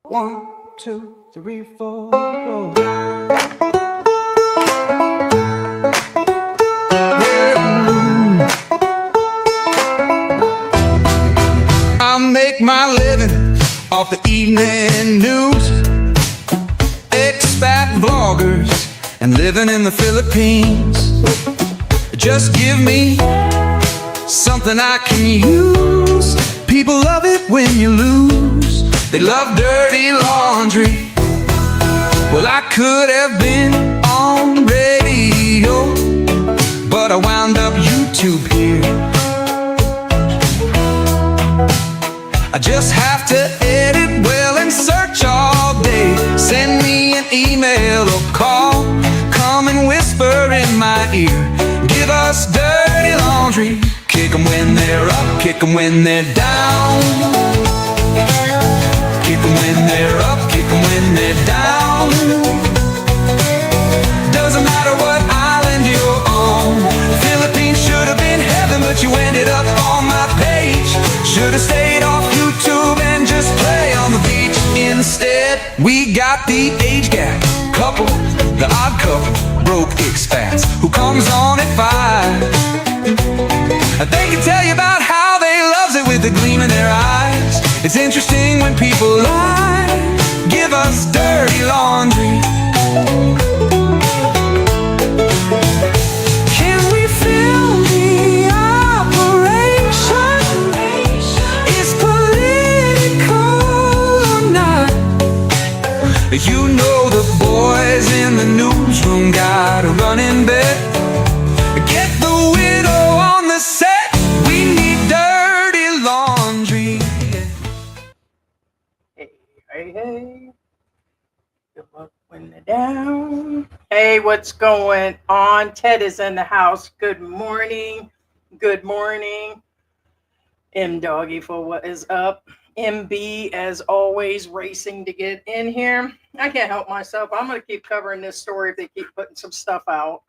1, 2, 3, 4, go. I make my living off the evening news, expat vloggers, and living in the Philippines. Just give me something I can use. People love it when you lose. They love dirty laundry. Well, I could have been on radio, but I wound up YouTube here. I just have to edit well and search all day. Send me an email or call, come and whisper in my ear. Give us dirty laundry. Kick 'em when they're up, kick 'em when they're down. Kick 'em when they're up, kick 'em when they're down. Doesn't matter what island you're on. Philippines should have been heaven, but you ended up on my page. Should have stayed off YouTube and just play on the beach instead. We got the age gap couple, the odd couple, broke expats who comes on at 5. They can tell you about how they loves it with a gleam in their eyes. It's interesting when people lie. Give us dirty laundry. Can we film the operation? Is political or not? You know the boys in the newsroom got a running bet. Get the widow on the set. We need dirty laundry. Hey. Good luck when they're down. Hey, what's going on? Ted is in the house. Good morning. Good morning. M Doggy for what is up. MB, as always, racing to get in here. I can't help myself. I'm going to keep covering this story if they keep putting some stuff out.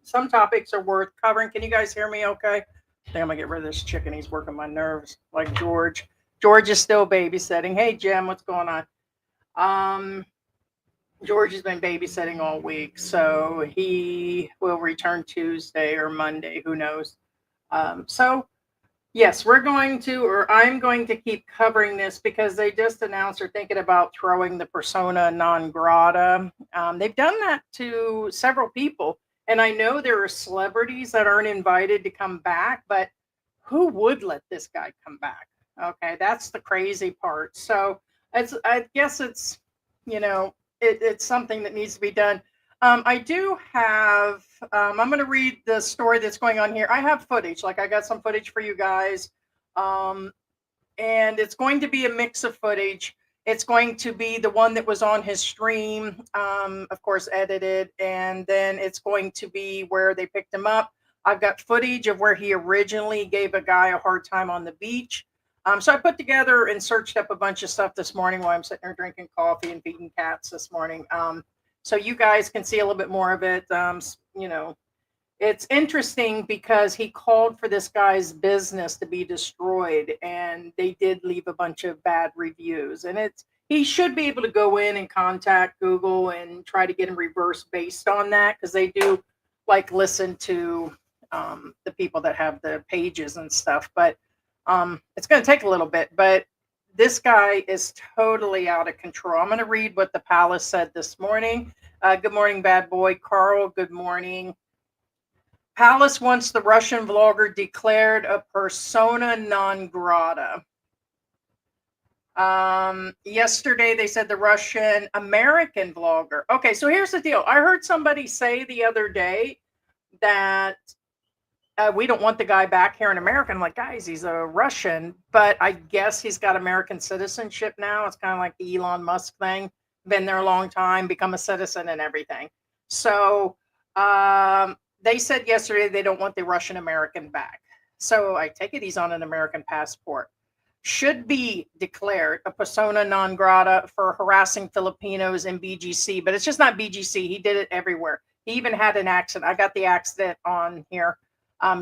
Some topics are worth covering. Can you guys hear me okay? I think I'm going to get rid of this chicken. He's working my nerves like George. George is still babysitting. Hey, Jem, what's going on? George has been babysitting all week, so he will return Tuesday or Monday. Who knows? Yes, I'm going to keep covering this because they just announced they're thinking about throwing the persona non grata. They've done that to several people. And I know there are celebrities that aren't invited to come back, but who would let this guy come back? Okay, that's the crazy part. So I guess it's, it's something that needs to be done. I do have, I'm going to read the story that's going on here. I have footage, I got some footage for you guys. And it's going to be a mix of footage. It's going to be the one that was on his stream, of course, edited. And then it's going to be where they picked him up. I've got footage of where he originally gave a guy a hard time on the beach. So I put together and searched up a bunch of stuff this morning while I'm sitting there drinking coffee and feeding cats this morning. So you guys can see a little bit more of it. It's interesting because he called for this guy's business to be destroyed, and they did leave a bunch of bad reviews. And he should be able to go in and contact Google and try to get him reversed based on that, because they do listen to the people that have the pages and stuff. But it's going to take a little bit. But this guy is totally out of control. I'm going to read what the palace said this morning. Good morning, bad boy. Carl, good morning. Palace wants the Russian vlogger declared a persona non grata. Yesterday, they said the Russian American vlogger. Okay, so here's the deal. I heard somebody say the other day that we don't want the guy back here in America. I'm like, guys, he's a Russian, but I guess he's got American citizenship now. It's kind of like the Elon Musk thing. Been there a long time, become a citizen and everything. So they said yesterday they don't want the Russian American back. So I take it he's on an American passport. Should be declared a persona non grata for harassing Filipinos in BGC, but it's just not BGC. He did it everywhere. He even had an accident. I got the accident on here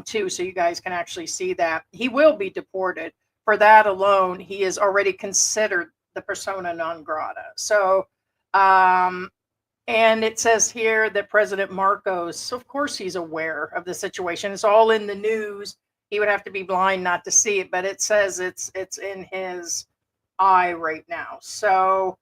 too, so you guys can actually see that. He will be deported. For that alone, he is already considered the persona non grata. So, um, and it says here that President Marcos, of course, he's aware of the situation. It's all in the news. He would have to be blind not to see it, but it says it's in his eye right now. So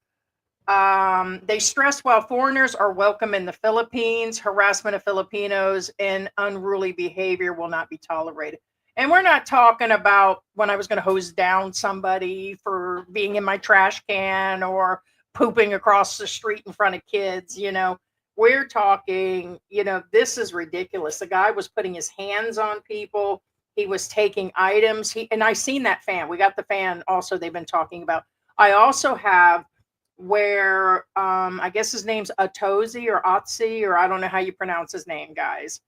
they stress while foreigners are welcome in the Philippines, harassment of Filipinos and unruly behavior will not be tolerated. And we're not talking about when I was going to hose down somebody for being in my trash can or pooping across the street in front of kids. We're talking, this is ridiculous. The guy was putting his hands on people. He was taking items. And I seen that fan. We got the fan also they've been talking about. I also have where I guess his name's Atozi or Otzi, or I don't know how you pronounce his name, guys.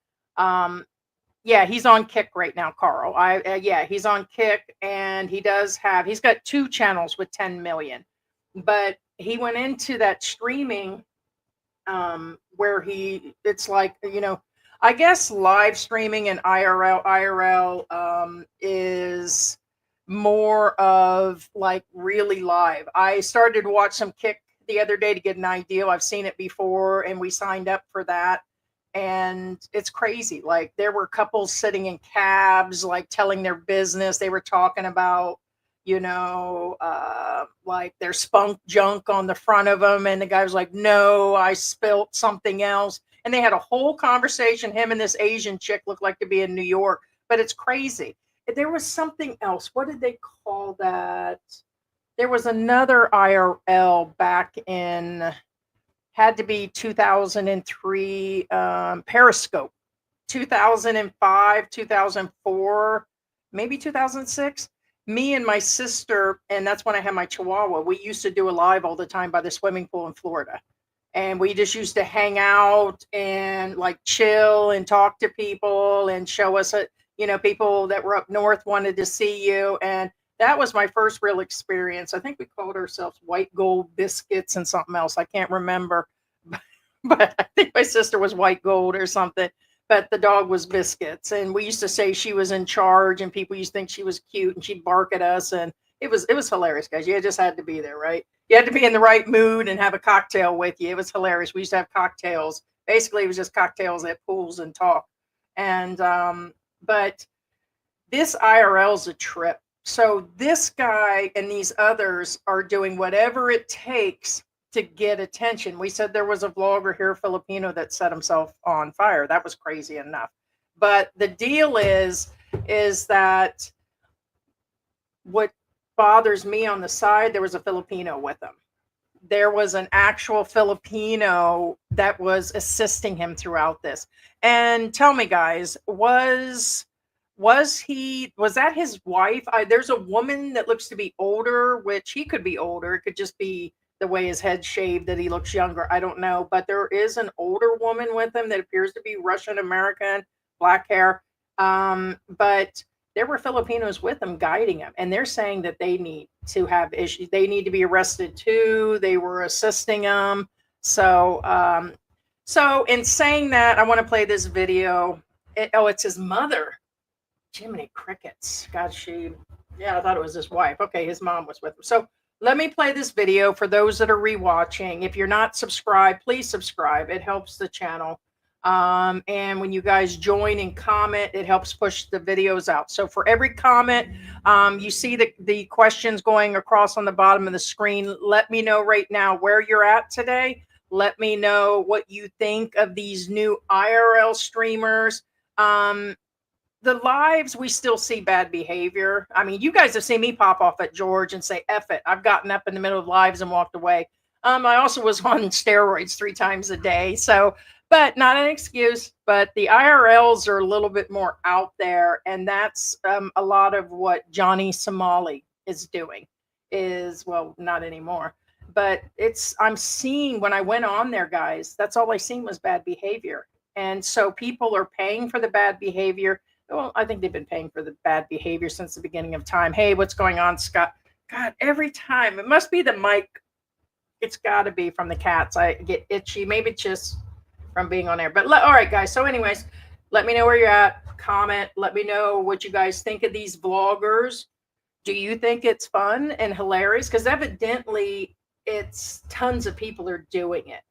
Yeah, he's on Kick right now, Carl. Yeah, he's on Kick, and he's got 2 channels with 10 million. But he went into that streaming where it's like, I guess live streaming and IRL is more of like really live. I started to watch some Kick the other day to get an idea. I've seen it before, and we signed up for that. And it's crazy. Like there were couples sitting in cabs, like telling their business. They were talking about, like their spunk junk on the front of them. And the guy was like, no, I spilt something else. And they had a whole conversation. Him and this Asian chick looked like to be in New York, but it's crazy. There was something else. What did they call that? There was another IRL back in, had to be 2003, Periscope, 2005, 2004, maybe 2006. Me and my sister, and that's when I had my Chihuahua, we used to do a live all the time by the swimming pool in Florida. And we just used to hang out and like chill and talk to people and show us, people that were up north wanted to see you. And that was my first real experience. I think we called ourselves White Gold Biscuits and something else. I can't remember. But I think my sister was White Gold or something. But the dog was Biscuits. And we used to say she was in charge, and people used to think she was cute, and she'd bark at us. And it was hilarious, guys. You just had to be there, right? You had to be in the right mood and have a cocktail with you. It was hilarious. We used to have cocktails. Basically, it was just cocktails at pools and talk. And but this IRL's a trip. So this guy and these others are doing whatever it takes to get attention. We said there was a vlogger here, Filipino, that set himself on fire. That was crazy enough. But the deal is that what bothers me on the side, there was a Filipino with him. There was an actual Filipino that was assisting him throughout this. And tell me, guys, was that his wife? There's a woman that looks to be older, which he could be older. It could just be the way his head's shaved that he looks younger. I don't know. But there is an older woman with him that appears to be Russian American, black hair. But there were Filipinos with him guiding him. And they're saying that they need to have issues. They need to be arrested too. They were assisting him. So in saying that, I want to play this video. It's his mother. Jiminy Crickets. God, I thought it was his wife. Okay, his mom was with him. So let me play this video for those that are rewatching. If you're not subscribed, please subscribe. It helps the channel. And when you guys join and comment, it helps push the videos out. So for every comment, you see the questions going across on the bottom of the screen. Let me know right now where you're at today. Let me know what you think of these new IRL streamers. The lives, we still see bad behavior. I mean, you guys have seen me pop off at George and say, F it. I've gotten up in the middle of lives and walked away. I also was on steroids 3 times a day. So, but not an excuse, but the IRLs are a little bit more out there. And that's a lot of what Johnny Somali is doing well, not anymore. But I'm seeing when I went on there, guys, that's all I seen was bad behavior. And so people are paying for the bad behavior. Well, I think they've been paying for the bad behavior since the beginning of time. Hey, what's going on, Scott? God, every time. It must be the mic. It's got to be from the cats. I get itchy. Maybe it's just from being on air. But all right, guys. So anyways, let me know where you're at. Comment. Let me know what you guys think of these vloggers. Do you think it's fun and hilarious? Because evidently, it's tons of people are doing it,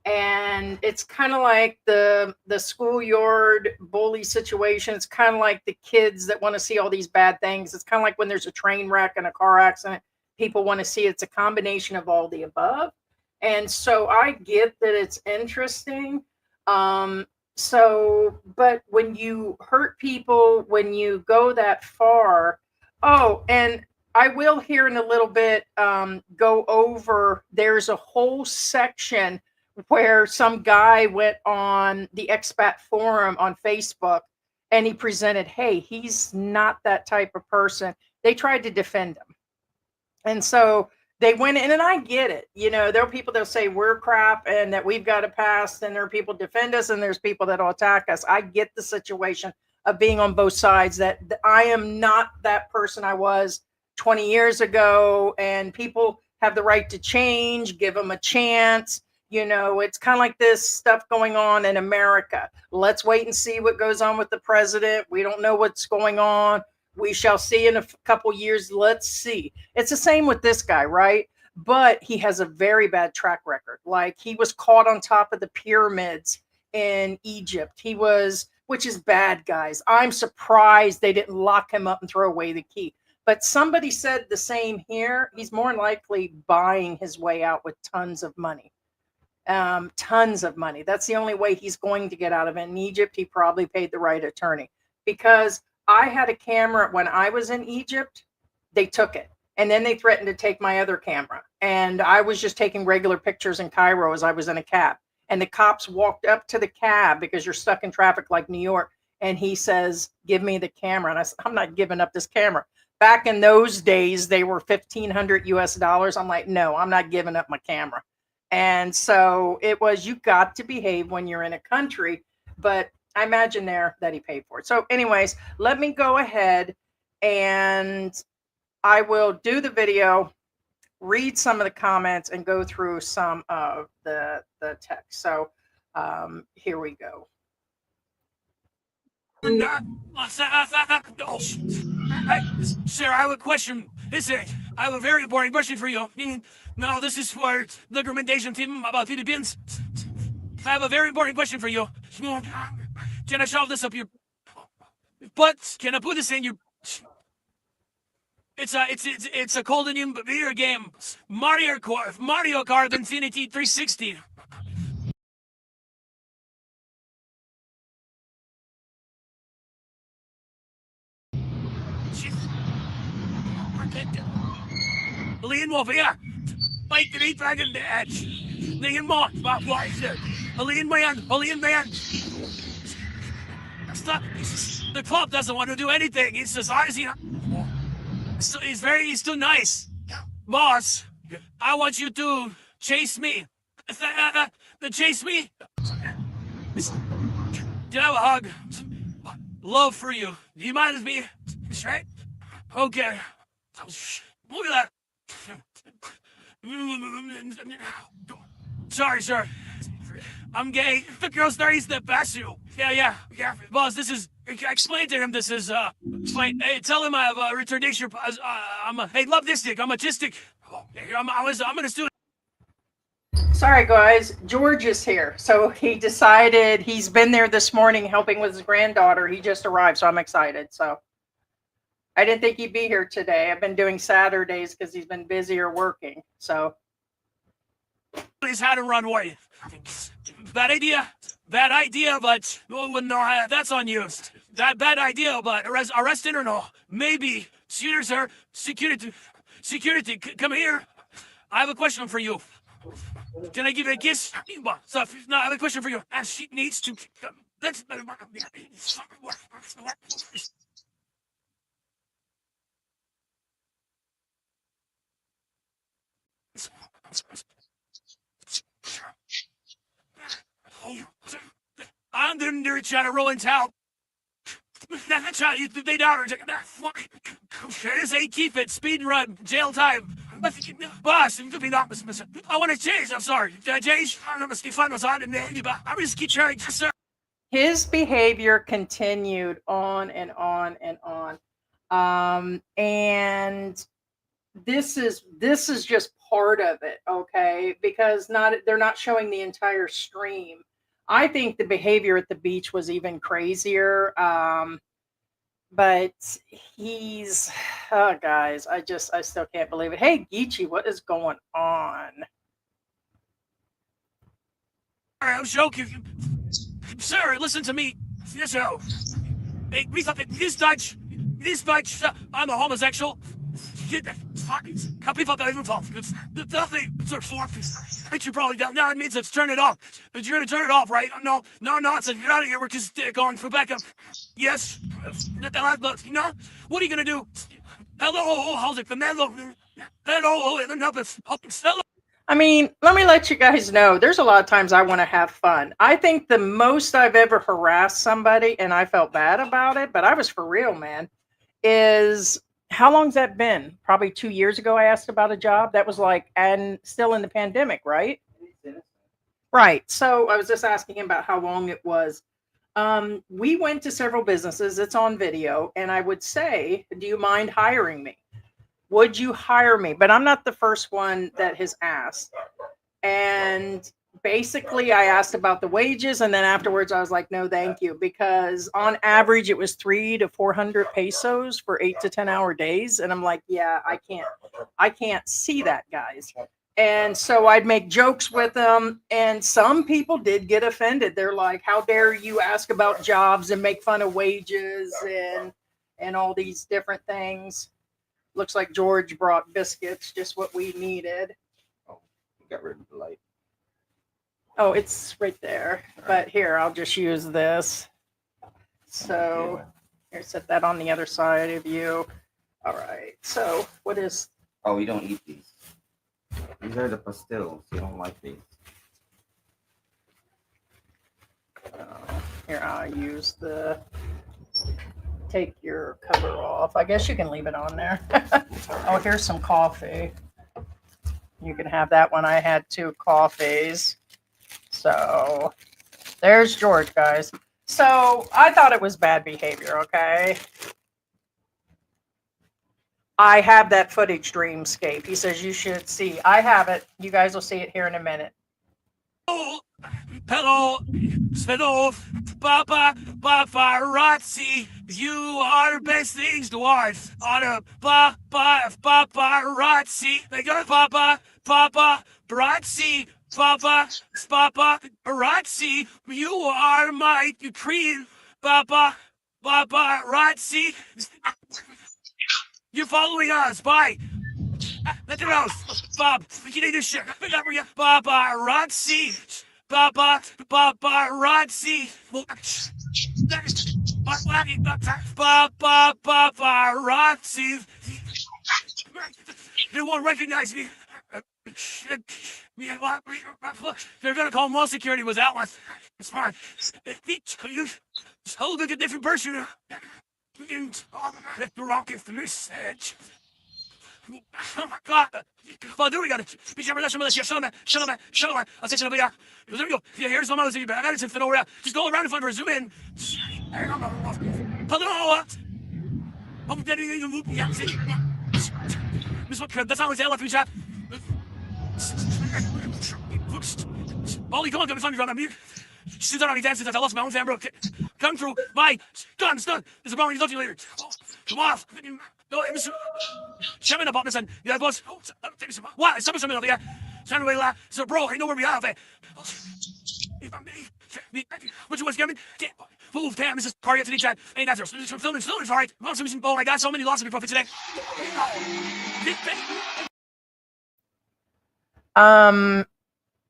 and it's kind of like the schoolyard bully situation. It's kind of like the kids that want to see all these bad things. It's kind of like when there's a train wreck and a car accident, people want to see it. It's a combination of all the above, and so I get that it's interesting. Um, but when you hurt people, when you go that far, oh, and I will here in a little bit go over. There's a whole section where some guy went on the expat forum on Facebook and he presented, hey, he's not that type of person. They tried to defend him. And so they went in, and I get it. You know, there are people that'll say we're crap and that we've got to pass, and there are people defend us, and there's people that'll attack us. I get the situation of being on both sides, that I am not that person I was 20 years ago, and people have the right to change, give them a chance. You know, it's kind of like this stuff going on in America. Let's wait and see what goes on with the president. We don't know what's going on. We shall see in a couple years. Let's see. It's the same with this guy, right? But he has a very bad track record. Like, he was caught on top of the pyramids in Egypt. He was, which is bad, guys. I'm surprised they didn't lock him up and throw away the key. But somebody said the same here. He's more likely buying his way out with tons of money. Tons of money. That's the only way he's going to get out of it. In Egypt, he probably paid the right attorney, because I had a camera when I was in Egypt. They took it, and then they threatened to take my other camera. And I was just taking regular pictures in Cairo as I was in a cab. And the cops walked up to the cab, because you're stuck in traffic like New York. And he says, give me the camera. And I said, I'm not giving up this camera. Back in those days, they were $1,500 US. I'm like, no, I'm not giving up my camera. And so it was, you got to behave when you're in a country. But I imagine there that he paid for it. So anyways, let me go ahead and I will do the video, read some of the comments, and go through some of the text. So here we go. Sir, I have a question. I have a very important question for you. No, this is for the recommendation team about Philippines. I have a very important question for you. Can I shove this up your butt? Can I put this in your? It's a cold Indian video game. Mario Kart Infinity 360. Alien mo, ja. May tinitragan na edge. Tingin mo, alien mo yan. Stop. The club doesn't want to do anything. It's just honestly, he's too nice. Boss, I want you to chase me. Chase me? Do you have a hug? Love for you. Do you mind me? Right? Okay. Look at that. Sorry, sir. I'm gay. The girl's 30's the best you. Yeah. Boss, this is. Explain to him this is. Explain. Hey, tell him I have a retardation. Hey, love this dick. I'm autistic. I'm a student. Sorry, guys. George is here. So he decided, he's been there this morning helping with his granddaughter. He just arrived, so I'm excited. So I didn't think he'd be here today. I've been doing Saturdays because he's been busy or working. So He's had to run away. Bad idea, but no, that's on you. That bad idea, but arrested or no? Maybe. Shooter, sir. Security, come here. I have a question for you. Can I give you a kiss? So, no, I have a question for you. She needs to. That's. I'm the trying to roll in town. They down. This ain't keep it. Speed run. Jail time. Boss, I want to change. I'm sorry. Did I change? I'm just keep trying, sir. his behavior continued on and on and on. And this is just part of it, okay? Because they're not showing the entire stream. I think the behavior at the beach was even crazier. But he's, oh, guys, I still can't believe it. Hey, Geechee, what is going on? I'm joking. Sir, listen to me. Yes, so. This Dutch, I'm a homosexual. People that even fall. Nothing. I should probably down. Now it means let's turn it off. But you're gonna turn it off, right? No nonsense. Get out of here. We're just going for backup. Yes. You know what are you gonna do? Hello, how's it? Hello. I mean, let me let you guys know, there's a lot of times I want to have fun. I think the most I've ever harassed somebody, and I felt bad about it, but I was for real, man, is how long's that been? Probably 2 years ago, I asked about a job. That was like, and still in the pandemic, right? Right. So I was just asking him about how long it was. We went to several businesses. It's on video. And I would say, do you mind hiring me? Would you hire me? But I'm not the first one that has asked. And basically, I asked about the wages. And then afterwards, I was like, no, thank you. Because on average, it was 300 to 400 pesos for 8 to 10 hour days. And I'm like, yeah, I can't see that, guys. And so I'd make jokes with them. And some people did get offended. They're like, how dare you ask about jobs and make fun of wages and all these different things. Looks like George brought biscuits, just what we needed. Oh, you got rid of the light. Oh, it's right there. But here, I'll just use this. So here, set that on the other side of you. All right. So what is... Oh, you don't eat these. These are the pastels. You don't like these. Here, I'll use the... Take your cover off. I guess you can leave it on there. Oh, here's some coffee. You can have that one. I had 2 coffees. So there's George, guys. So I thought it was bad behavior, okay? I have that footage, Dreamscape. He says you should see. I have it. You guys will see it here in a minute. Hello, Svedov, Papa, Paparazzi, you are best things to watch on a Paparazzi. They go Paparazzi, Paparazzi, you are my cream, Paparazzi. You're following us, bye. Let it out, Bob. You need to share. Paparazzi. Paparazzi. Paparazzi. They won't recognize me. They're gonna call mall security was that one. It's fine. Just hold a different person. Let the rocket message. Oh my God! Vad du gör? Vi kör med det. Show me. I'll say to you. There you go. Here's my mother's back. I got it in over. Just go around in front of her. Zoom in. I'm dead. Miss what? That's how it's left me chat. Ollie, come on, come find me around here. She's on dances. I lost my own fan, bro. Come through. Bye. Done. There's a problem. Talk to you later. Come off. No, it was. Shove in a box and yeah, boss. What? Something over there. So, bro, I know where we are. What you was giving? Move, damn, this is party to the chat. Ain't that from filming? Still, it's alright. Oh, I got so many losses before today.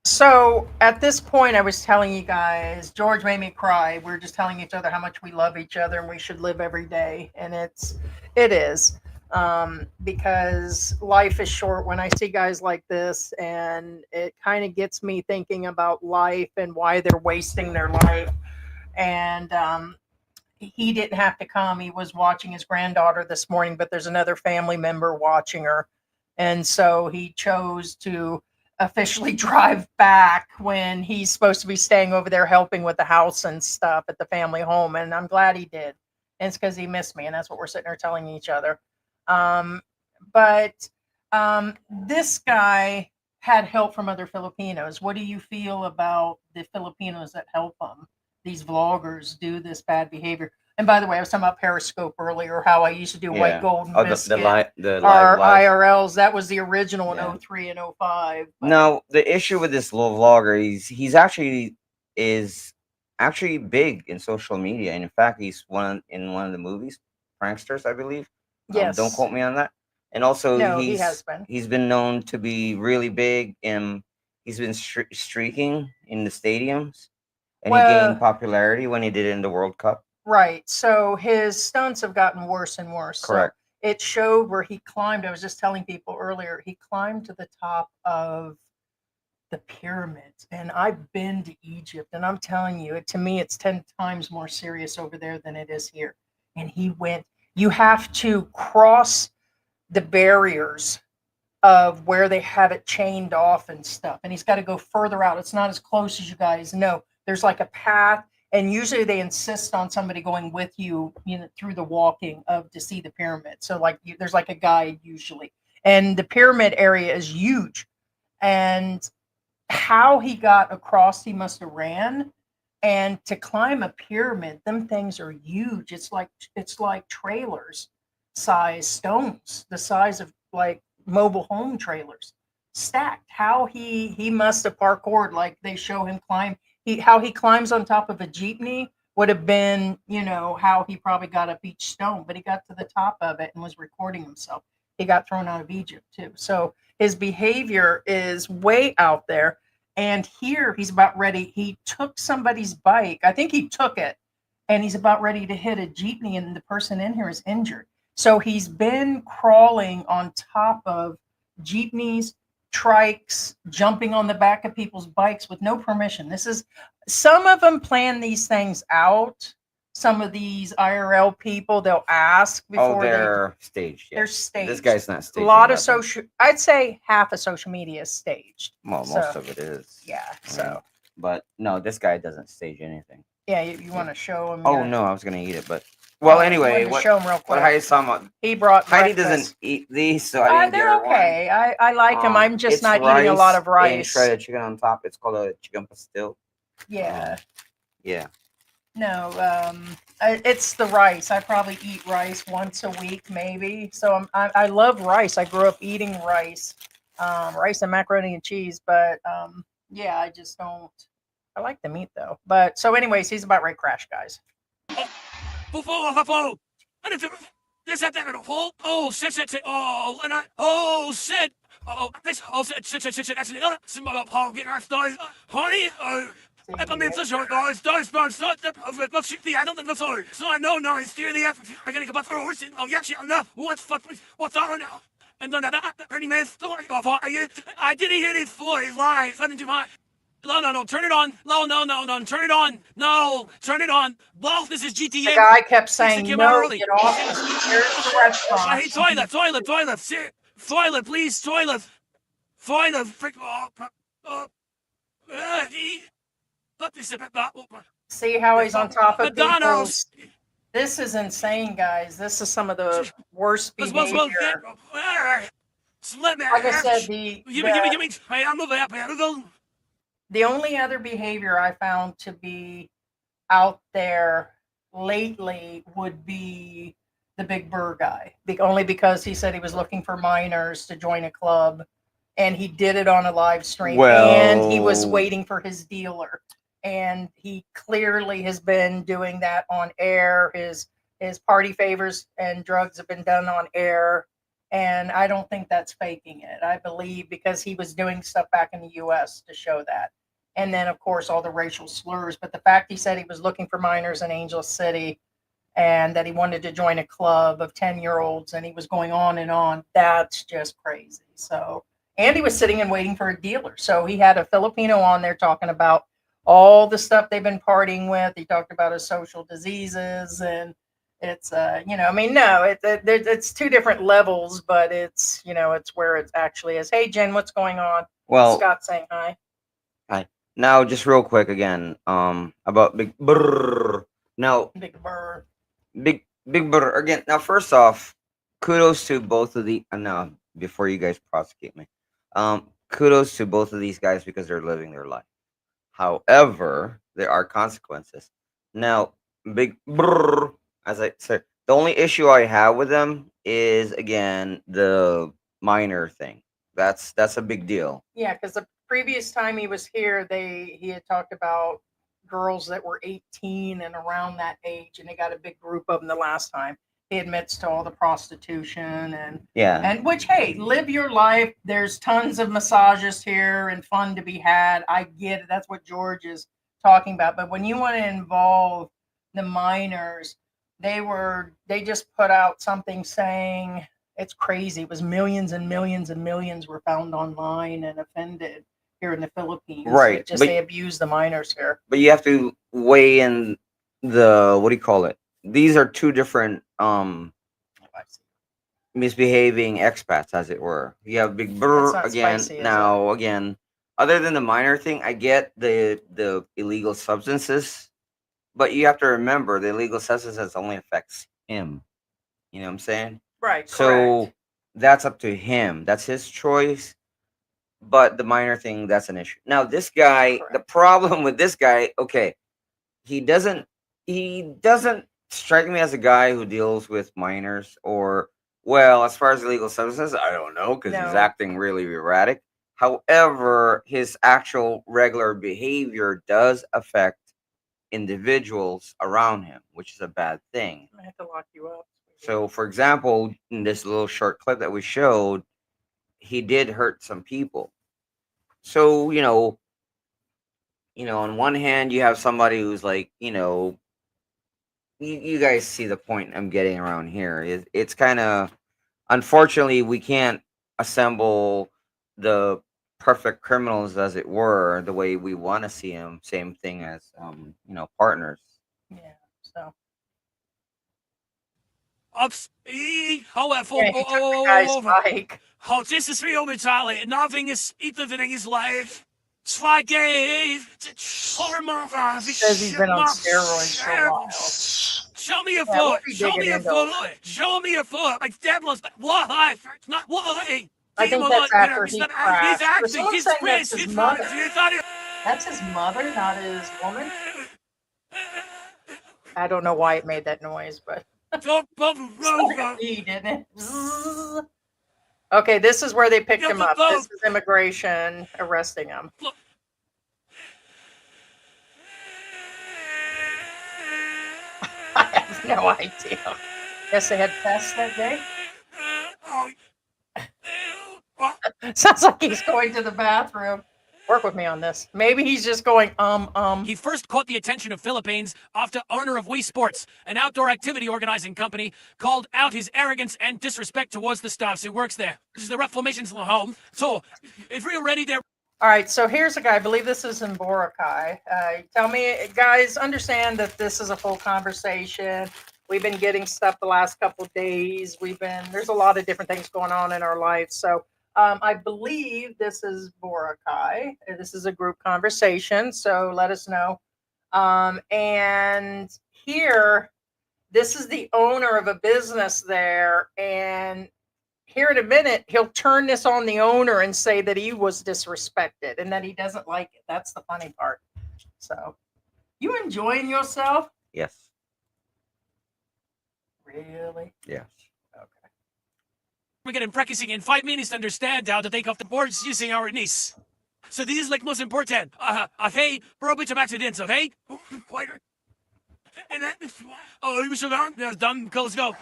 So at this point, I was telling you guys, George made me cry. We're just telling each other how much we love each other and we should live every day. And it is, because life is short when I see guys like this, and it kind of gets me thinking about life and why they're wasting their life. And, he didn't have to come. He was watching his granddaughter this morning, but there's another family member watching her. And so he chose to officially drive back when he's supposed to be staying over there helping with the house and stuff at the family home. And I'm glad he did. and it's because he missed me, and that's what we're sitting there telling each other. Um, but this guy had help from other Filipinos. What do you feel about the Filipinos that help them? These vloggers do this bad behavior. And by the way, I was talking about Periscope earlier, how I used to do White Yeah. Golden Oh, Biscuit. the Our live. IRLs, that was the original in Yeah. 03 and 05. but- No, the issue with this little vlogger, he's actually is actually big in social media. And in fact, he's in one of the movies, Pranksters, I believe. Yes. Don't quote me on that. And also, No, he has been. he's been known to be really big, and he's been streaking in the stadiums, and he Well- gained popularity when he did it in the World Cup. Right. So his stunts have gotten worse and worse. Correct. So it showed where he climbed. I was just telling people earlier, he climbed to the top of the pyramids. And I've been to Egypt, and I'm telling you, to me, it's 10 times more serious over there than it is here. And he went, you have to cross the barriers of where they have it chained off and stuff. And he's got to go further out. It's not as close as you guys know. There's like a path. And usually they insist on somebody going with you, through the walking to see the pyramid. So like there's like a guide usually. And the pyramid area is huge. And how he got across, he must have ran. And to climb a pyramid, them things are huge. It's like trailers size stones, the size of like mobile home trailers stacked. How he must have parkoured, like they show him climb. How he climbs on top of a jeepney would have been, how he probably got up each stone, but he got to the top of it and was recording himself. He got thrown out of Egypt too. So his behavior is way out there. And here he's about ready. He took somebody's bike. I think he took it, and he's about ready to hit a jeepney, and the person in here is injured. So he's been crawling on top of jeepneys, trikes, jumping on the back of people's bikes with no permission. Some of them plan these things out. Some of these IRL people, they'll ask before they're staged. Yeah. They're staged. This guy's not staged. A lot of I'd say half of social media is staged. Well, most of it is. Yeah. Right. So. But no, this guy doesn't stage anything. Yeah, you want to show him? Oh no, I was gonna eat it, but well, anyway, show him real quick. What Heidi saw, he brought. Heidi breakfast. doesn't eat these, so I didn't they're get her okay. one. I like them. I'm just not eating a lot of And rice. shredded chicken on top. It's called a chicken pastel. Yeah. Yeah. No, it's the rice. I probably eat rice once a week, maybe. So I love rice. I grew up eating rice, rice and macaroni and cheese. But yeah, I just don't. I like the meat though. But so, anyways, he's about ready to crash, guys. I didn't hear this voice live. No, turn it on. No, turn it on. No, turn it on. Well, this is GTA. The guy kept saying, Came "No, out early. get off. Here's the restaurant." I hate toilet. Toilet, please, toilet. Frick. See how he's on top of McDonald's. people? This is insane, guys. This is some of the worst behavior. Like I said, the only other behavior I found to be out there lately would be the Big Burr guy, only because he said he was looking for minors to join a club, and he did it on a live stream, and he was waiting for his dealer, and he clearly has been doing that on air. His party favors and drugs have been done on air, and I don't think that's faking it. I believe because he was doing stuff back in the U.S. to show that. And then, of course, all the racial slurs. But the fact he said he was looking for minors in Angel City and that he wanted to join a club of 10-year-olds and he was going on and on, that's just crazy. So, and he was sitting and waiting for a dealer. So he had a Filipino on there talking about all the stuff they've been partying with. He talked about his social diseases, and it's, it's two different levels, but it's, it's where it actually is. Hey, Jen, what's going on? Well, Scott saying hi. Hi. Now, just real quick again, about Big Burr. Now, Big Burr. Big Brother again. Now, first off, kudos to both of the. No, before you guys prosecute me, kudos to both of these guys because they're living their life. However, there are consequences. Now, Big Brr, as I said, the only issue I have with them is again the minor thing. That's a big deal. Yeah, because the previous time he was here, he had talked about girls that were 18 and around that age, and they got a big group of them the last time. He admits to all the prostitution Yeah, and which, hey, live your life. There's tons of massages here and fun to be had. I get it. That's what George is talking about. But when you want to involve the minors, they just put out something saying it's crazy. It was millions and millions and millions were found online and offended here in the Philippines. right. It just But they abuse the minors here. you have to weigh in the what do you call it? These are two different misbehaving expats, as it were. You have Big That's Brr not again. spicy, is it? Now, again, other than the minor thing, I get the illegal substances, but you have to remember the illegal substances only affects him. You know what I'm saying? Right, So correct. that's up to him. That's his choice. But the minor thing, that's an issue. Now, this guy, the Correct. problem with this guy, okay, he doesn't he doesn't strike me as a guy who deals with minors or well, as far as illegal substances, I don't know because he's No. acting really erratic. However, his actual regular behavior does affect individuals around him, which is a bad thing. I have to lock you up. So, for example, in this little short clip that we showed, he did hurt some people. So, on one hand, you have somebody who's like, you guys see the point I'm getting around here. It's kind of unfortunately we can't assemble the perfect criminals, as it were, the way we want to see them. Same thing as partners. Yeah. So Ups, however, yeah, he took the guy's mic. how this is real Vitaly. Nothing is even in his life. Zwei Gave, Says he's been on steroids for a while. Show me a Yeah, we'll foot. be Show me digging a into all foot. that. Show me a foot. Like Deborah's what life? Not what. I think that's after he He's crashed. acting. Someone He's saying Chris. that's his He's mother. you thought it. That's his mother, not his woman. I don't know why it made that noise, but he didn't it? Zzz. Okay, this is where they picked him up. This is immigration arresting him. I have no idea. Guess they had tests that day. Sounds like he's going to the bathroom. Work with me on this. Maybe he's just going, He first caught the attention of Philippines after owner of Wii Sports, an outdoor activity organizing company, called out his arrogance and disrespect towards the staff who works there. This is the reclamation's home. So, if we're ready there. All right, so here's a guy. I believe this is in Boracay. Tell me, guys, understand that this is a full conversation. We've been getting stuff the last couple of days. There's a lot of different things going on in our life. So I believe this is Boracay. This is a group conversation. So let us know. And here, this is the owner of a business there. And here in a minute, he'll turn this on the owner and say that he was disrespected and that he doesn't like it. That's the funny part. So, you enjoying yourself? Yes. Really? Yes. Okay. We're getting practicing in 5 minutes to understand how to take off the boards using our niece. So this is like most important. Okay, probably to accidents, okay? And then, you should go. Yeah, done. Let's go.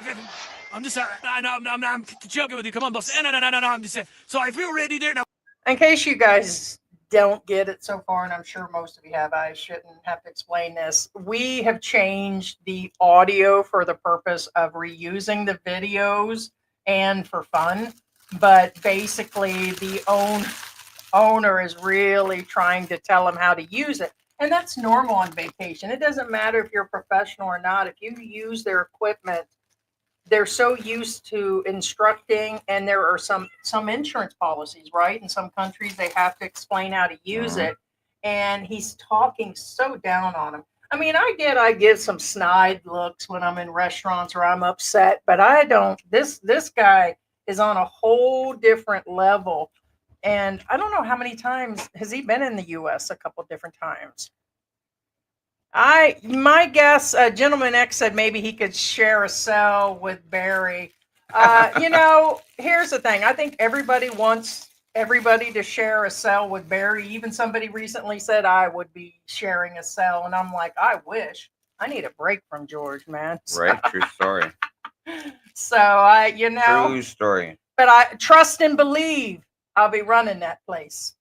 I'm just, I'm joking with you. Come on, boss. No. I'm just saying. So I feel ready there now. In case you guys don't get it so far, and I'm sure most of you have, I shouldn't have to explain this. We have changed the audio for the purpose of reusing the videos and for fun. But basically, the owner is really trying to tell them how to use it. And that's normal on vacation. It doesn't matter if you're a professional or not. If you use their equipment, they're so used to instructing, and there are some insurance policies, right? In some countries, they have to explain how to use it. And he's talking so down on him. I mean, I give some snide looks when I'm in restaurants or I'm upset, but I don't. This guy is on a whole different level, and I don't know how many times has he been in the U.S. A couple different times. My guess, gentleman X said maybe he could share a cell with Barry. Here's the thing. I think everybody wants everybody to share a cell with Barry. Even somebody recently said I would be sharing a cell, and I'm like, I wish. I need a break from George, man. Right? True story. So True story. but I trust and believe I'll be running that place.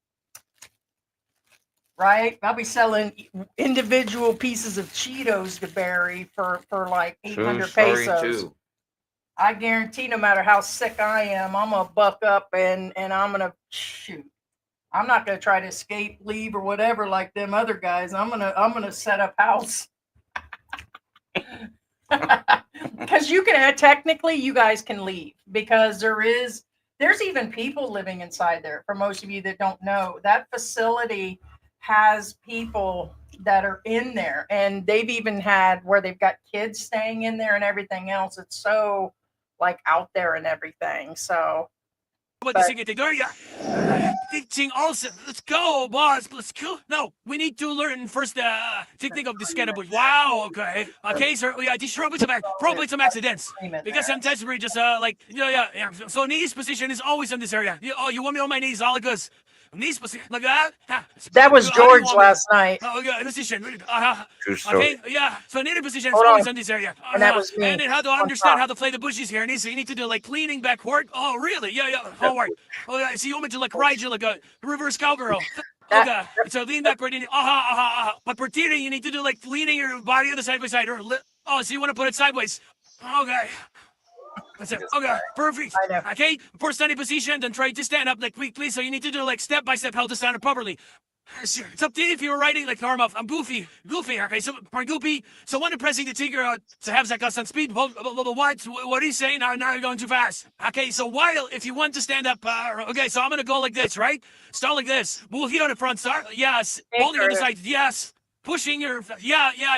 Right? I'll be selling individual pieces of Cheetos to Barry for like True 800 story pesos. too. I guarantee no matter how sick I am, I'm gonna buck up and I'm gonna shoot. I'm not gonna try to escape, leave, or whatever like them other guys. I'm gonna set up house. Because you can technically you guys can leave because there's even people living inside there. For most of you that don't know, that facility has people that are in there, and they've even had where they've got kids staying in there and everything else. It's so like out there and everything. So What the secret thing? Teaching also. Let's go, boss. Let's go. No, we need to learn first technique of the scannable. Wow. Okay. Okay, sir. Yeah, this probably some accidents because sometimes we just yeah. So knees position is always in this area. You want me on my knees? All good. Knees position like that. that was George last night. Oh, yeah, position. True story. Okay, yeah. So knee position is Hold always on. in this area. And that was me. And then how to understand how to play the bushes here. And so you need to do like leaning backward. Oh, really? Yeah. Oh, right. Oh, yeah. So you want me to like ride you like a reverse cowgirl. Okay. So lean backward. But for teeting, you need to do like leaning your body on the side by side. So you want to put it sideways. Okay. That's it. Okay, perfect. I know. Okay, first standing position, then try to stand up like quickly. So you need to do like step by step how to stand up properly. Sure. It's up to you if you were writing like arm off. I'm goofy. Okay, so goofy. So when pressing the trigger to have that constant speed, what are you saying? Now you're going too fast. Okay, so while if you want to stand up, okay, so I'm gonna go like this, right? Start like this. Move here on the front. Start. Yes. Holding on the side. Yes. Pushing your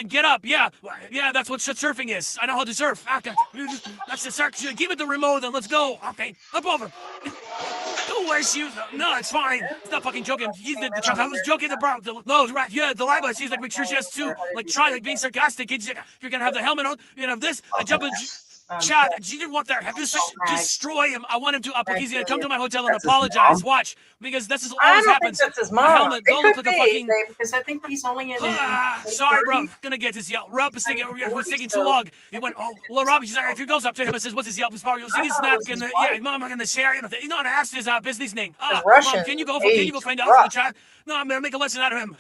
get up, yeah, that's what surfing is. I know how to surf. Okay. That's the surf. Give it the remote and let's go. Okay, up over. Don't wear shoes. No, it's fine. It's not fucking joking. I was joking about right. Yeah, the live she's like make sure she has two. Like try like being sarcastic. You're gonna have the helmet on. You're gonna have this. I jump in. Chad, you didn't want that. Have to destroy him. I want him to up. He's gonna come to my hotel and apologize. Watch, because this is I always don't happens. think that's his mom. Helmet, It don't could look like a be, fucking. because I think he's only in. Sorry, bro. Gonna get this yelp. Rob is taking too long. He went, well, Rob, she's like, if he goes up to him and says, what's his yelp? His power? You'll see he's not gonna, mom, I'm gonna share. You know, ask his business name. Russian. Mom, can you go find out for the chat? No, I'm gonna make a lesson out of him.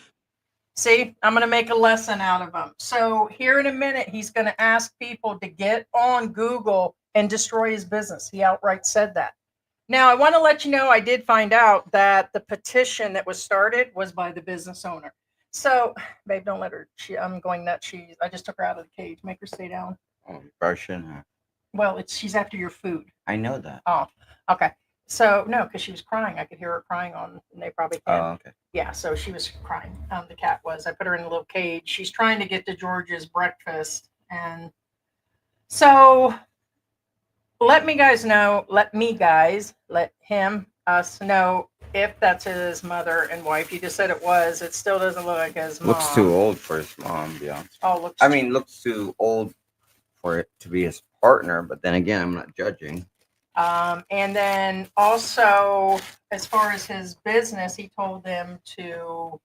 See, I'm going to make a lesson out of him. So here in a minute, he's going to ask people to get on Google and destroy his business. He outright said that. Now, I want to let you know, I did find out that the petition that was started was by the business owner. So, babe, don't let her. I'm going nuts. I just took her out of the cage. Make her stay down. Oh, Russian. Well, she's after your food. I know that. Oh, okay. So no, because she was crying. I could hear her crying and they probably can. Oh, okay. Yeah, so she was crying. The cat was. I put her in a little cage. She's trying to get to George's breakfast, and so let us know if that's his mother and wife. You just said it was. It still doesn't look like his mom. Looks too old for his mom, yeah. Oh, looks too old for it to be his partner, but then again, I'm not judging. And then also, as far as his business, he told them to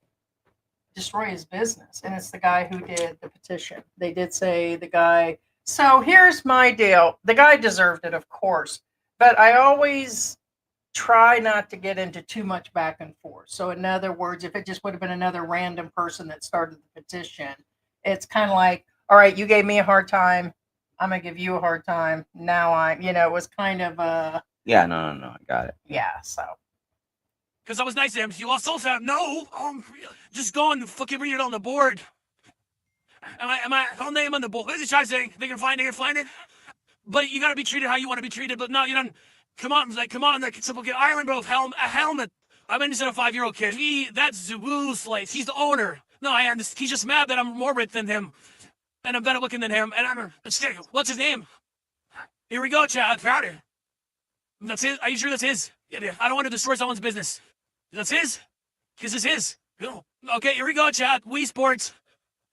destroy his business. And it's the guy who did the petition. They did say the guy. So here's my deal. The guy deserved it, of course. But I always try not to get into too much back and forth. So in other words, if it just would have been another random person that started the petition, it's kind of like, all right, you gave me a hard time. I'm gonna give you a hard time. Now it was kind of Yeah, no, I got it. yeah. So because I was nice to him. You also said no. Just go and fucking read it on the board. Am I whole name on the board? What is the guy saying? They can find it. But you gotta be treated how you want to be treated. But no, you don't. Come on, like simple kid. Island bro, a helmet. I'm instead of a 5-year-old kid. That's Zubu's place. He's the owner. No, I understand. He's just mad that I'm more rich than him, and I'm better looking than him, and I'm. What's his name? Here we go, Chad. Found it. That's his. Are you sure that's his? Yeah. I don't want to destroy someone's business. That's his? Because it's his. Okay, here we go, Chad. Wii Sports.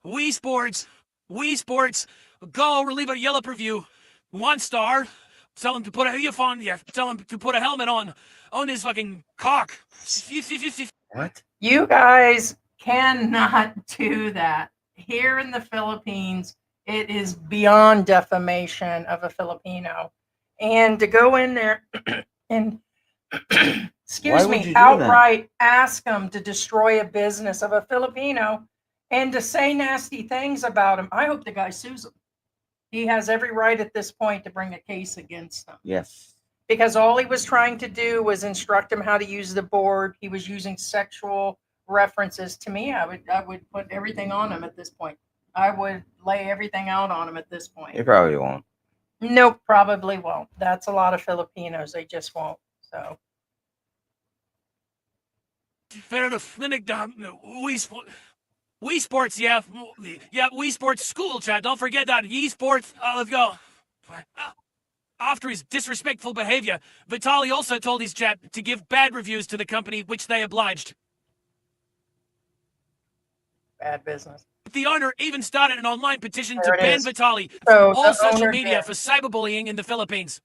Wii Sports. Wii Sports. Go, relieve a Yellow review. 1 star. Tell him to put a earphone. Yeah, tell him to put a helmet on his fucking cock. What? You guys cannot do that. Here in the Philippines, it is beyond defamation of a Filipino. And to go in there and, excuse Why would you me, do that? outright ask them to destroy a business of a Filipino and to say nasty things about him, I hope the guy sues him. He has every right at this point to bring a case against him. Yes. Because all he was trying to do was instruct him how to use the board. He was using sexual references. To me, I would put everything on him at this point. I would lay everything out on him at this point. It probably won't. Nope, probably won't. That's a lot of Filipinos. They just won't. So. Fair enough. Wii Sports, yeah, Wii Sports school, Chad. Don't forget that. Wii Sports, let's go. After his disrespectful behavior, Vitaly also told his chat to give bad reviews to the company, which they obliged. Bad business. The owner even started an online petition There to it ban is. Vitaly So from all the social owner media did. for cyberbullying in the Philippines.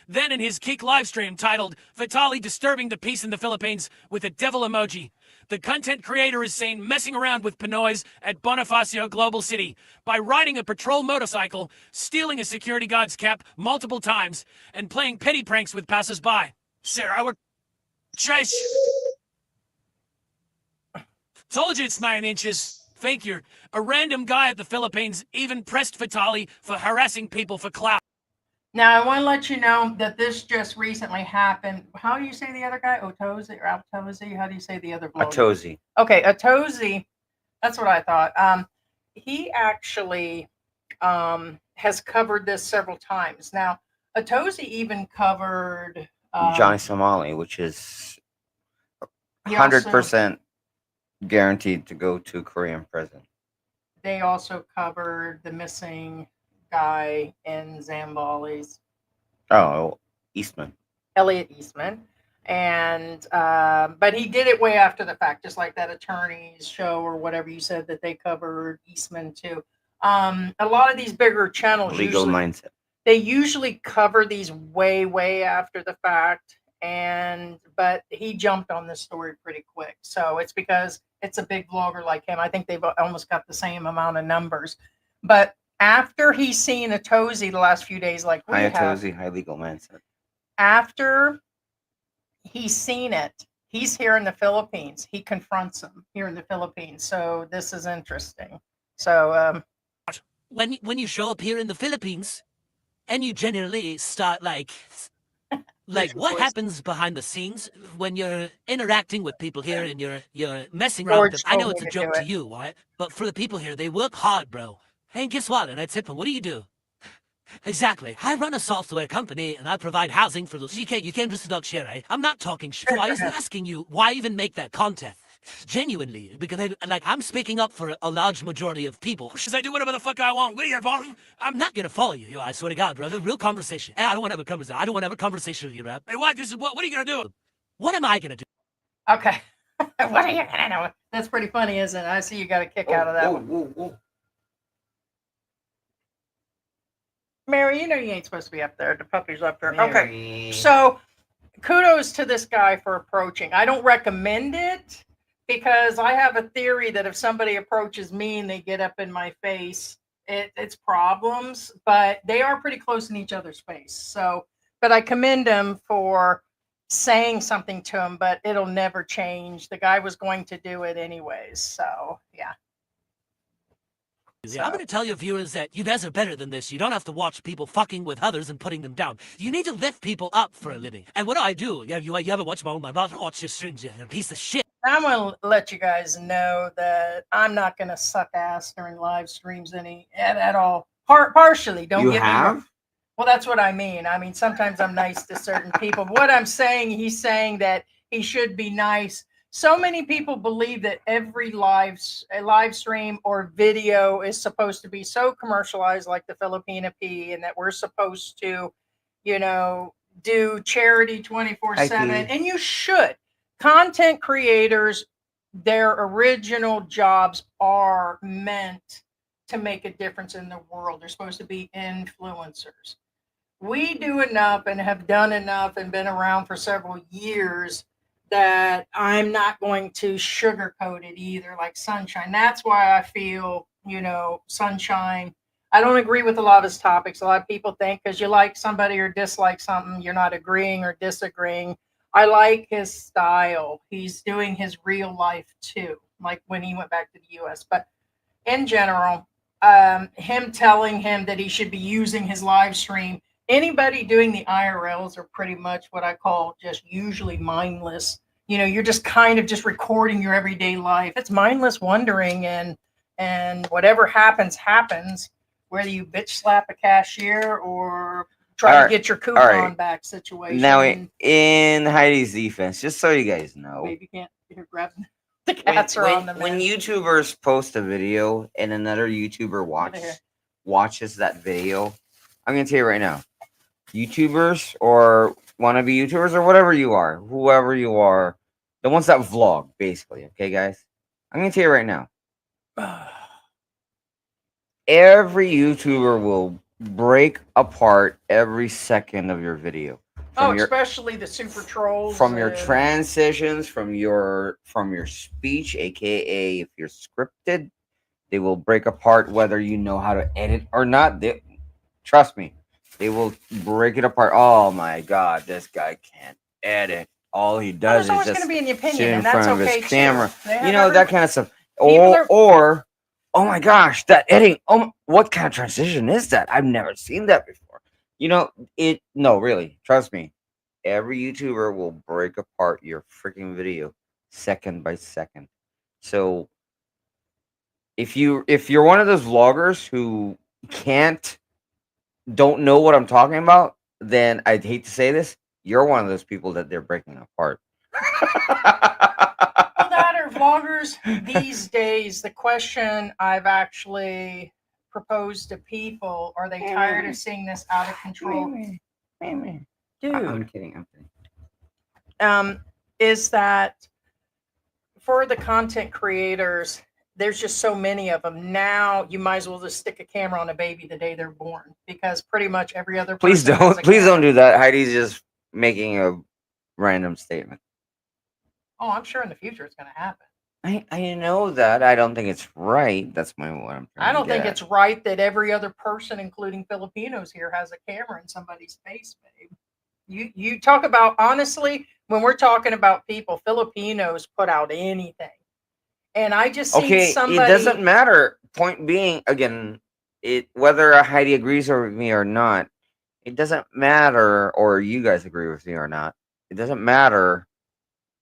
Then in his Kick livestream titled, Vitaly Disturbing the Peace in the Philippines with a devil emoji, the content creator is seen messing around with Pinoys at Bonifacio Global City by riding a patrol motorcycle, stealing a security guard's cap multiple times, and playing petty pranks with passers-by. Sir, I would chase. Told you it's 9 inches. Thank you. A random guy at the Philippines even pressed Vitaly for harassing people for clout. Now, I want to let you know that this just recently happened. How do you say the other guy? Otozi or Altozi? How do you say the other blogger? Atozi. Okay, Otozi. That's what I thought. He actually has covered this several times. Now, Otozi even covered Johnny Somali, which is he also- 100% guaranteed to go to Korean prison. They also covered the missing guy in Zambales, Oh, Eastman. Elliot Eastman. And but he did it way after the fact, just like that attorney's show or whatever you said that they covered Eastman too. A lot of these bigger channels Legal usually, mindset. they usually cover these way after the fact, but he jumped on this story pretty quick. So it's because it's a big vlogger like him. I think they've almost got the same amount of numbers. But after he's seen Otozi the last few days, like we High have, Atozi, high legal mindset. after he's seen it, he's here in the Philippines. He confronts him here in the Philippines. So this is interesting. So when you show up here in the Philippines and you generally start like what happens behind the scenes when you're interacting with people here and you're messing around with George them. I know told it's a me to joke do to it. you, right? But for the people here, they work hard, bro. Hey, and guess what? And I tip them, what do you do? Exactly. I run a software company and I provide housing for those. You can't just talk shit, right? I'm not talking shit. I was asking you, why even make that content? Genuinely, because I'm speaking up for a large majority of people. Because I do whatever the fuck I want. What are you, bottom? I'm not gonna follow you, yo, I swear to God, brother. Real conversation. I don't want to have a conversation. I don't want to have a conversation with you, rap. Hey, what? This is what are you gonna do? What am I gonna do? okay. What are you gonna know? That's pretty funny, isn't it? I see you got a kick out of that one. Mary, you know you ain't supposed to be up there. The puppy's up there. Okay. Mary. So kudos to this guy for approaching. I don't recommend it because I have a theory that if somebody approaches me and they get up in my face, it's problems, but they are pretty close in each other's face. So, but I commend him for saying something to him, but it'll never change. The guy was going to do it anyways. So, yeah. I'm going to tell your viewers that you guys are better than this. You don't have to watch people fucking with others and putting them down. You need to lift people up for a living. And what do? You ever watch my mother watch your streams? You're a piece of shit. I'm going to let you guys know that I'm not going to suck ass during live streams at all. Partially, don't You get me wrong. have? Well, that's what I mean. I mean, sometimes I'm nice to certain people. What I'm saying, he's saying that he should be nice so many people believe that every live stream or video is supposed to be so commercialized like the Filipina P, and that we're supposed to, you know, do charity 24/7, Heidi. and you should. Content creators, their original jobs are meant to make a difference in the world. They're supposed to be influencers. We do enough and have done enough and been around for several years that I'm not going to sugarcoat it either, like Sunshine. That's why I feel, you know, Sunshine. I don't agree with a lot of his topics. A lot of people think because you like somebody or dislike something, you're not agreeing or disagreeing. I like his style. He's doing his real life too, like when he went back to the US. But in general, him telling him that he should be using his live stream. Anybody doing the IRLs are pretty much what I call just usually mindless. You know, you're just kind of just recording your everyday life. It's mindless wondering, and whatever happens, whether you bitch slap a cashier or try Alright, to get your coupon alright. back situation. Now, in Heidi's defense, just so you guys know, Maybe you can't hear grabbing. The cats are on the when mend. YouTubers post a video and another YouTuber watches that video, I'm gonna tell you right now, YouTubers or wannabe YouTubers or whatever you are, whoever you are, the ones that vlog, basically. Okay, guys, I'm gonna tell you right now, every YouTuber will break apart every second of your video. Especially the super trolls. From your transitions, from your speech, aka if you're scripted, they will break apart whether you know how to edit or not. Trust me, they will break it apart. Oh my god, this guy can't edit. All he does is always just going to be an opinion, sit in and that's front of okay his camera. too. You know, that kind of stuff. People are- Or oh my gosh, that editing. Oh, what kind of transition is that? I've never seen that before. You know, no, really, trust me. Every YouTuber will break apart your freaking video second by second. So if you're one of those vloggers who don't know what I'm talking about, then I'd hate to say this, you're one of those people that they're breaking apart. Well, that are vloggers these days. The question I've actually proposed to people: are they tired of seeing this out of control? Dude, I'm kidding. is that for the content creators, there's just so many of them. Now you might as well just stick a camera on a baby the day they're born, because pretty much every other Please person has don't. a Please don't camera. do that. Heidi's just making a random statement. Oh, I'm sure in the future it's going to happen. I know that. I don't think it's right. That's what I'm trying I don't to think get it's right that every other person, including Filipinos here, has a camera in somebody's face, babe. You talk about, honestly, when we're talking about people, Filipinos put out anything. And I just at. seen Okay, somebody. it doesn't matter. Point being, again, whether Heidi agrees with me or not, it doesn't matter, or you guys agree with me or not. It doesn't matter.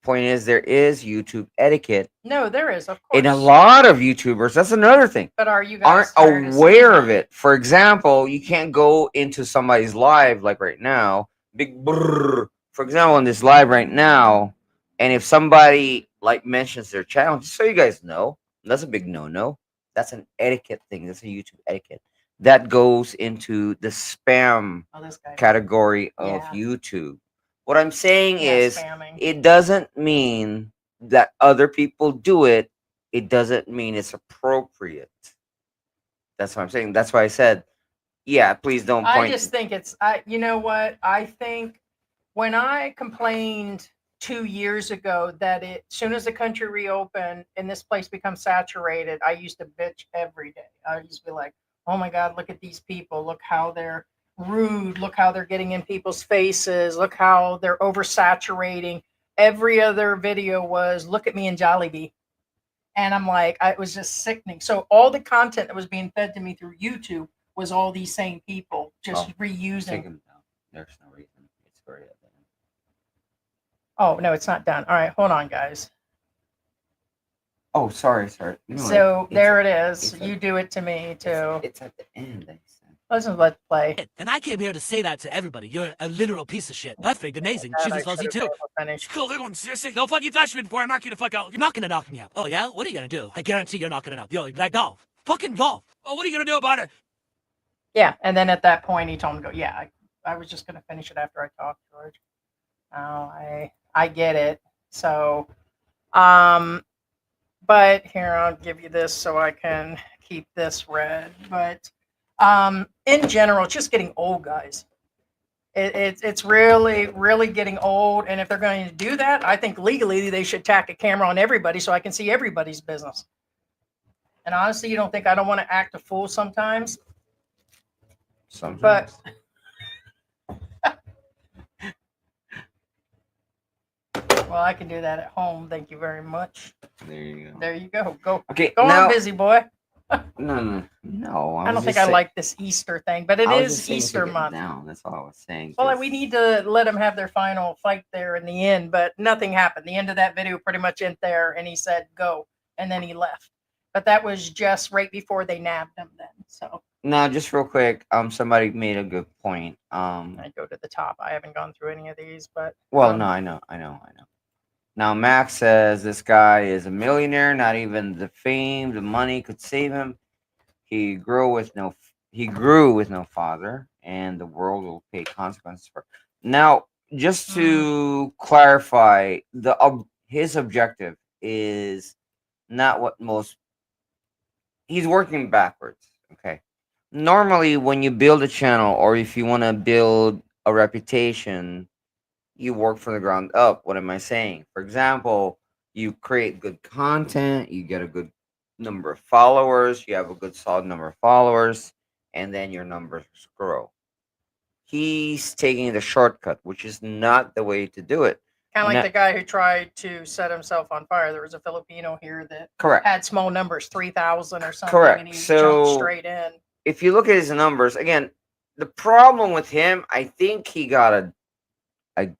Point is, there is YouTube etiquette. No, there is, of course. And a lot of YouTubers, that's another thing, But are you guys aren't tired aware seeing of it. For example, you can't go into somebody's live like right now, big brrr, for example, in this live right now, and if somebody like mentions their channel, just so you guys know, that's a big no-no. That's an etiquette thing. That's a YouTube etiquette. That goes into the spam this guy? category of Yeah. YouTube. What I'm saying Yeah, is, spamming. it doesn't mean that other people do it. It doesn't mean it's appropriate. That's what I'm saying. That's why I said, yeah, please don't I point. just think you know what? I think when I complained 2 years ago that as soon as the country reopened and this place becomes saturated, I used to bitch every day. I used to be like, oh my God, look at these people. Look how they're rude. Look how they're getting in people's faces. Look how they're oversaturating. Every other video was, look at me in Jollibee. And I'm like, it was just sickening. So all the content that was being fed to me through YouTube was all these same people just reusing. Take them down. There's no reason. It's very evident. Oh, no, it's not done. All right, hold on, guys. Oh, sorry. No, So there it is. it's You do it to me too. It's at the end. I said. let's play. And I came here to say that to everybody. You're a literal piece of shit. Perfect, amazing. That She's I as well as you should have too. been able to finish. Cool, they're going seriously. No fucking touch me before I knock you the fuck out. You're not gonna knock me out. Oh yeah? What are you gonna do? I guarantee you're not gonna knock. Yo, like golf. Fucking golf. Oh, what are you gonna do about it? Yeah, and then at that point, he told him to go. Yeah, I was just gonna finish it after I talked, George. Oh, I get it. So, but here I'll give you this so I can keep this read. But in general, it's just getting old, guys. It's really getting old. And if they're going to do that, I think legally they should tack a camera on everybody so I can see everybody's business. And honestly, you don't think I don't want to act a fool sometimes? Sometimes. Well, I can do that at home. Thank you very much. There you go. There you go. Go Okay, go now, on, busy boy. No. I don't think I like this Easter thing, but it is Easter month. Down. That's all I was saying. Well, we need to let them have their final fight there in the end, but nothing happened. The end of that video pretty much ended there, and he said go, and then he left. But that was just right before they nabbed him then. So Now, just real quick, somebody made a good point. I go to the top. I haven't gone through any of these, but Well, no, I know. Now, Max says this guy is a millionaire. Not even the fame, the money could save him. He grew with no father, and the world will pay consequences for. Now, just to clarify, his objective is not what most. He's working backwards. Okay. Normally, when you build a channel, or if you want to build a reputation, you work from the ground up. What am I saying? For example, you create good content, you get a good number of followers, you have a good solid number of followers, and then your numbers grow. He's taking the shortcut, which is not the way to do it. kind of like the guy who tried to set himself on fire. There was a Filipino here that Correct. had small numbers, 3,000 or something, Correct. and he So- jumped straight in. If you look at his numbers, again, the problem with him, I think he got I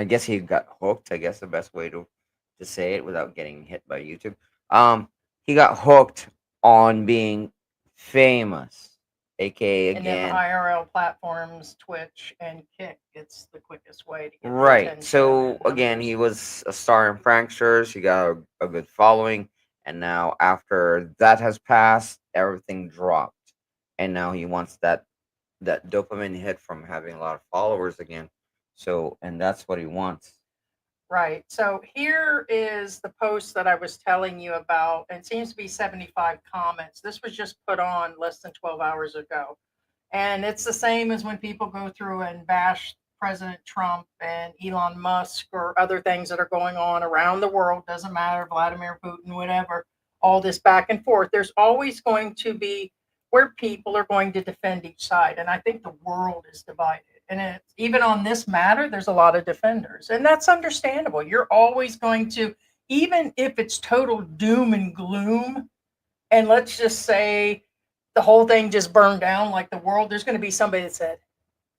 guess he got hooked. I guess the best way to say it without getting hit by YouTube. He got hooked on being famous, aka And then again, IRL platforms, Twitch and Kick, it's the quickest way to get the right. attention So and again, numbers. he was a star in pranksters. He got a good following, and now after that has passed, everything dropped, and now he wants that dopamine hit from having a lot of followers again. So, and that's what he wants. Right. So here is the post that I was telling you about, and it seems to be 75 comments. This was just put on less than 12 hours ago. And it's the same as when people go through and bash President Trump and Elon Musk or other things that are going on around the world. Doesn't matter, Vladimir Putin, whatever, all this back and forth. There's always going to be where people are going to defend each side. And I think the world is divided. And it's, even on this matter, there's a lot of defenders. And that's understandable. You're always going to, even if it's total doom and gloom, and let's just say the whole thing just burned down like the world, there's going to be somebody that said,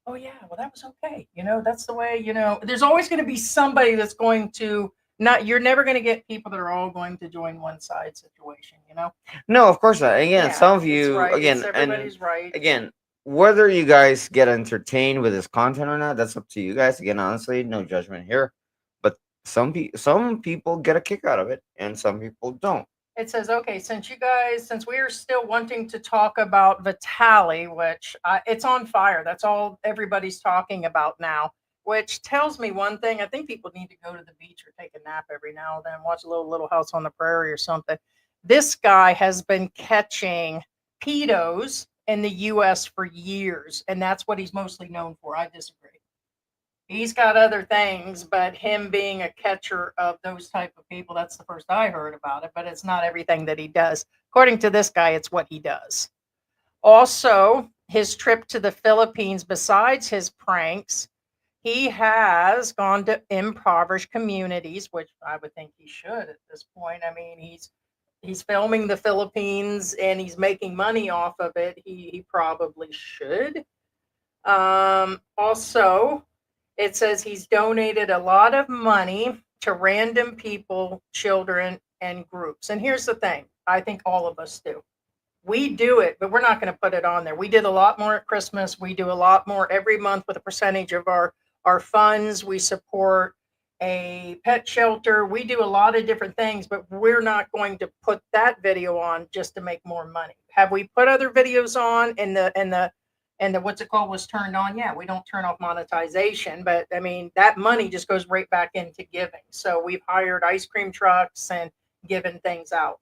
oh, yeah, well, that was okay. That's the way, there's always going to be somebody that's going to you're never going to get people that are all going to join one side situation, No, of course not. Again, Yeah, some of it's you, right. again, It's and everybody's right. again, whether you guys get entertained with his content or not, that's up to you guys. Again, honestly, no judgment here. But some people get a kick out of it, and some people don't. It says, okay, since we are still wanting to talk about Vitaly, which it's on fire. That's all everybody's talking about now, which tells me one thing. I think people need to go to the beach or take a nap every now and then, watch a Little House on the Prairie or something. This guy has been catching pedos in the U.S. for years, and that's what he's mostly known for. I disagree. He's got other things, but him being a catcher of those type of people, that's the first I heard about it, but it's not everything that he does. According to this guy, it's what he does. Also, his trip to the Philippines, besides his pranks, he has gone to impoverished communities, which I would think he should at this point. I mean, he's filming the Philippines and he's making money off of it. He probably should. Also, it says he's donated a lot of money to random people, children, and groups. And here's the thing. I think all of us do. We do it, but we're not going to put it on there. We did a lot more at Christmas. We do a lot more every month with a percentage of our funds. We support a pet shelter. We do a lot of different things, but we're not going to put that video on just to make more money. Have we put other videos on and the what's it called was turned on? Yeah, we don't turn off monetization, but I mean that money just goes right back into giving. So we've hired ice cream trucks and given things out.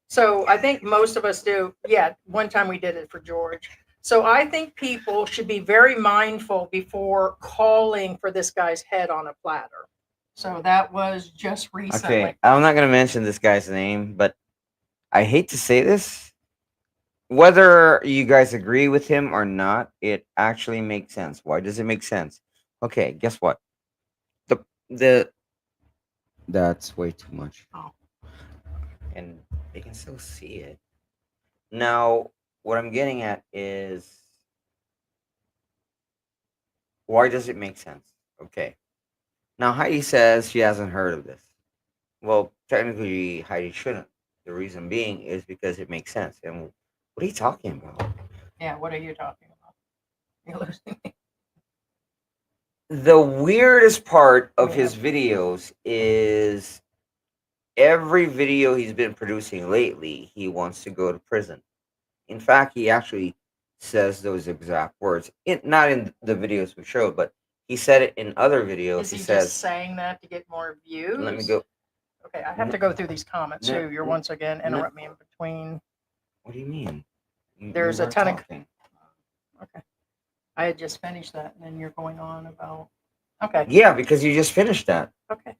So I think most of us do. Yeah, one time we did it for George. So I think people should be very mindful before calling for this guy's head on a platter. So that was just recently. Okay, I'm not gonna mention this guy's name, but I hate to say this. Whether you guys agree with him or not, it actually makes sense. Why does it make sense? Okay, guess what? The that's way too much. Oh. And they can still see it. Now, what I'm getting at is why does it make sense? Okay. Now Heidi says she hasn't heard of this. Well, technically Heidi shouldn't. The reason being is because it makes sense. And what are you talking about? Yeah, what are you talking about? You're losing me. The weirdest part of Yeah. his videos is every video he's been producing lately, he wants to go to prison. In fact, he actually says those exact words. Not in the videos we showed, but he said it in other videos. Is he says, just saying that to get more views? "Let me go." Okay, I have to go through these comments No, too. You're no, once again interrupt me in between. What do you mean? There's a weren't ton of- talking. Okay. I had just finished that, and then you're going on about. Okay. Yeah, because you just finished that. Okay.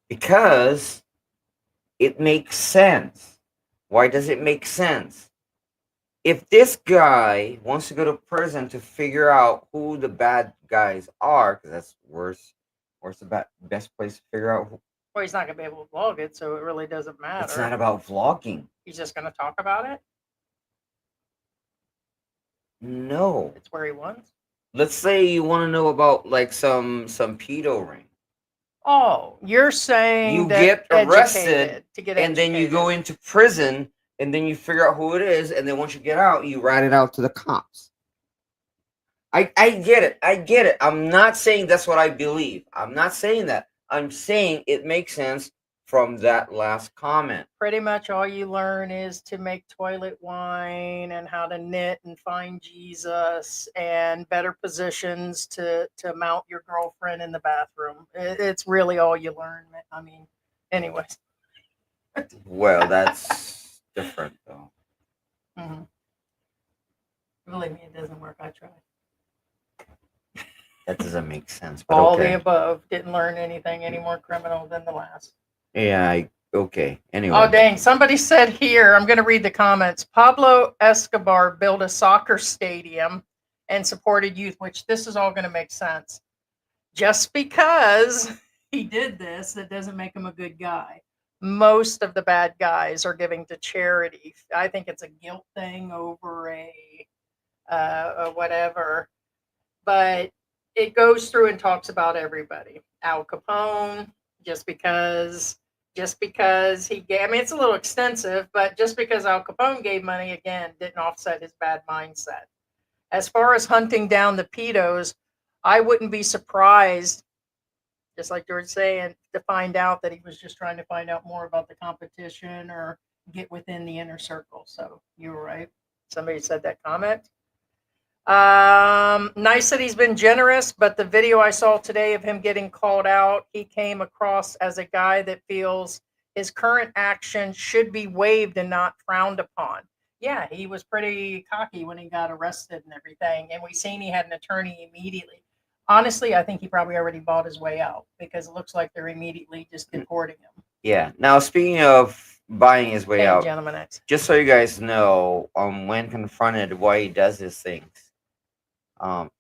Because it makes sense. Why does it make sense? If this guy wants to go to prison to figure out who the bad guys are, because that's worse, where's the best place to figure out who? Well, he's not gonna be able to vlog it, so it really doesn't matter. It's not about vlogging. He's just gonna talk about it. No. It's where he wants. Let's say you want to know about like some pedo ring. Oh, you're saying You that get arrested, educated, to get and then you go educated. into prison, and then you figure out who it is, and then once you get out, you rat it out to the cops. I get it. I get it. I'm not saying that's what I believe. I'm not saying that. I'm saying it makes sense from that last comment. Pretty much all you learn is to make toilet wine and how to knit and find Jesus and better positions to mount your girlfriend in the bathroom. It's really all you learn. I mean, anyways. Well, that's different though. Mm-hmm. Believe me, it doesn't work. I tried. That doesn't make sense. But All okay. the above. Didn't learn anything any more criminal than the last. Yeah. Okay. Anyway. Oh, dang. Somebody said here, I'm going to read the comments. Pablo Escobar built a soccer stadium and supported youth, which this is all going to make sense. Just because he did this, that doesn't make him a good guy. Most of the bad guys are giving to charity. I think it's a guilt thing over a whatever. But it goes through and talks about everybody. Al Capone, just because he gave, I mean, it's a little extensive, but just because Al Capone gave money, again, didn't offset his bad mindset. As far as hunting down the pedos, I wouldn't be surprised, just like George saying, to find out that he was just trying to find out more about the competition or get within the inner circle. So you were right. Somebody said that comment. Nice that he's been generous, but the video I saw today of him getting called out, he came across as a guy that feels his current action should be waived and not frowned upon. Yeah, he was pretty cocky when he got arrested and everything, and we seen he had an attorney immediately. Honestly, I think he probably already bought his way out because it looks like they're immediately just deporting him. Yeah. Now, speaking of buying his way out, Gentlemen, X. just so you guys know, when confronted why he does these things,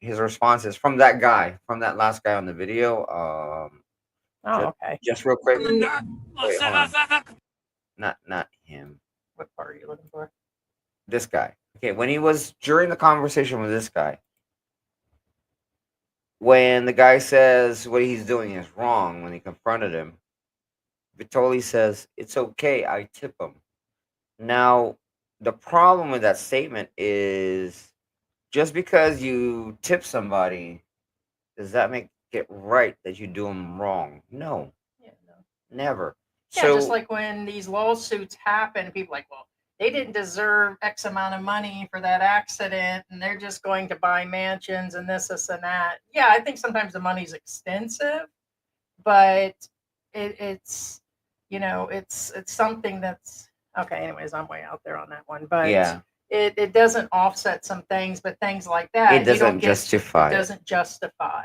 his response is from that guy, from that last guy on the video. Oh, okay. Just real quick. Wait, What's hold on. that? Not him. What part are you looking for? This guy. Okay, when he was during the conversation with this guy, when the guy says what he's doing is wrong, when he confronted him, Vitaly says, "It's okay, I tip him." Now, the problem with that statement is just because you tip somebody, does that make it right that you do them wrong? No, Yeah, no. never. Yeah, just So like when these lawsuits happen, people are like, well, they didn't deserve X amount of money for that accident, and they're just going to buy mansions and this, and that. Yeah, I think sometimes the money's extensive, but it's it's something that's okay. Anyways, I'm way out there on that one, but yeah, it doesn't offset some things, but things like it that you don't doesn't get. It justify it. doesn't justify.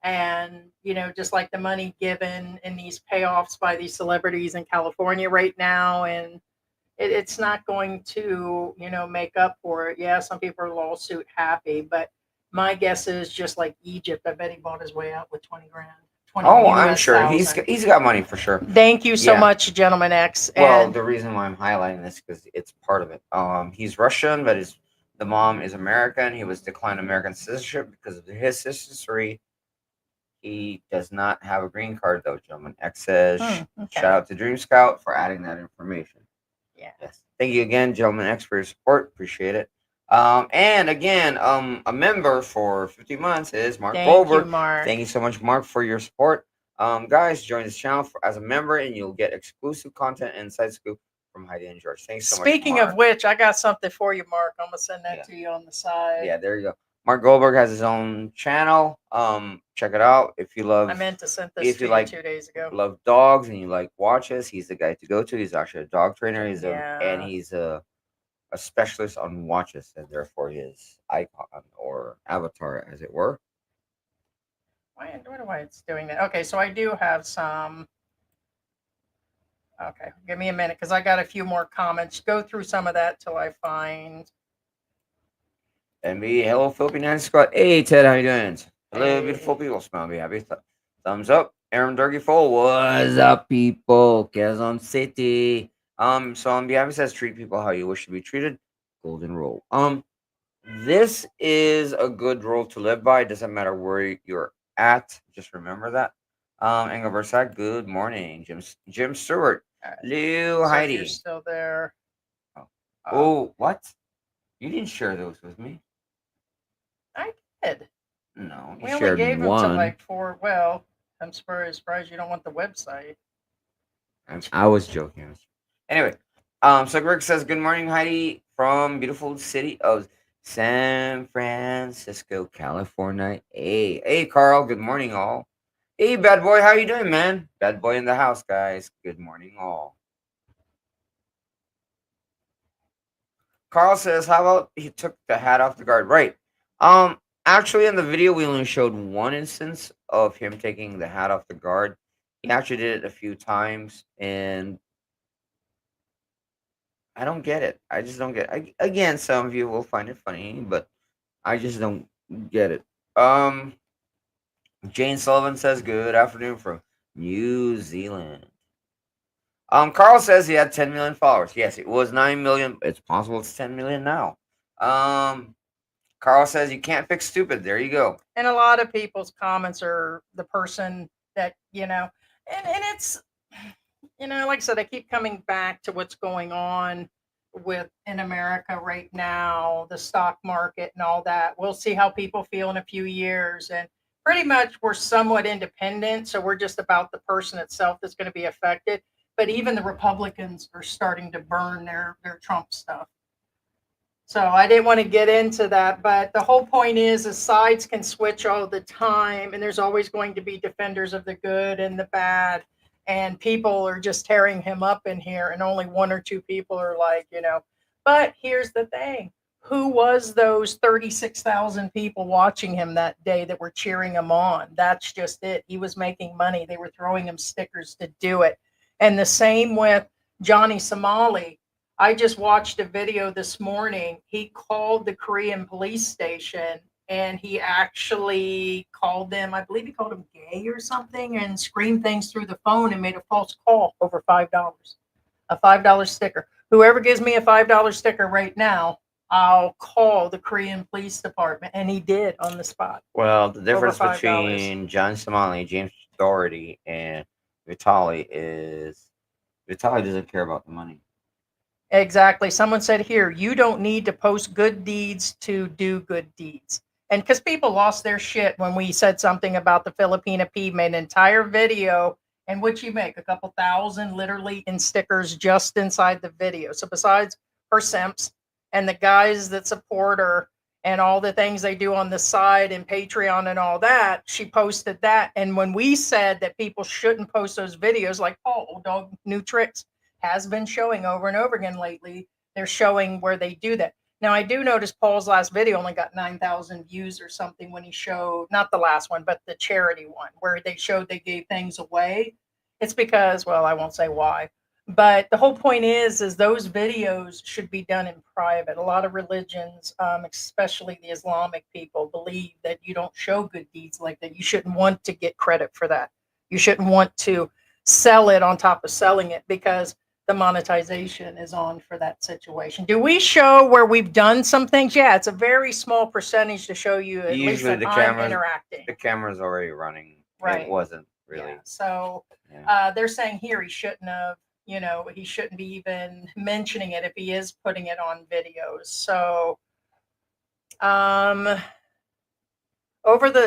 And just like the money given in these payoffs by these celebrities in California right now, and it's not going to make up for it. Yeah, some people are lawsuit happy, but my guess is just like Egypt. I bet he bought his way out with 20 grand, 20 Oh, I'm US sure he's thousand. he's got money for sure. Thank you so Yeah. much, Gentleman X. Well, And the reason why I'm highlighting this because it's part of it. He's Russian, but the mom is American. He was declined American citizenship because of his history. He does not have a green card, though, gentlemen. X says, okay. shout out to Dream Scout for adding that information. Yeah. Yes. Thank you again, gentlemen X, for your support. Appreciate it. And again, a member for 50 months is Mark Thank you, Goldberg. Mark. Thank you so much, Mark, for your support. Guys, join this channel as a member, and you'll get exclusive content and inside scoop from Heidi and George. Thanks so much. Speaking of Mark. which, I got something for you, Mark. I'm gonna send that Yeah. to you on the side. Yeah, there you go. Mark Goldberg has his own channel. Check it out if you love. I meant to send this if to you you like 2 days ago. love dogs and you like watches, he's the guy to go to. He's actually a dog trainer. Yeah. He's a specialist on watches, and therefore his icon or avatar, as it were. I wonder why it's doing that. Okay, so I do have some. Okay, give me a minute because I got a few more comments. Go through some of that till I find. NBA, hello, Filipino Squad. Hey, Ted, how you doing? Hello, Hey. beautiful people. Smell me happy. Thumbs up. Aaron Durkee Full. What's up, people? Quezon City. So on behalf, it says treat people how you wish to be treated. Golden rule. This is a good rule to live by. It doesn't matter where you're at. Just remember that. Engel Versailles, good morning. Jim Stewart. Hello, So if Heidi. you're still there. Oh, what? You didn't share those with me. I did. No, you We only shared gave them to one. like 4. Well, I'm surprised you don't want the website. I was joking. Anyway, so Greg says, "Good morning, Heidi, from beautiful city of San Francisco, California." Hey, Carl. Good morning, all. Hey, bad boy, how you doing, man? Bad boy in the house, guys. Good morning, all. Carl says, "How about he took the hat off the guard?" Right. Actually, in the video, we only showed one instance of him taking the hat off the guard. He actually did it a few times, and I don't get it. I just don't get it. Again, some of you will find it funny, but I just don't get it. Jane Sullivan says, "Good afternoon from New Zealand." Carl says he had 10 million followers. Yes, it was 9 million. It's possible it's 10 million now. Carl says you can't fix stupid. There you go. And a lot of people's comments are the person that, and it's, like I said, I keep coming back to what's going on with in America right now, the stock market and all that. We'll see how people feel in a few years. And pretty much we're somewhat independent. So we're just about the person itself that's going to be affected. But even the Republicans are starting to burn their Trump stuff. So I didn't want to get into that, but the whole point is sides can switch all the time, and there's always going to be defenders of the good and the bad, and people are just tearing him up in here, and only 1 or 2 people are like, But here's the thing: who was those 36,000 people watching him that day that were cheering him on? That's just it. He was making money. They were throwing him stickers to do it, and the same with Johnny Somali. I just watched a video this morning. He called the Korean police station and he actually called them, I believe he called them gay or something, and screamed things through the phone and made a false call over $5. A $5 sticker. Whoever gives me a $5 sticker right now, I'll call the Korean police department. And he did on the spot. Well, the difference $5. between John Somali, James Doherty, and Vitaly is Vitaly doesn't care about the money. Exactly. Someone said here, you don't need to post good deeds to do good deeds. And because people lost their shit when we said something about the Filipina P, made an entire video in which you make a couple thousand literally in stickers just inside the video. So besides her simps and the guys that support her and all the things they do on the side and Patreon and all that, she posted that. And when we said that people shouldn't post those videos, like, oh, Old Dog New Tricks has been showing over and over again lately, they're showing where they do that. Now, I do notice Paul's last video only got 9,000 views or something when he showed, not the last one, but the charity one, where they showed they gave things away. It's because, well, I won't say why, but the whole point is those videos should be done in private. A lot of religions, especially the Islamic people, believe that you don't show good deeds like that. You shouldn't want to get credit for that. You shouldn't want to sell it on top of selling it, because the monetization is on for that situation. Do we show where we've done some things? Yeah, it's a very small percentage to show you at least Usually that the I'm camera, interacting. the camera's already running. Right. It wasn't really. Yeah. So Yeah. they're saying here he shouldn't have, he shouldn't be even mentioning it if he is putting it on videos. So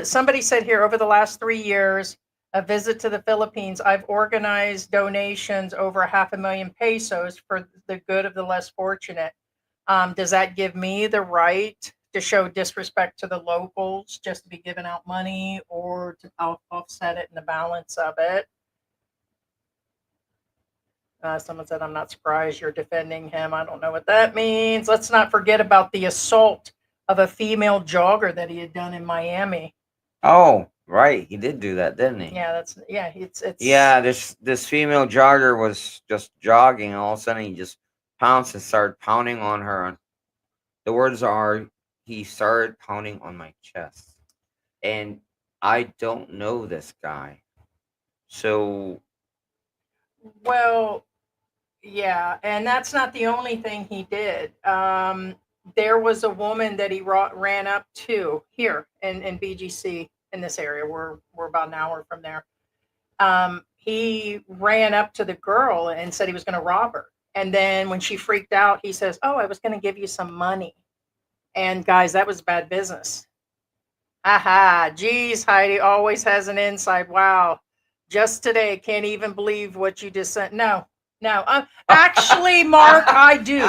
somebody said here, over the last 3 years, a visit to the Philippines, I've organized donations over 500,000 pesos for the good of the less fortunate. Does that give me the right to show disrespect to the locals just to be giving out money, or to offset it in the balance of it? Someone said, I'm not surprised you're defending him. I don't know what that means. Let's not forget about the assault of a female jogger that he had done in Miami. Oh, right. He did do that, didn't he? Yeah, it's Yeah, this female jogger was just jogging, and all of a sudden he just pounced and started pounding on her. The words are, he started pounding on my chest. And I don't know this guy. So, well, yeah, and that's not the only thing he did. There was a woman that he ran up to here in BGC in this area. We're about an hour from there. He ran up to the girl and said he was going to rob her. And then when she freaked out, he says, "Oh, I was going to give you some money." And guys, that was bad business. Aha, geez, Heidi always has an inside. Wow. Just today, can't even believe what you just said. No, no. Actually, Mark, I do.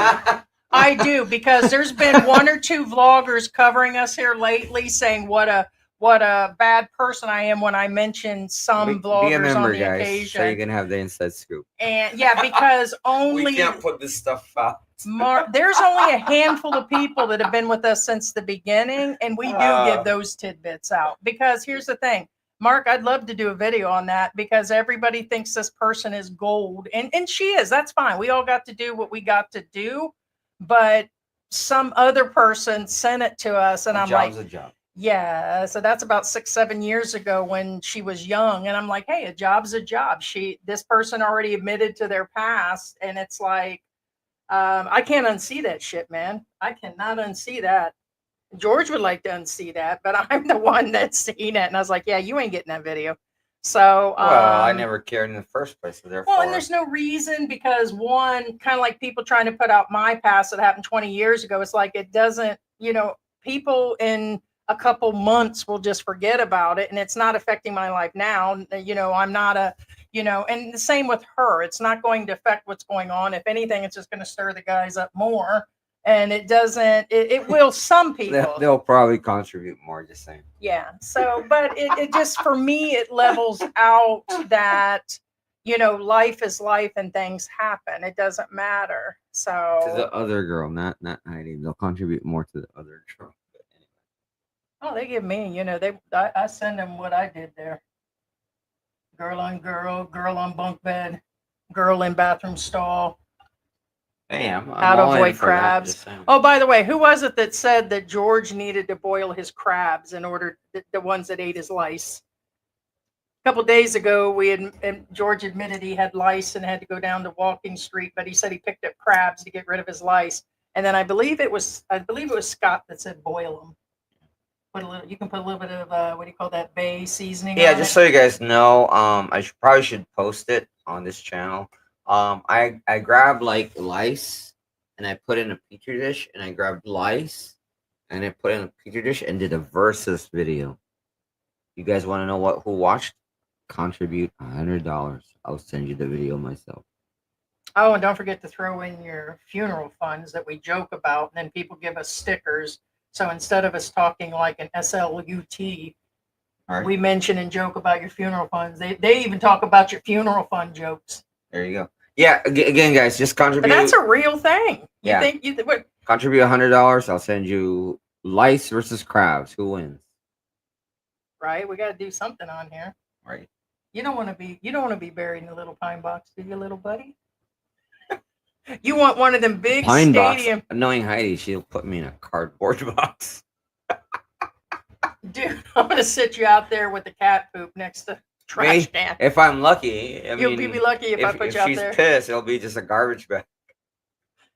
I do, because there's been one or two vloggers covering us here lately saying what a bad person I am when I mention some vloggers be a member, on the guys, occasion. so you can have the inside scoop. And yeah, because only We can't put this stuff out. there's only a handful of people that have been with us since the beginning, and we do give those tidbits out. Because here's the thing, Mark, I'd love to do a video on that, because everybody thinks this person is gold, and she is. That's fine. We all got to do what we got to do, but some other person sent it to us, and I'm like, a job. yeah. So that's about 6-7 years ago when she was young, and I'm like, hey, a job's a job. This person already admitted to their past, and it's like, I can't unsee that shit, man. I cannot unsee that. George would like to unsee that, but I'm the one that's seen it, and I was like, yeah, you ain't getting that video. So Well, I never cared in the first place, so therefore. well, and there's no reason, because one, kind of like people trying to put out my past that happened 20 years ago. It's like, it doesn't, people in a couple months will just forget about it, and it's not affecting my life now. I'm not and the same with her. It's not going to affect what's going on. If anything, it's just going to stir the guys up more. And it doesn't, it will some people. They'll probably contribute more, just saying. Yeah. So, but it just, for me, it levels out that, life is life and things happen. It doesn't matter. So. To the other girl, not Heidi. They'll contribute more to the other girl. Oh, they give me, I send them what I did there. Girl on girl, girl on bunk bed, girl in bathroom stall. Damn. How to avoid crabs. Oh, by the way, who was it that said that George needed to boil his crabs in order, the ones that ate his lice? A couple days ago, George admitted he had lice and had to go down to Walking Street, but he said he picked up crabs to get rid of his lice. And then I believe it was Scott that said boil them. You can put a little bit of what do you call that, bay seasoning? Yeah, on just it. so you guys know, I probably should post it on this channel. I grabbed like lice and I put in a petri dish, and I grabbed lice, and I put in a petri dish and did a versus video. You guys want to know who watched? Contribute $100. I'll send you the video myself. Oh, and don't forget to throw in your funeral funds that we joke about, and then people give us stickers. So instead of us talking like an SLUT, All right. we mention and joke about your funeral funds. They even talk about your funeral fund jokes. There you go. Yeah, again, guys, just But contribute. that's a real thing. Yeah. What? Contribute $100. I'll send you lice versus crabs. Who wins? Right? We got to do something on here. Right. You don't want to be buried in a little pine box, do you, little buddy? You want one of them big Pine stadium. box. Knowing Heidi, she'll put me in a cardboard box. Dude, I'm gonna sit you out there with the cat poop next to trash can. If I'm lucky, You'll be lucky if I put you out she's there. pissed, it'll be just a garbage bag.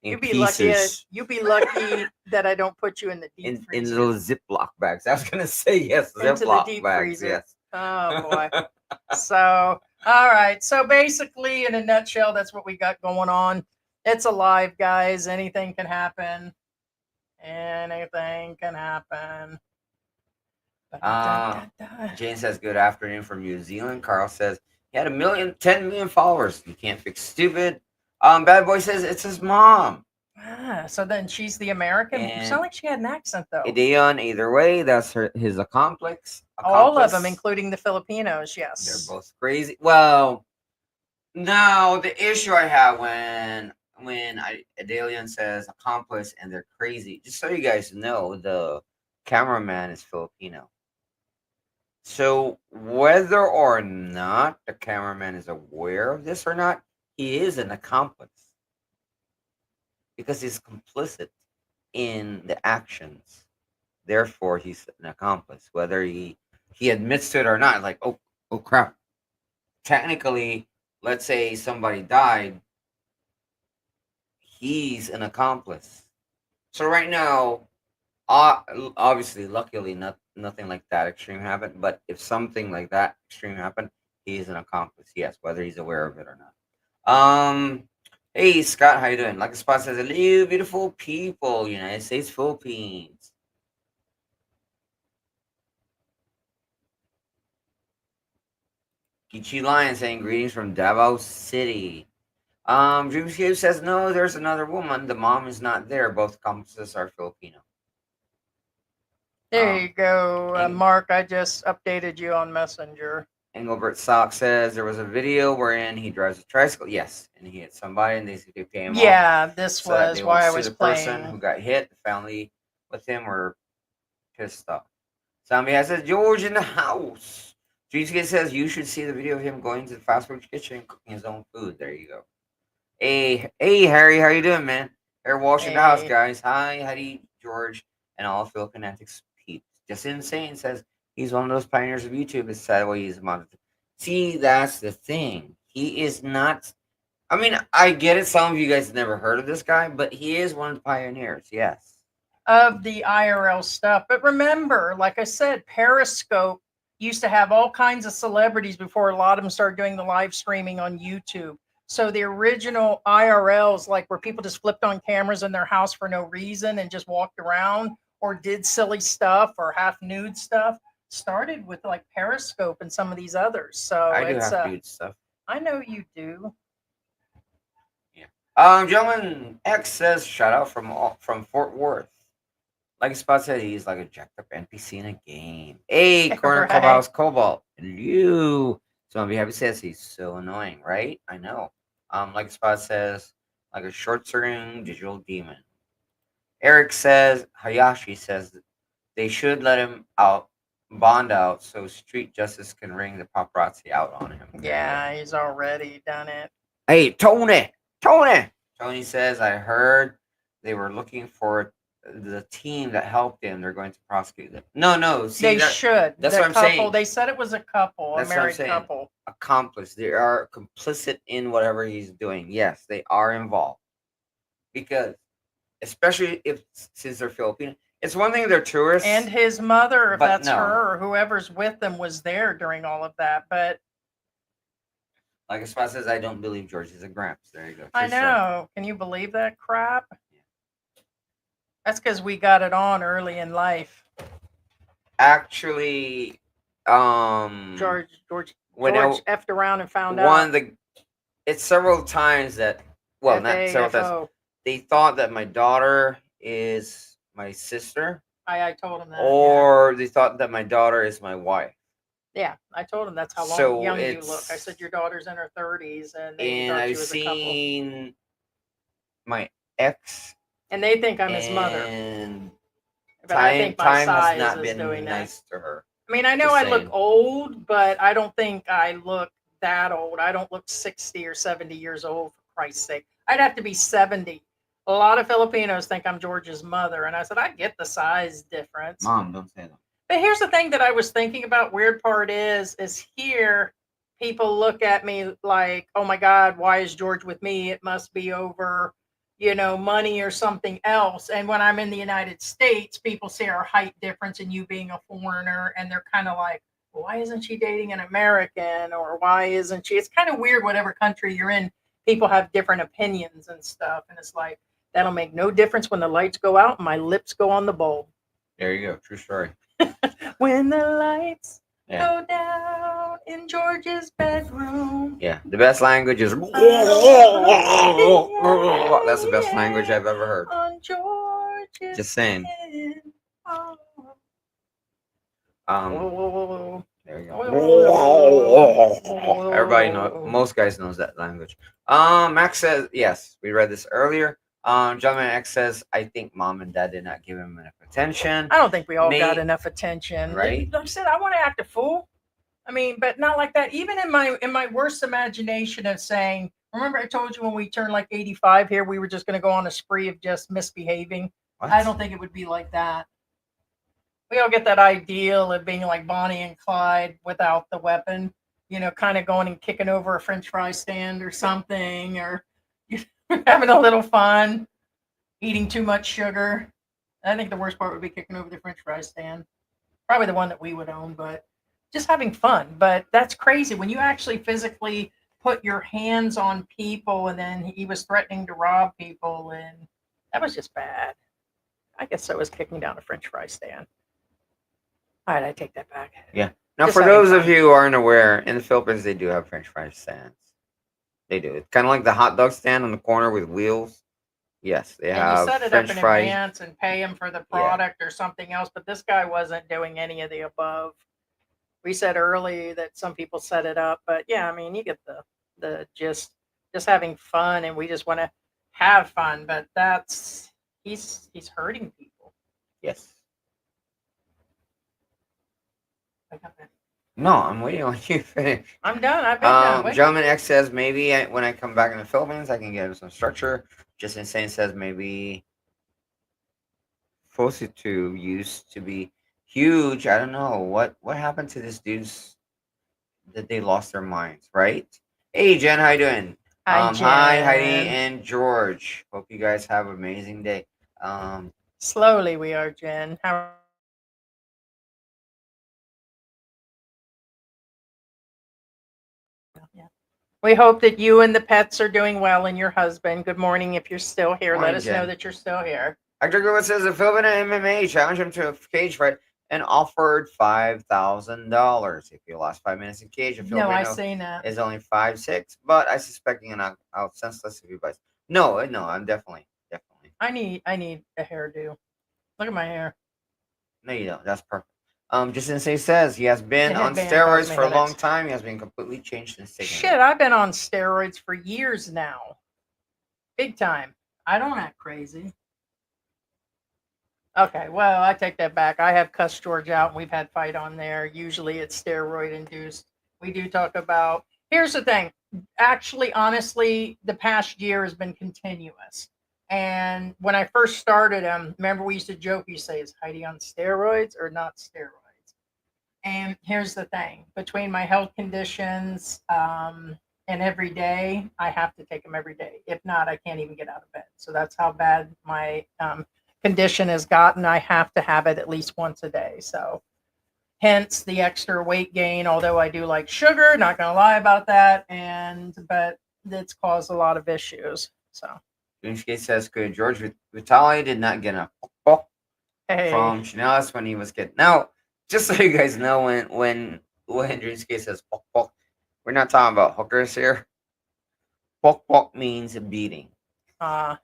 You'll be lucky. You'll be lucky that I don't put you in the deep freezer. In little Ziploc bags. I was gonna say yes, Into the Ziploc deep bags. freezer. Yes. Oh boy. So, all right. So basically, in a nutshell, that's what we got going on. It's alive, guys. Anything can happen. Anything can happen. Jane says, "Good afternoon from New Zealand." Carl says, "He had 10 million followers. You can't fix stupid." Bad Boy says it's his mom. So then she's the American. You sound like she had an accent though. Ideon, either way, that's his accomplice. All of them, including the Filipinos. Yes, they're both crazy. Well, now the issue I have when Adelian says accomplice and they're crazy, just so you guys know, the cameraman is Filipino. So whether or not the cameraman is aware of this or not, he is an accomplice because he's complicit in the actions. Therefore, he's an accomplice, whether he admits to it or not. Like, oh crap! Technically, let's say somebody died, he's an accomplice. So right now, obviously, luckily, nothing like that extreme happened. But if something like that extreme happened, he is an accomplice. Yes, whether he's aware of it or not. Hey Scott, how you doing? Like the spot says, hello, beautiful people, United States, Philippines. Kichi Lion saying greetings from Davao City. Dreamscape says no, there's another woman. The mom is not there. Both accomplices are Filipino. There you go, Mark. I just updated you on Messenger. Engelbert Sock says there was a video wherein he drives a tricycle. Yes, and he hit somebody and they pay him off. Yeah, this So was why I was the playing. person who got hit, the family with him were pissed off. Zombie has says George in the house. Dreamscape says you should see the video of him going to the fast food kitchen and cooking his own food. There you go. Hey Harry, how you doing, man? Hair wash in the house, guys. Hi, Heidi, George, and all Philkinetics peeps. Just Insane says he's one of those pioneers of YouTube. It's sad why he's monitored. See, that's the thing. He is not. I mean, I get it. Some of you guys never heard of this guy, but he is one of the pioneers. Yes. Of the IRL stuff. But remember, like I said, Periscope used to have all kinds of celebrities before a lot of them started doing the live streaming on YouTube. So the original IRLs, like where people just flipped on cameras in their house for no reason and just walked around or did silly stuff or half nude stuff, started with like Periscope and some of these others. So I do it's have nude stuff. I know you do. Yeah. Gentleman X says shout out from Fort Worth. Like Spot said, he's like a jacked up NPC in a game. Hey, Corner Right. Clubhouse Cobalt. Hello. Zombie Happy says he's so annoying, right? I know. Like Spot says, like a short-circuiting digital demon. Eric says, Hayashi says they should let him bond out so street justice can ring the paparazzi out on him. Yeah, he's already done it. Hey, Tony. Tony says, I heard they were looking for the team that helped him. They're going to prosecute them. No. See, They should. That's The what I'm couple, saying. They said it was a couple, That's a what I'm married saying. couple. Accomplice. They are complicit in whatever he's doing. Yes, they are involved. Because, especially since they're Filipino, it's one thing they're tourists. And his mother, if But that's no. her or whoever's with them, was there during all of that. But like a spot says, I don't believe George is a gramps. There you go. I True story. know. Can you believe that crap? That's because we got it on early in life. Actually, George when effed around and found one out. of the it's several times that, well, not several times, FAFO. they thought that my daughter is my sister, I told him that. or they thought that my daughter is my wife. Yeah, I told him that's how So young you it's- look. I said your daughter's in her 30s, and they And thought she I've was a couple. seen my ex, And they think I'm his mother. and But I time think my time has size not is been doing that. nice to her. I mean, I know Just I look saying. old, but I don't think I look that old. I don't look 60 or 70 years old, for Christ's sake. I'd have to be 70. A lot of Filipinos think I'm George's mother. And I said, I get the size difference. Mom, don't say that. But here's the thing that I was thinking about. Weird part is here people look at me like, oh my God, why is George with me? It must be over, money or something else. And when I'm in the United States, people see our height difference and you being a foreigner, and they're kind of like, well, why isn't she dating an American? Or why isn't she? It's kind of weird, whatever country you're in, people have different opinions and stuff. And it's like, that'll make no difference when the lights go out and my lips go on the bulb. There you go. True story. When the lights Yeah. go down in George's bedroom. Yeah. The best language is. That's the best language I've ever heard. On George's Just saying. bed. Oh. There you Oh. go. Everybody most guys knows that language. Max says yes. We read this earlier. Gentleman X says, I think mom and dad did not give him enough attention. I don't think we all got enough attention. Right? Like I said, I want to act a fool. I mean, but not like that. Even in my worst imagination of saying, remember I told you when we turned like 85 here, we were just going to go on a spree of just misbehaving. What? I don't think it would be like that. We all get that ideal of being like Bonnie and Clyde without the weapon, kind of going and kicking over a French fry stand or something, or having a little fun, eating too much sugar. I think the worst part would be kicking over the French fry stand. Probably the one that we would own, but just having fun. But that's crazy when you actually physically put your hands on people, and then he was threatening to rob people, and that was just bad. I guess so was kicking down a French fry stand. All right, I take that back. Yeah. Now, Just for having those of fun. you who aren't aware, in the Philippines, they do have French fry stands. They do. It's kind of like the hot dog stand on the corner with wheels. Yes, they And have you set it French up in fry. advance and pay him for the product or something else, but this guy wasn't doing any of the above. We said early that some people set it up, but yeah, I mean, you get the just having fun, and we just want to have fun, but he's hurting people. Yes. I got that. No, I'm waiting on you to finish. I'm done. I've been done. Wait. Gentleman X says maybe when I come back in the Philippines, I can get him some structure. Just Insane says maybe Fositu used to be huge. I don't know what happened to this dudes that they lost their minds, right? Hey Jen, how you doing? Hi, Hi Jen. Heidi and George. Hope you guys have an amazing day. Slowly we are, Jen. How Yeah. We hope that you and the pets are doing well, and your husband. Good morning if you're still here. Morning, Let us know Jen. that you're still here. Actor Google says the Filipino MMA challenged him to a cage fight and offered $5,000 if he lost 5 minutes in cage. A No, I Filipino seen that. is only 5'6", but I suspect he can out senseless if he bites. No, I'm definitely. I need a hairdo. Look at my hair. No, you don't. That's perfect. Just Insane says he has been The on headband steroids caused me for a long headaches. time. He has been completely changed since taking Shit, it. I've been on steroids for years now. Big time. I don't act crazy. Okay, well, I take that back. I have cussed George out, and we've had fight on there. Usually it's steroid induced. We do talk about. Here's the thing. Actually, honestly, the past year has been continuous. And when I first started him, remember we used to joke, you say, is Heidi on steroids or not steroids? And here's the thing. Between my health conditions and every day, I have to take them every day. If not, I can't even get out of bed. So that's how bad my condition has gotten. I have to have it at least once a day. So hence the extra weight gain, although I do like sugar, not going to lie about that. But it's caused a lot of issues. So Dreamscape says, "Good George Vitaly did not get a pok Hey, from Chanelis when he was kid." Now, just so you guys know, when Dreamscape says pok pok, we're not talking about hookers here. Pok pok means beating. uh,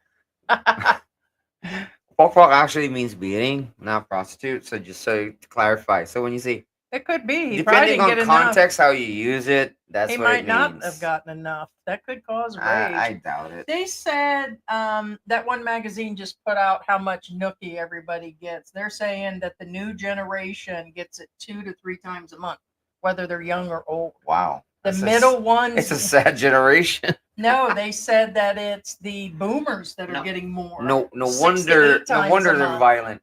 Pok pok actually means beating, not prostitute. So just so to clarify, so when you say it could be. He probably depending didn't on get enough. context, how you use it, that's He what might it not means. have gotten enough. That could cause rage. I doubt it. They said that one magazine just put out how much nookie everybody gets. They're saying that the new generation gets it 2 to 3 times a month, whether they're young or old. Wow. The That's middle ones. It's a sad generation. No, they said that it's the boomers that are No. getting more. No 6 to wonder 8 times a they're month. violent.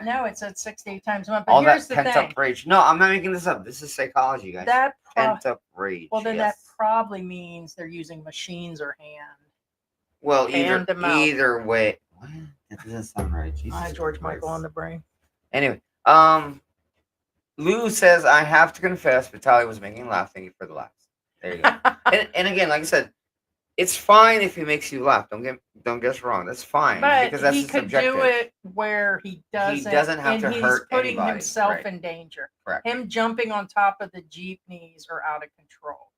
No, it said 6 to 8 times a month. But All here's that the pent thing. up rage. No, I'm not making this up. This is psychology, guys. That Pent up rage. well, then yes. that probably means they're using machines or hand. Well, hand to mouth. either way. What? That doesn't sound right. Jesus Hi, George Christ. Michael on the brain. Anyway, Lou says, I have to confess, Vitaly was making me laugh. Thank you for the laughs. There you go. and again, like I said, it's fine if he makes you laugh. Don't get us wrong. That's fine. But because that's he his could objective. do it where he doesn't have to and he's hurt putting anybody. himself Right. in danger. Correct. Him jumping on top of the jeepneys are out of control.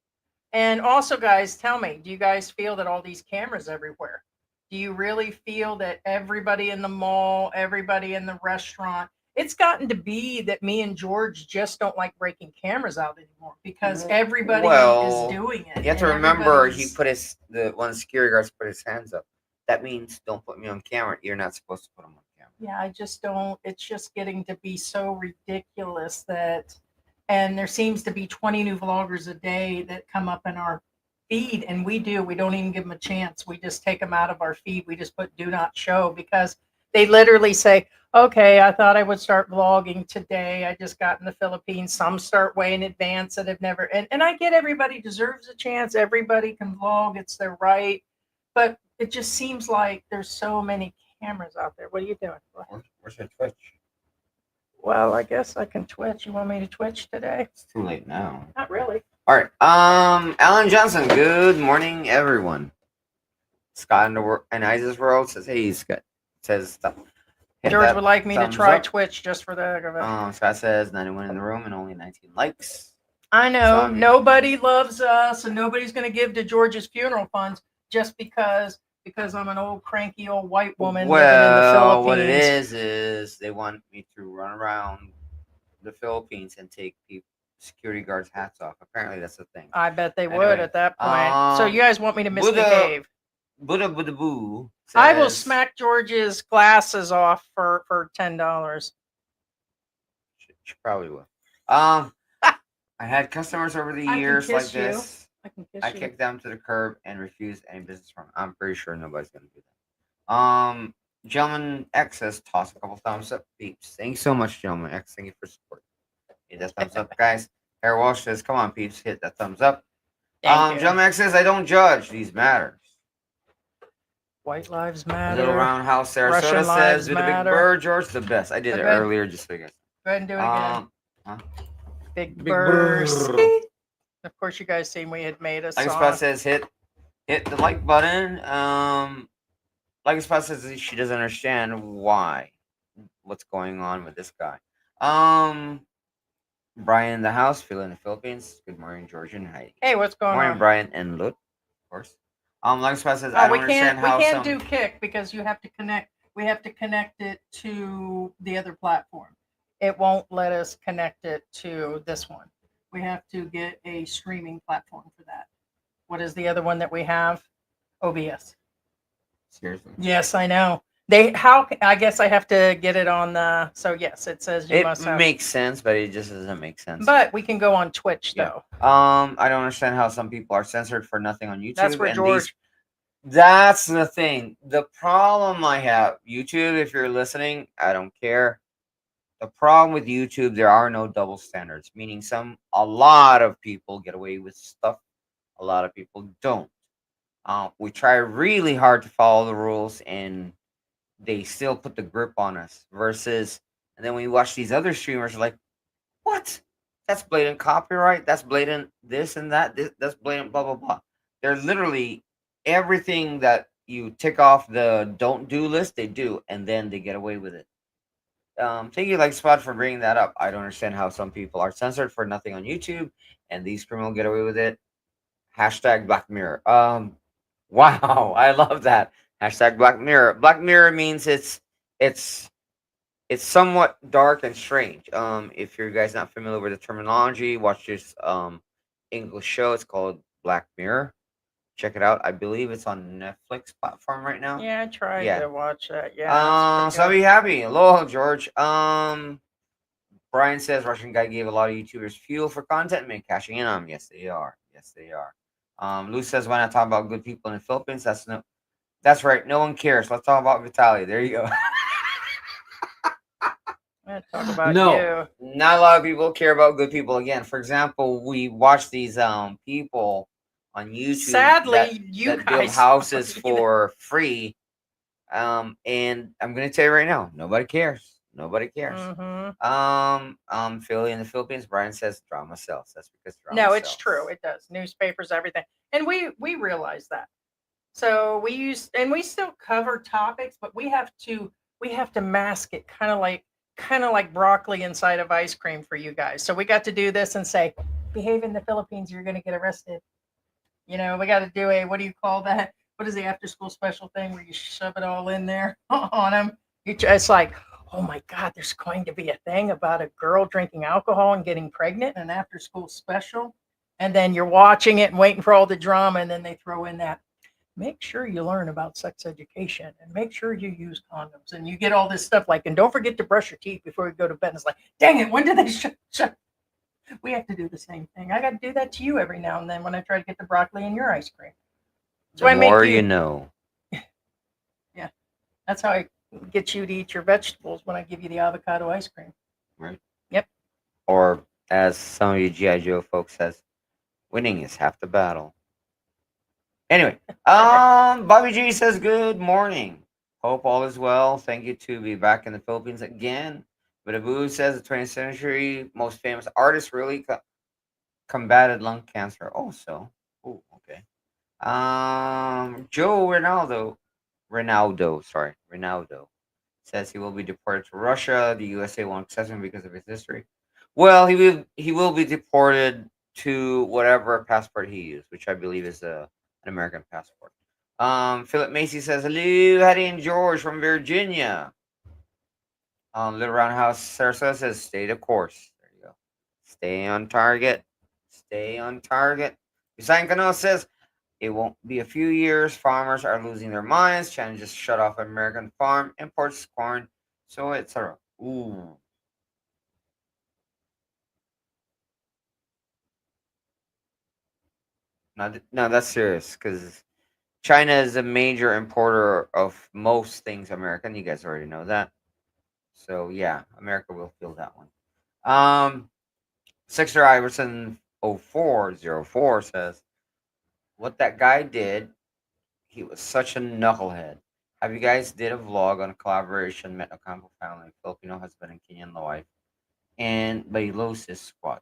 And also, guys, tell me, do you guys feel that all these cameras everywhere? Do you really feel that everybody in the mall, everybody in the restaurant, it's gotten to be that me and George just don't like breaking cameras out anymore because everybody Well, is doing it. You have to and remember, he everybody's- put one of the security guards put his hands up. That means don't put me on camera. You're not supposed to put him on camera. Yeah, I just don't. It's just getting to be so ridiculous that, and there seems to be 20 new vloggers a day that come up in our feed, and we don't even give them a chance. We just take them out of our feed. We just put do not show because they literally say, okay, I thought I would start vlogging today. I just got in the Philippines. Some start way in advance that have never, and I get everybody deserves a chance. Everybody can vlog. It's their right. But it just seems like there's so many cameras out there. What are you doing? Where's your Twitch? Well, I guess I can Twitch. You want me to Twitch today? It's too late now. Not really. All right. Alan Johnson. Good morning, everyone. Scott in the and Isaac's world says, "Hey, Scott." Says stuff. George would like me to try up. Twitch just for the heck of it. Scott says 91 in the room and only 19 likes. I know So, nobody loves us, and nobody's going to give to George's funeral funds just because I'm an old cranky old white woman living in the Philippines. What it is they want me to run around the Philippines and take security guards' hats off. Apparently, that's the thing. I bet they would Anyway, at that point. So you guys want me to misbehave? Buddha Boo. I will smack George's glasses off for $10. She probably will. I had customers over the I can years like kiss you. this. I can kiss I you. kicked them to the curb and refused any business from them. I'm pretty sure nobody's gonna do that. Gentleman X says toss a couple thumbs up, peeps. Thanks so much, Gentleman X. Thank you for support. Hit that thumbs up, guys. Harry Walsh says, come on, peeps, hit that thumbs up. Thank you. Gentleman X says, I don't judge. These matters. White lives Little matter. Roundhouse Sarasota Russian says, lives with a big matter. bird, George, the best. I did it Okay. earlier just so you guys. Go ahead and do it again. Huh? Big Big Bird. Bird. Of course, you guys seen we had made a Like song. Spot says, hit the like button. Like Spot says, she doesn't understand what's going on with this guy. Brian in the house, Phil in the Philippines. Good morning, George and Heidi. Hey, what's going Morning, on? Brian and Lut, of course. Like Spot says, I Oh, don't we understand can't how do Kick because you have to connect. We have to connect it to the other platform. It won't let us connect it to this one. We have to get a streaming platform for that. What is the other one that we have? OBS. Seriously. Yes, I know. I guess I have to get it on the. So yes, it says you It must have. makes sense, but it just doesn't make sense. But we can go on Twitch Yeah. though. I don't understand how some people are censored for nothing on YouTube. That's where and George. That's the thing. The problem I have, YouTube, if you're listening, I don't care. The problem with YouTube, there are no double standards, meaning a lot of people get away with stuff, a lot of people don't. We try really hard to follow the rules, and they still put the grip on us. And then when you watch these other streamers, like, what? That's blatant copyright. That's blatant this and that. That's blatant blah blah blah. They're literally everything that you tick off the don't do list, they do, and then they get away with it. Thank you, like Spot, for bringing that up. I don't understand how some people are censored for nothing on YouTube, and these criminals get away with it. Hashtag Black Mirror. Wow, I love that. Hashtag Black Mirror. Black Mirror means it's it's somewhat dark and strange. If you guys not familiar with the terminology, watch this English show. It's called Black Mirror. Check it out. I believe it's on Netflix platform right now. Yeah, I tried Yeah. to watch that. Yeah, it's So pretty be happy. Hello, George. Brian says Russian guy gave a lot of YouTubers fuel for content and cashing in on them. Yes, they are. Yes, they are. Lou says, why not talk about good people in the Philippines? That's right. No one cares. Let's talk about Vitaly. There you go. good. Talk about No, you. not a lot of people care about good people. Again, for example, we watch these people on YouTube Sadly, you that build guys houses don't for free. And I'm gonna tell you right now, nobody cares. Nobody cares. Philly in the Philippines, Brian says drama sells. That's because drama No, sells. it's true. It does. Newspapers, everything, and we realize that. So we use and we still cover topics, but we have to mask it, kind of like broccoli inside of ice cream for you guys. So we got to do this and say, behave in the Philippines, you're going to get arrested. We got to do a, what do you call that? What is the after school special thing where you shove it all in there on them? It's like, oh my God, there's going to be a thing about a girl drinking alcohol and getting pregnant, an after school special. And then you're watching it and waiting for all the drama. And then they throw in that, make sure you learn about sex education and make sure you use condoms. And you get all this stuff like, and don't forget to brush your teeth before you go to bed. And it's like, dang it, when did they shut? We have to do the same thing. I got to do that to you every now and then when I try to get the broccoli in your ice cream. So The I make more you, you know. yeah, that's how I get you to eat your vegetables when I give you the avocado ice cream. Right. Yep. Or as some of you GI Joe folks says, winning is half the battle. Anyway, Bobby G says good morning. Hope all is well. Thank you to be back in the Philippines again. But Abu says the 20th century most famous artist really combated lung cancer. Also, oh, okay. Joe Ronaldo says he will be deported to Russia. The USA won't accept him because of his history. Well, he will be deported to whatever passport he used, which I believe is an American passport. Philip Macy says hello, Hattie and George from Virginia. Little Roundhouse Sarasota says stay the course. There you go. Stay on target. Stay on target. Usain Cano says it won't be a few years. Farmers are losing their minds. China just shut off American farm imports corn, so etc. Ooh. No, that's serious because China is a major importer of most things American. You guys already know that. So yeah, America will feel that one. Sixer Iverson 0404 says what that guy did, he was such a knucklehead. Have you guys did a vlog on a collaboration met Ocampo family, Filipino husband and Kenyan wife, and Bailosis squad?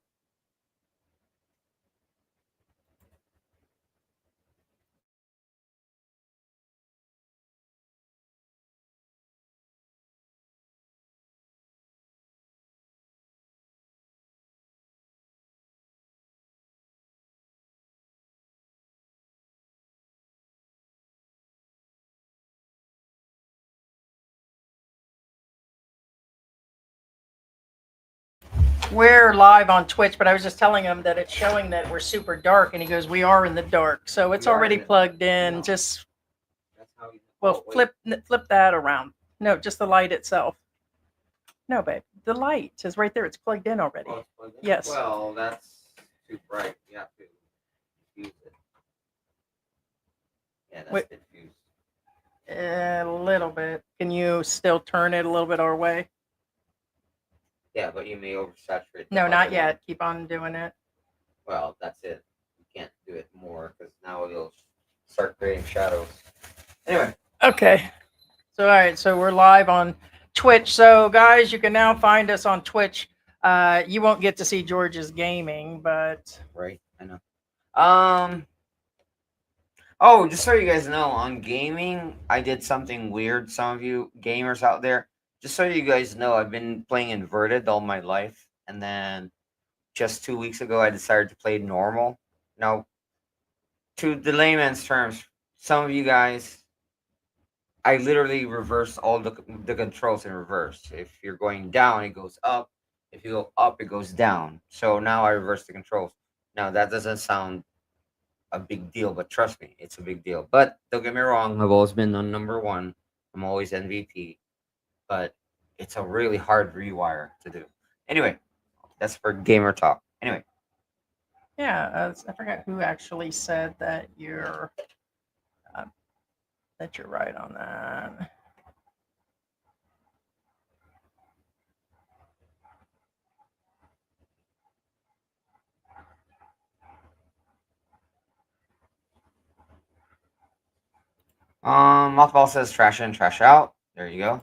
We're live on Twitch, but I was just telling him that it's showing that we're super dark, and he goes, "We are in the dark." So it's We are already in it. plugged in. No. Just That's how you well, flip that around. No, just the light itself. No, babe, the light says right there. It's plugged in already. Yes. Well, that's too bright. You have to diffuse it. Yeah, that's Wait. diffused. A little bit. Can you still turn it a little bit our way? Yeah, but you may oversaturate. No, the not other yet. one. Keep on doing it. Well, that's it. You can't do it more because now it'll start creating shadows. Anyway, Okay. So, all right. So we're live on Twitch. So, guys, you can now find us on Twitch. You won't get to see George's gaming, but right? I know. Oh, just so you guys know, on gaming, I did something weird. Some of you gamers out there, just so you guys know, I've been playing inverted all my life, and then just 2 weeks ago, I decided to play normal. Now, to the layman's terms, some of you guys, I literally reverse all the controls in reverse. If you're going down, it goes up. If you go up, it goes down. So now I reverse the controls. Now that doesn't sound a big deal, but trust me, it's a big deal. But don't get me wrong, I've always been on number one. I'm always MVP, but it's a really hard rewire to do. Anyway, that's for gamer talk. Anyway, Yeah, I forgot who actually said uh, that you're right on that. Mothball says trash in, trash out. There you go.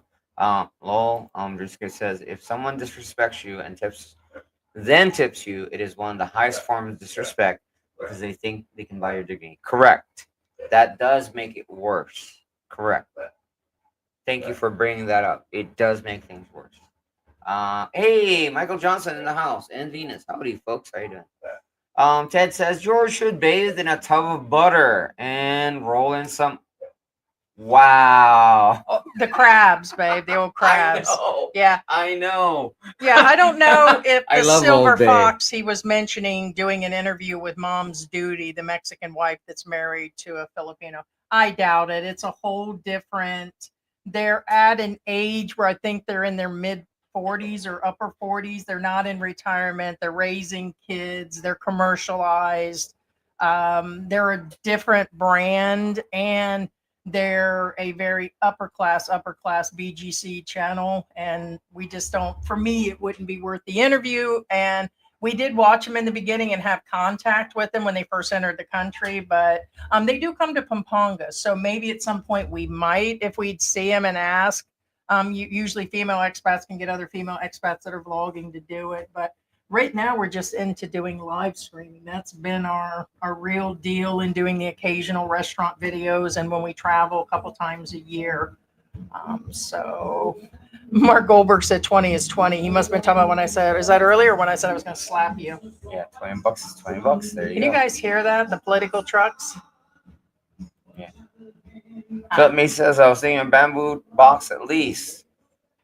Lol. Driscoll says if someone disrespects you and tips you, it is one of the highest forms of disrespect because they think they can buy your degree. Correct. That does make it worse. Correct. Thank you for bringing that up. It does make things worse. Hey, Michael Johnson in the house and Venus. Howdy, folks. How you doing? Ted says George should bathe in a tub of butter and roll in some. Wow. Oh, the crabs, babe, the old crabs. Yeah. I know. Yeah, I don't know if I the love silver Old Bay. fox he was mentioning doing an interview with Mom's Duty, the Mexican wife that's married to a Filipino. I doubt it. It's a whole different. They're at an age where I think they're in their mid 40s or upper 40s. They're not in retirement. They're raising kids. They're commercialized. They're a different brand, and they're a very upper class BGC channel. And we just don't, for me, it wouldn't be worth the interview. And we did watch them in the beginning and have contact with them when they first entered the country, but they do come to Pampanga. So maybe at some point we might, if we'd see them and ask. Usually female expats can get other female expats that are vlogging to do it, but right now we're just into doing live streaming. That's been our real deal, in doing the occasional restaurant videos and when we travel a couple times a year. So Mark Goldberg said 20 is 20. He must have been talking about when I said, is that earlier when I said I was going to slap you? Yeah, $20 is $20. There you Can go. you guys hear that? The political trucks? Yeah. Philip May says I was thinking a bamboo box at least.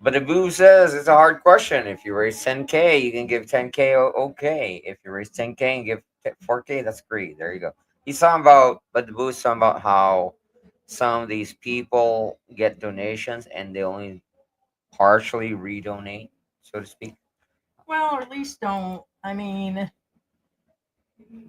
But the boo says it's a hard question. If you raise 10K, you can give 10K okay. If you raise 10K and give 4K, that's great. There you go. He's talking about, but the boo's talking about how some of these people get donations and they only partially redonate, so to speak. Well, or at least don't. I mean,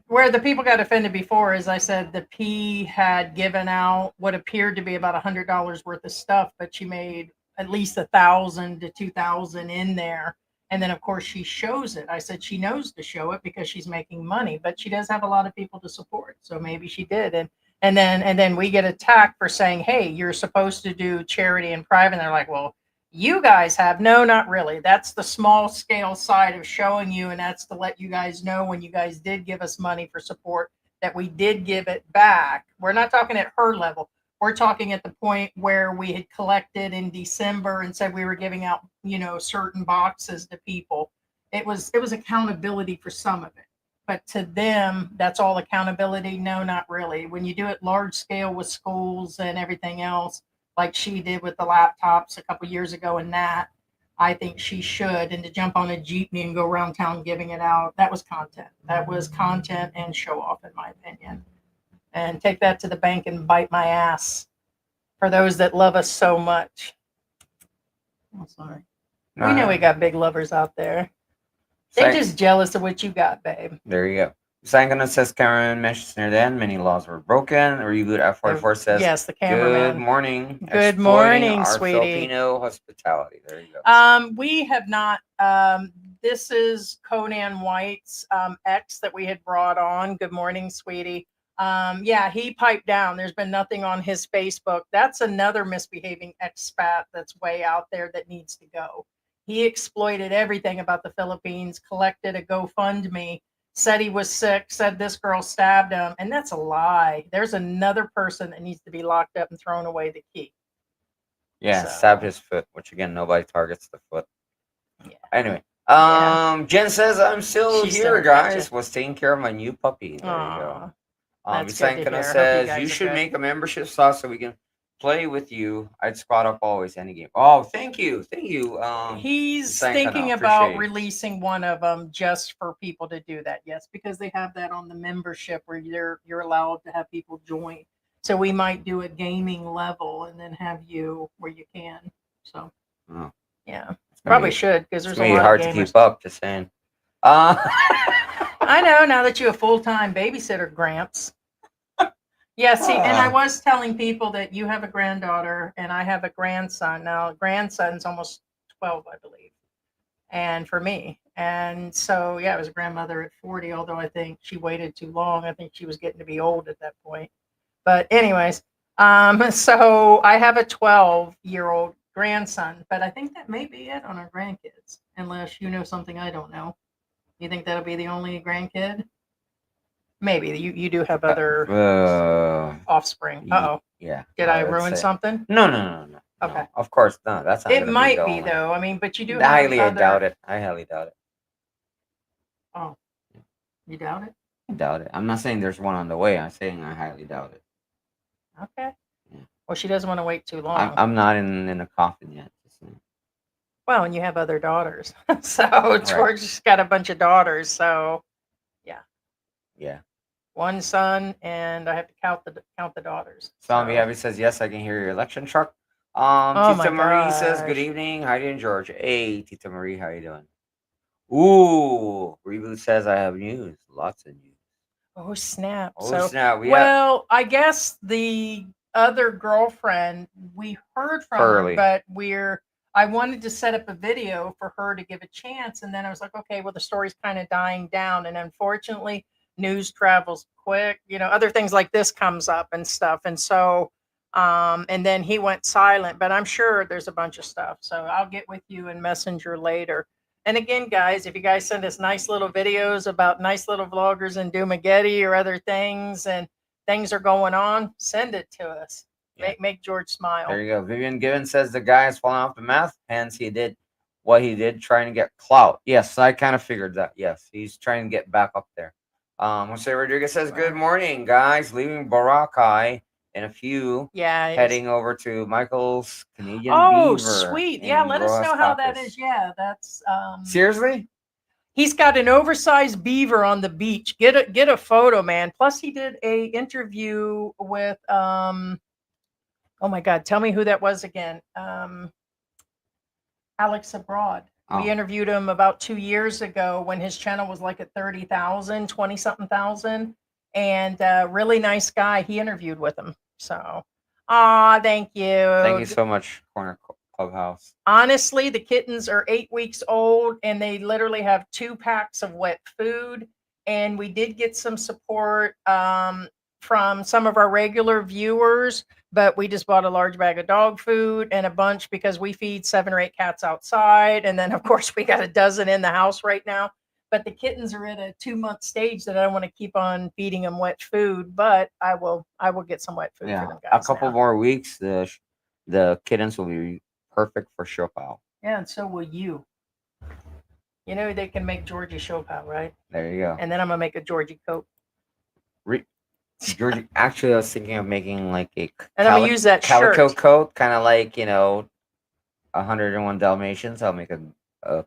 where the people got offended before, as I said, the P had given out what appeared to be about $100 worth of stuff, but she made at least 1,000 to 2,000 in there. And then, of course, she shows it. I said she knows to show it because she's making money, but she does have a lot of people to support. So maybe she did. And then we get attacked for saying, hey, you're supposed to do charity in private. And they're like, well, you guys have. No, not really. That's the small scale side of showing you, and that's to let you guys know when you guys did give us money for support that we did give it back. We're not talking at her level. We're talking at the point where we had collected in December and said we were giving out, certain boxes to people. It was accountability for some of it. But to them, that's all accountability. No, not really. When you do it large scale with schools and everything else, like she did with the laptops a couple years ago, and that, I think she should. And to jump on a jeepney and go around town giving it out, that was content. That was content and show off, in my opinion. And take that to the bank and bite my ass for those that love us so much. I'm sorry. We know we got big lovers out there. They're just jealous of what you got, babe. There you go. Sangana says Cameron mentions near the end many laws were broken. Reboot F44 says yes, the cameraman. Good morning. Good Exploiting morning, our sweetie. Filipino hospitality. There you go. We have not. This is Conan White's ex that we had brought on. Good morning, sweetie. Yeah, he piped down. There's been nothing on his Facebook. That's another misbehaving expat that's way out there that needs to go. He exploited everything about the Philippines, collected a GoFundMe, said he was sick, said this girl stabbed him, and that's a lie. There's another person that needs to be locked up and thrown away the key. Yeah, So- stab his foot, which again, nobody targets the foot. Yeah. Anyway, Yeah. Jen says I'm still She's here, still got guys. ya. Was taking care of my new puppy. There you go. Aw, that's good to Bisankana hear. Hope you says guys you are should good. make a membership slot so we can play with you. I'd squad up always any game. Oh, thank you. He's Bisankana, thinking about appreciate it. releasing one of them just for people to do that. Yes, because they have that on the membership where you're allowed to have people join. So we might do a gaming level and then have you where you can. So Oh. yeah, probably should because It's there's gonna a be lot hard of to gamers. keep up. Just saying. I know now that you're a full-time babysitter, Gramps. Yeah, see, and I was telling people that you have a granddaughter and I have a grandson. Now, grandson's almost 12, I believe, and for me. And so, yeah, I was a grandmother at 40, although I think she waited too long. I think she was getting to be old at that point. But anyways, so I have a 12-year-old grandson, but I think that may be it on our grandkids, unless you know something I don't know. You think that'll be the only grandkid? Maybe you do have other offspring. Uh-oh. Yeah. Did I ruin something? No. Okay. No, of course not. That's not It gonna might the be only. though. I mean, but you do I have highly other. doubt it. I highly doubt it. Oh, you doubt it? I doubt it. I'm not saying there's one on the way. I'm saying I highly doubt it. Okay. Yeah. Well, she doesn't want to wait too long. I'm not in a coffin yet. Just saying. Well, and you have other daughters, so George's got a bunch of daughters. So, Yeah. one son, and I have to count the daughters. Zombie So- Heavy says yes. I can hear your election truck. Oh my Tita Marie says good gosh. evening. Heidi and George. Hey, Tita Marie, how you doing? Ooh, Reboot says I have news. Lots of news. Oh snap! Oh So snap! well, I guess the other girlfriend we heard from Curly. her, but I wanted to set up a video for her to give a chance, and then I was like, okay, well the story's kind of dying down, and unfortunately, news travels quick. You know, other things like this comes up and stuff, and so. And then he went silent, but I'm sure there's a bunch of stuff. So I'll get with you in Messenger later. And again, guys, if you guys send us nice little videos about nice little vloggers in Dumageddon or other things and things are going on, send it to us. Yeah. Make George smile. There you go. Vivian Gibbons says the guy is falling off the meth. Hence, he did what he did, trying to get clout. Yes, I kind of figured that. Yes, he's trying to get back up there. Jose Rodriguez says, good morning, guys. Leaving Boracay in a few. Yeah. Heading over to Michael's Canadian Oh, Beaver. sweet. Yeah, let us know how that is. Yeah, that's Seriously? he's got an oversized beaver on the beach. Get a photo, man. Plus he did a interview with oh my god, tell me who that was again. Alex Abroad. We interviewed him about 2 years ago when his channel was like at 30,000, 20 something thousand, and really nice guy. He interviewed with him. So, thank you. Thank you so much, Corner Clubhouse. Honestly, the kittens are 8 weeks old and they literally have 2 packs of wet food. And we did get some support from some of our regular viewers, but we just bought a large bag of dog food and a bunch because we feed 7 or 8 cats outside. And then, of course, we got a dozen in the house right now. But the kittens are at a 2-month stage that I don't want to keep on feeding them wet food, but I will get some wet food for them guys. A couple more weeks, the kittens will be perfect for Chopal. Yeah, and so will you. You know they can make Georgie Chopal, right? There you go. And then I'm gonna make a Georgie Coke. Georgie, actually, I was thinking of making like a and I'm gonna use that calico shirt. coat, kind of like 101 Dalmatians. I'll make a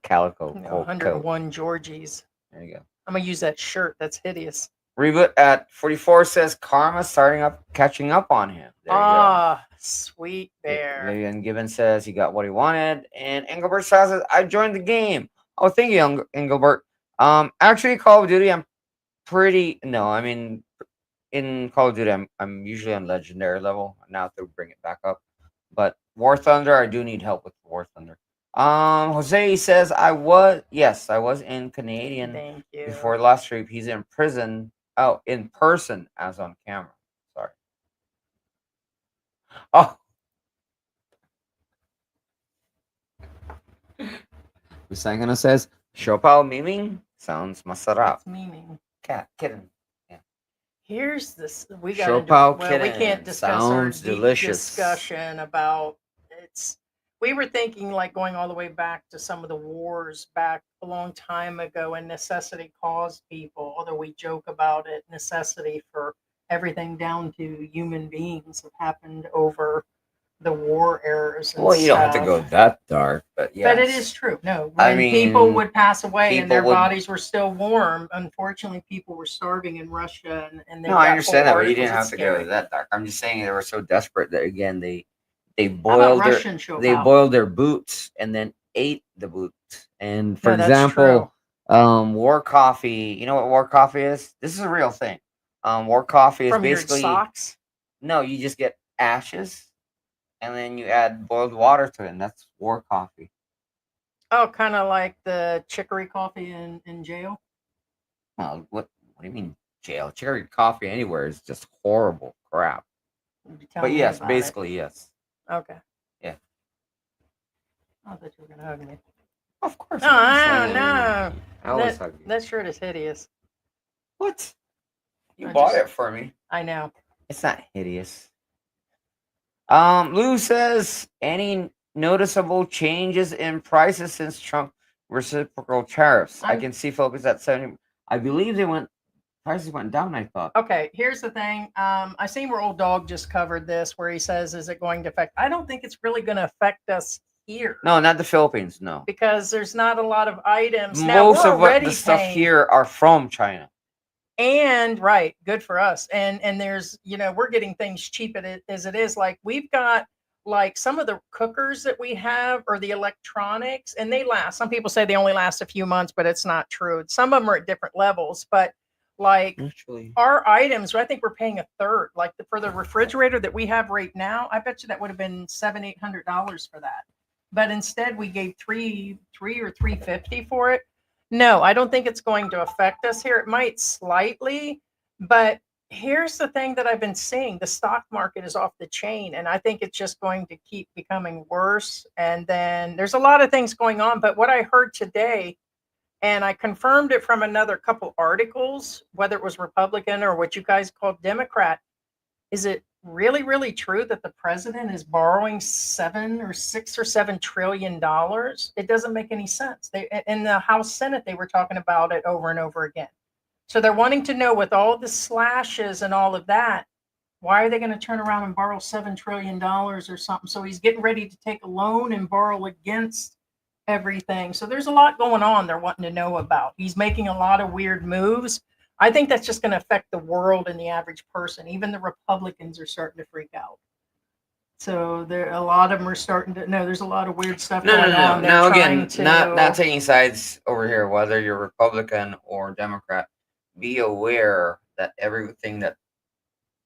calico coat. 101 Georgies. There you go. I'm gonna use that shirt. That's hideous. Reboot at 44 says karma catching up on him. There you go. Sweet bear. Vivian Gibbons says he got what he wanted, and Engelbert says I joined the game. Oh, thank you, Engelbert. Actually, Call of Duty, in Call of Duty, I'm usually on legendary level. Now to bring it back up, but War Thunder, I do need help with War Thunder. Jose says I was in Canadian Thank you. before the last trip. He's in prison. Oh, in person as on camera. Sorry. Oh. Usangana says Chopal memeing. Sounds masarap. It's meaning. Cat, kitten. Here's this. We got into. Shopao Well, we kitten. can't discuss our Sounds deep delicious. discussion about it's. We were thinking like going all the way back to some of the wars back a long time ago, and necessity caused people. Although we joke about it, necessity for everything down to human beings have happened over the war eras and Well, you don't have to stuff. go that dark, but yeah. But it is true. No, I when people mean, would pass away and people their would- bodies were still warm, unfortunately, people were starving in Russia, and they No, I got understand that, whole but you didn't articles. have It's to go scary. that dark. I'm just saying they were so desperate that again they How about boiled their Russian show? they boiled their boots and then ate the boots. And for No, that's example, war coffee. You know what war coffee is? This is a real thing. War coffee is From your basically socks. no. You just get ashes and then you add boiled water to it, and that's war coffee. Oh, kind of like the chicory coffee in jail. What do you mean jail? Cherry coffee anywhere is just horrible crap. You'd be But telling me yes, about basically yes. it. Okay. Yeah. I thought you were gonna hug me. Of course. No, I'm no. I always hug you. That shirt is hideous. What? You I bought just- it for me. I know. It's not hideous. Lou says any noticeable changes in prices since Trump reciprocal tariffs. I I'm- can see Philippines at 70. I believe prices went down, I thought. Okay, here's the thing. I seen where Old Dog just covered this, where he says, "Is it going to affect?" I don't think it's really going to affect us here. No, not the Philippines, no. Because there's not a lot of items. Now, Most we're of what already the stuff paying- here are from China. And right, good for us. And there's, we're getting things cheap as it is. Like we've got like some of the cookers that we have or the electronics, and they last. Some people say they only last a few months, but it's not true. Some of them are at different levels, but like Actually, our items, I think we're paying a third. Like for the refrigerator that we have right now, I bet you that would have been $700-800 for that. But instead, we gave three or $350 for it. No, I don't think it's going to affect us here. It might slightly, but here's the thing that I've been seeing: the stock market is off the chain, and I think it's just going to keep becoming worse. And then there's a lot of things going on. But what I heard today, and I confirmed it from another couple articles, whether it was Republican or what you guys call Democrat, is it really, really true that the president is borrowing $7 or $6 or $7 trillion? It doesn't make any sense. They in the House Senate they were talking about it over and over again. So they're wanting to know, with all the slashes and all of that, why are they going to turn around and borrow $7 trillion or something? So he's getting ready to take a loan and borrow against everything. So there's a lot going on they're wanting to know about. He's making a lot of weird moves. I think that's just going to affect the world and the average person. Even the Republicans are starting to freak out. So a lot of them are starting to know there's a lot of weird stuff going on. They're Now trying again, to, not taking sides over here, whether you're Republican or Democrat. Be aware that everything that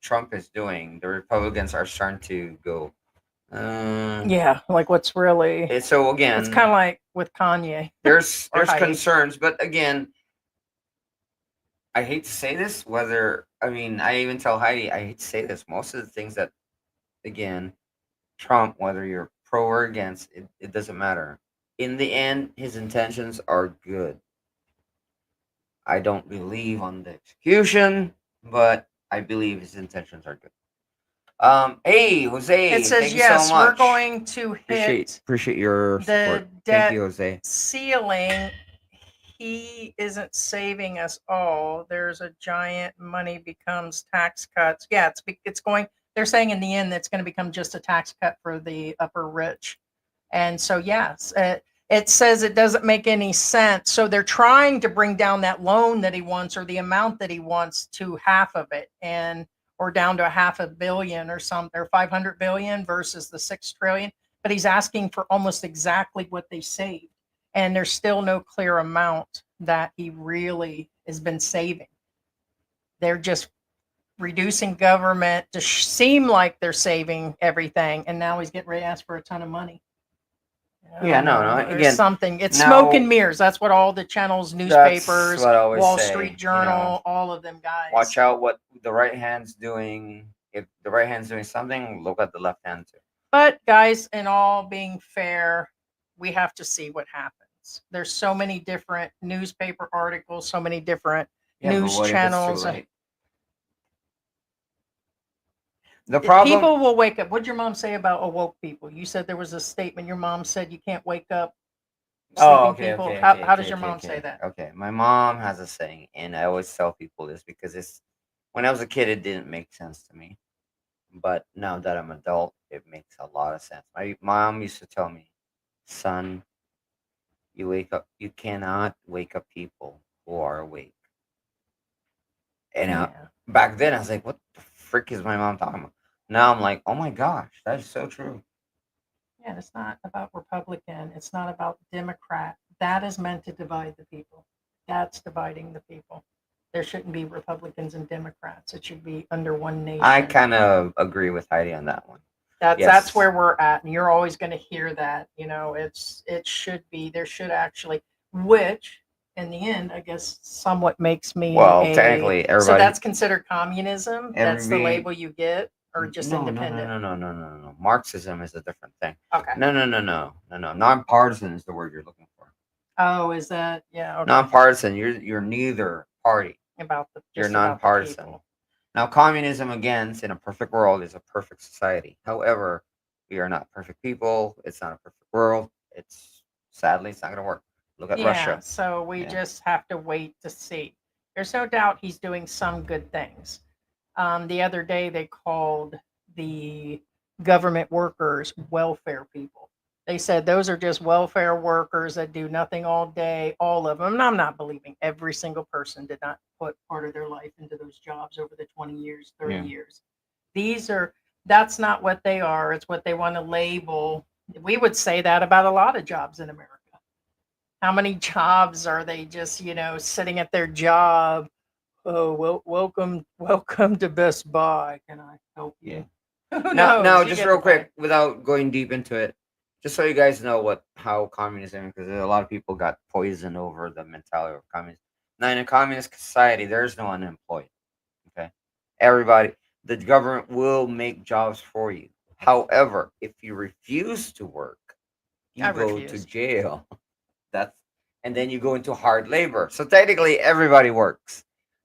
Trump is doing, the Republicans are starting to go. yeah, like what's really. So again, It's kind of like with Kanye. there's or Heidi. concerns, but again, I hate to say this. I even tell Heidi, I hate to say this. Most of the things that, again, Trump, whether you're pro or against, it doesn't matter. In the end, his intentions are good. I don't believe on the execution, but I believe his intentions are good. Hey, Jose. It says thank you yes, so much. we're going to hit Appreciate your the support. debt Thank you, Jose. ceiling. He isn't saving us all. There's a giant money becomes tax cuts. Yeah, it's going. They're saying in the end that's going to become just a tax cut for the upper rich. And so yes, it says it doesn't make any sense. So they're trying to bring down that loan that he wants, or the amount that he wants, to half of it, or down to $500 million or something, or 500 billion versus the 6 trillion. But he's asking for almost exactly what they saved. And there's still no clear amount that he really has been saving. They're just reducing government to seem like they're saving everything. And now he's getting ready to ask for a ton of money. Yeah, no. There's Again, something. It's now- smoke and mirrors. That's what all the channels, newspapers, what I always Wall say, Street you Journal, all of them guys. watch out what the right hand's doing. If the right hand's doing something, look at the left hand too. But guys, in all being fair, we have to see what happens. There's so many different newspaper articles, so many different Yeah, but news what if it's too channels. late? The problem. People will wake up. What'd your mom say about awoke people? You said there was a statement. Your mom said you can't wake up Oh, sleeping okay, people. okay, How, okay, how does okay, your okay, mom say okay. that? Okay, my mom has a saying, and I always tell people this because it's when I was a kid, it didn't make sense to me, but now that I'm adult, it makes a lot of sense. My mom used to tell me, "Son, you cannot wake up people who are awake." And Yeah. back then, I was like, "What the frick is my mom talking about?" Now I'm like, "Oh my gosh, that is so true." Yeah, it's not about Republican. It's not about Democrat. That is meant to divide the people. That's dividing the people. There shouldn't be Republicans and Democrats. It should be under one I nation. kind of agree with Heidi on that one. That's Yes. where we're at, and you're always going to hear that. It should be there should actually, which in the end, I guess, somewhat makes me Well, a. technically, So everybody. that's considered communism. That's the Every label you get, or just no, no, no, independent. no, no, no, no, no. Marxism is a different thing. Okay. No, no, no, no, no, no. Nonpartisan is the word you're looking for. Oh, is that yeah? Okay. Nonpartisan. You're neither party. About the You're just about the nonpartisan. people. Now, communism, again, in a perfect world, is a perfect society. However, we are not perfect people. It's not a perfect world. Sadly, it's not going to work. Look at Yeah, Russia. so we Yeah. just have to wait to see. There's no doubt he's doing some good things. The other day they called the government workers welfare people. They said those are just welfare workers that do nothing all day, all of them. And I'm not believing every single person did not put part of their life into those jobs over the 20 years, 30 Yeah. years. That's not what they are. It's what they want to label. We would say that about a lot of jobs in America. How many jobs are they just, sitting at their job? Oh, well, welcome to Best Buy. Can I help you? Who Now, knows? You just get real the quick, point. without going deep into it, just so you guys know how communism, because a lot of people got poisoned over the mentality of communism. Now, in a communist society, there's no unemployed. Okay, everybody, the government will make jobs for you. However, if you refuse to work, you I go to refuse. jail. That's and then you go into hard labor. So technically, everybody works.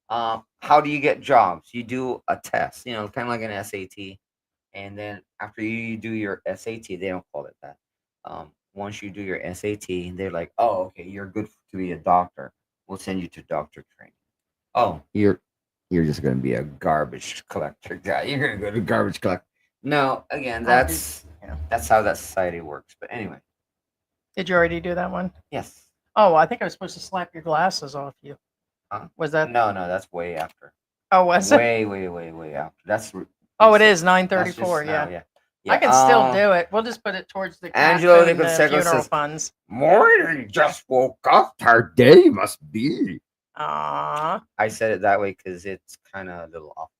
How do you get jobs? You do a test, kind of like an SAT, and then after you do your SAT, they don't call it that. Once you do your SAT, they're like, "Oh, okay, you're good to be a doctor. We'll send you to doctor training." Oh, you're just gonna be a garbage collector guy. You're gonna go to garbage collect. No, again, Oh, yeah. that's how that society works. But anyway, Did you already do that one? yes. Oh, I think I was supposed to slap your glasses off you. Huh? Was that? No, no, that's way after. Oh, was it? Way, way, way, way after. Oh, it is that's 9:34. just now, Yeah. yeah. I can still do it. We'll just put it towards the cat Angelo food and the Nicoseco funeral says, funds. "Morning, just woke up. Our day must be." Aw. I said it that way because it's kind of a little off.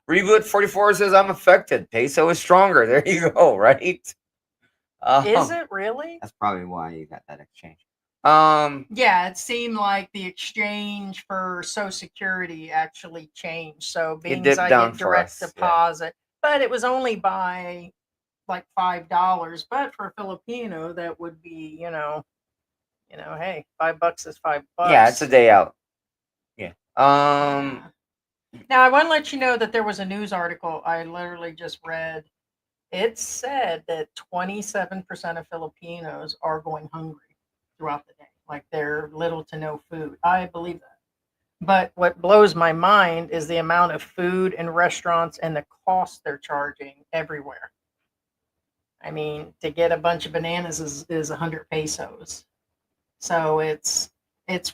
Reboot 44 says, "I'm affected. Peso is stronger." There you go, right? Is it really? That's probably why you got that exchange. Yeah, it seemed like the exchange for Social Security actually changed. So being as dipped I down get for direct us, yeah. deposit, but it was only by like $5. But for a Filipino, that would be, hey, $5 is $5. Yeah, it's a day out. Yeah. Yeah. Now I want to let you know that there was a news article I literally just read. It said that 27% of Filipinos are going hungry throughout the day. Like they're little to no food. I believe that. But what blows my mind is the amount of food in restaurants and the cost they're charging everywhere. I mean, to get a bunch of bananas is 100 pesos. So it's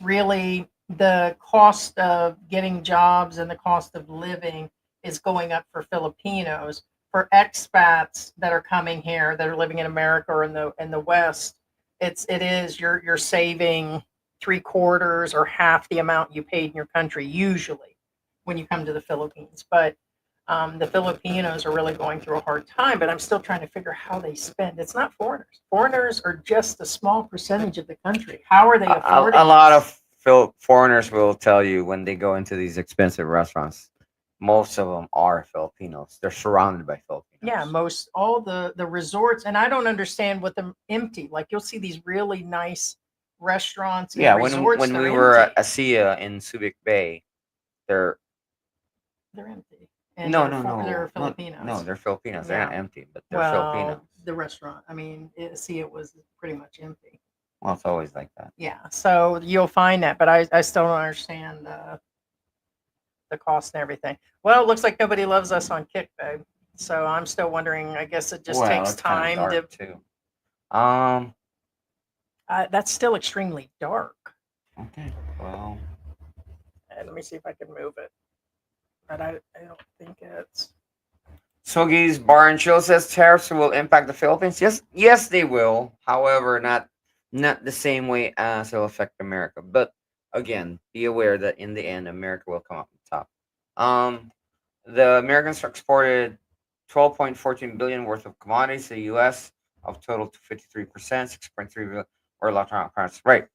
really the cost of getting jobs and the cost of living is going up for Filipinos. For expats that are coming here that are living in America or in the West, you're saving three-quarters or half the amount you paid in your country usually when you come to the Philippines. But the Filipinos are really going through a hard time, but I'm still trying to figure how they spend. It's not foreigners. Foreigners are just a small percentage of the country. How are they affording A lot this? of foreigners will tell you when they go into these expensive restaurants, most of them are Filipinos. They're surrounded by Filipinos. Yeah, most all the resorts, and I don't understand what them empty. Like you'll see these really nice restaurants and Yeah, resorts. when They're we were at empty. ASEA in Subic Bay, they're They're empty, and no, they're no, Filipinos. they're Filipinos. They're not Yeah. empty, but they're Filipinos. Well, the restaurant. I mean, see, it was pretty much empty. Well, it's always like that. Yeah. So you'll find that, but I still don't understand the cost and everything. Well, it looks like nobody loves us on Kick, babe. So I'm still wondering. I guess it just Well, takes it's kind time of to. dark too. Um. That's still extremely dark. Okay. Well. Let me see if I can move it. But I don't think it's. Sogi's Bar and Chill says tariffs will impact the Philippines. Yes, they will. However, not the same way as it'll affect America. But again, be aware that in the end, America will come up on top. The Americans exported 12.14 billion worth of commodities to the U.S. of total to 53%, 6.3 billion or electronic parts. Right.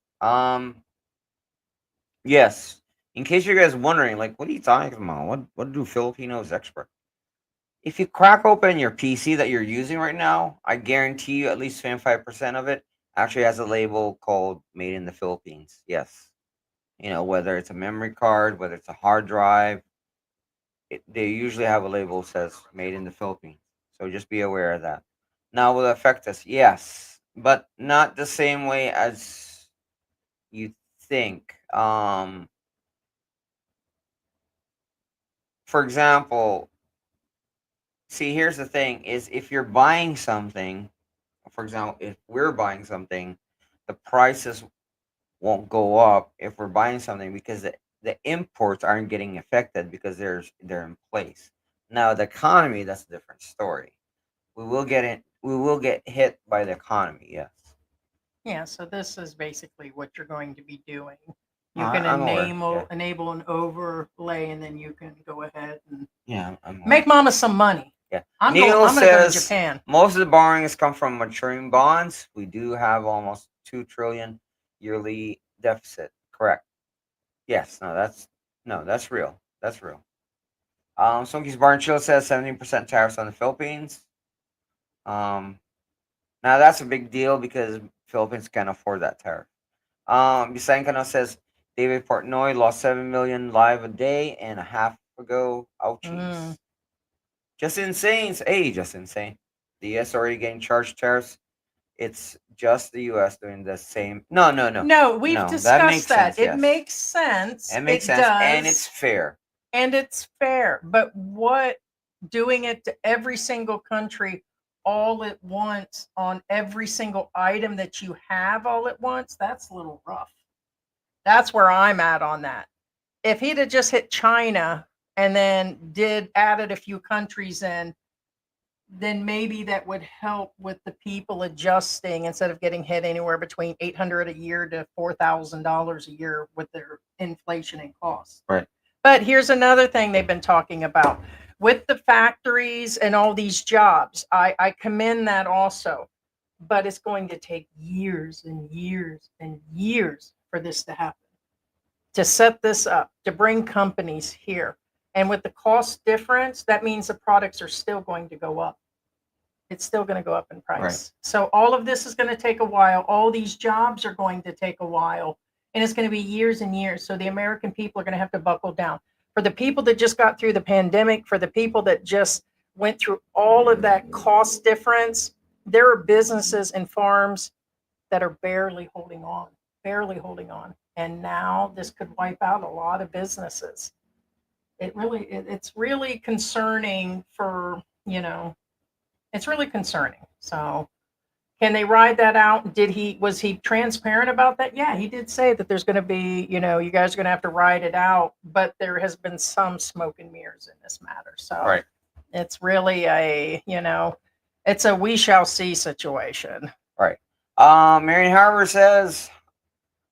Yes. In case you guys wondering, like, what are you talking about? What do Filipinos export? If you crack open your PC that you're using right now, I guarantee you at least 25% of it actually has a label called Made in the Philippines. Yes. Whether it's a memory card, whether it's a hard drive, they usually have a label that says Made in the Philippines. So just be aware of that. Now, will it affect us? Yes, but not the same way as you think. For example, see, here's the thing: is if you're buying something, for example, if we're buying something, the prices won't go up if we're buying something because the imports aren't getting affected because they're in place. Now the economy, that's a different story. We will get hit by the economy, yes. Yeah. So this is basically what you're going to be doing. You I, can I'm aware. Yeah, enable an overlay, and then you can go ahead and yeah, I'm aware. make mama some money. Yeah. I'm Neil I'm going to go to says Japan. most of the borrowings come from maturing bonds. We do have almost 2 trillion yearly deficit. Correct. Yes. No, that's real. That's real. Sonky's Bar and Chill says 17% tariffs on the Philippines. Now that's a big deal because Philippines can't afford that tariff. Bisankano says David Portnoy lost 7 million live a day and a half ago. Ouchies. Just insane. Hey, just insane. The US already getting charged tariffs. It's just the US doing the same. No, we've No, that makes discussed that. sense. It Yes. makes sense. It makes It sense and does. it's fair. And it's fair. But what doing it to every single country all at once on every single item that you have all at once, that's a little rough. That's where I'm at on that. If he'd have just hit China and then added a few countries in, then maybe that would help with the people adjusting instead of getting hit anywhere between 800 a year to $4,000 a year with their inflation and costs. Right. But here's another thing they've been talking about with the factories and all these jobs. I commend that also, but it's going to take years and years and years for this to happen, to set this up, to bring companies here. And with the cost difference, that means the products are still going to go up. It's still going to go up in price. Right. So all of this is going to take a while. All these jobs are going to take a while. And it's going to be years and years. So the American people are going to have to buckle down. For the people that just got through the pandemic, for the people that just went through all of that cost difference, there are businesses and farms that are barely holding on, barely holding on. And now this could wipe out a lot of businesses. It's really concerning for, it's really concerning. So can they ride that out? Was he transparent about that? Yeah, he did say that there's going to be, you guys are going to have to ride it out, but there has been some smoke and mirrors in this matter. So Right. it's really it's a we shall see situation. Right. Marion Haber says,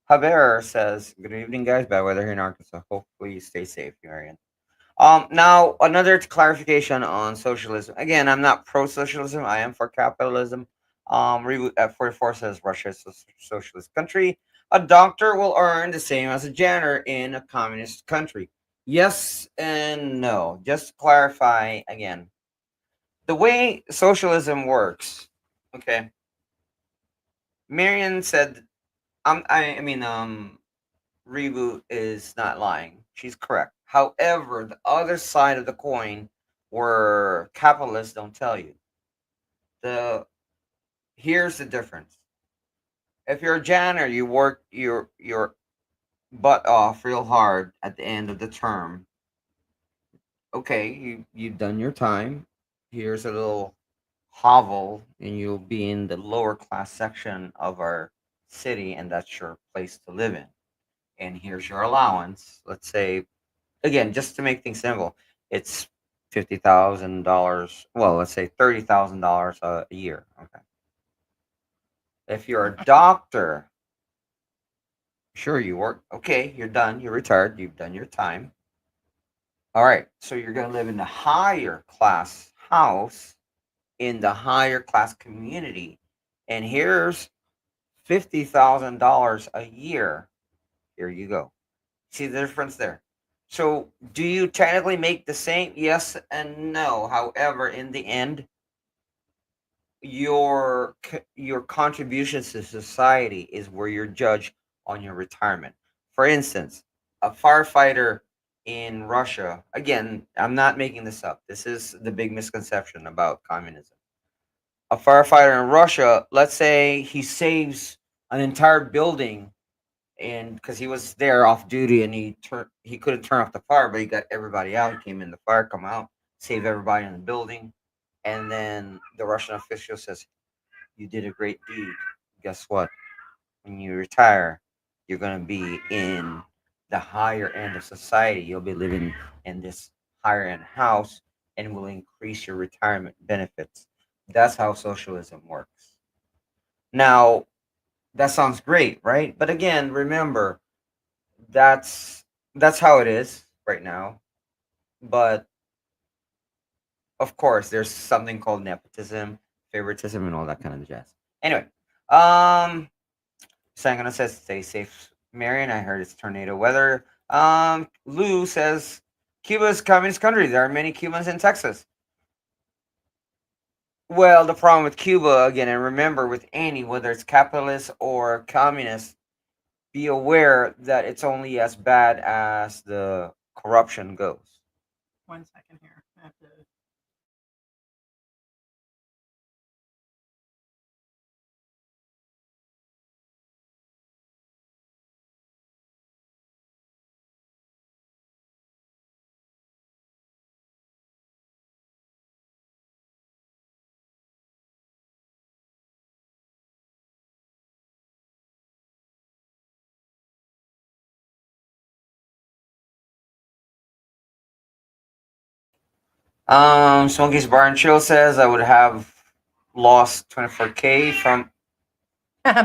good evening, guys. Bad weather here in Arkansas. Hopefully you stay safe, Marion. Now another clarification on socialism. Again, I'm not pro-socialism. I am for capitalism. Reboot at 44 says Russia is a socialist country. A doctor will earn the same as a janitor in a communist country. Yes and no. Just to clarify again, The way socialism works, okay. Marion said, I mean, Reboot is not lying. She's correct. However, the other side of the coin, where capitalists don't tell you, the here's the difference. If you're a janitor, you work your butt off real hard at the end of the term. Okay, you've done your time. Here's a little hovel, and you'll be in the lower class section of our city, and that's your place to live in. And here's your allowance. Let's say, again, just to make things simple, it's $50,000. Well, let's say $30,000 a year. Okay. If you're a doctor, sure, you work. Okay, you're done. You're retired. You've done your time. All right. So you're going to live in the higher class house in the higher class community. And here's $50,000 a year. Here you go. See the difference there? So, do you technically make the same? Yes and no. However, in the end, your contributions to society is where you're judged on your retirement. For instance, a firefighter in Russia. Again, I'm not making this up. This is the big misconception about communism. A firefighter in Russia, let's say he saves an entire building, and because he was there off duty and he couldn't turn off the fire, but he got everybody out. He came in, the fire come out, save everybody in the building, and then the Russian official says, "You did a great deed. Guess what? When you retire, you're gonna be in the higher end of society. You'll be living in this higher end house, and will increase your retirement benefits." That's how socialism works. Now, that sounds great, right? But again, remember, that's that's how it is right now. But of course, there's something called nepotism, favoritism, and all that kind of jazz. Anyway, um, Sangana says, "Stay safe, Marion. I heard it's tornado weather." Lou says, "Cuba's a communist country. There are many Cubans in Texas." Well, the problem with Cuba again, and remember with any, whether it's capitalist or communist, be aware that it's only as bad as the corruption goes. 1 second here. I have to. Smokey's Bar and Chill says I would have lost 24K from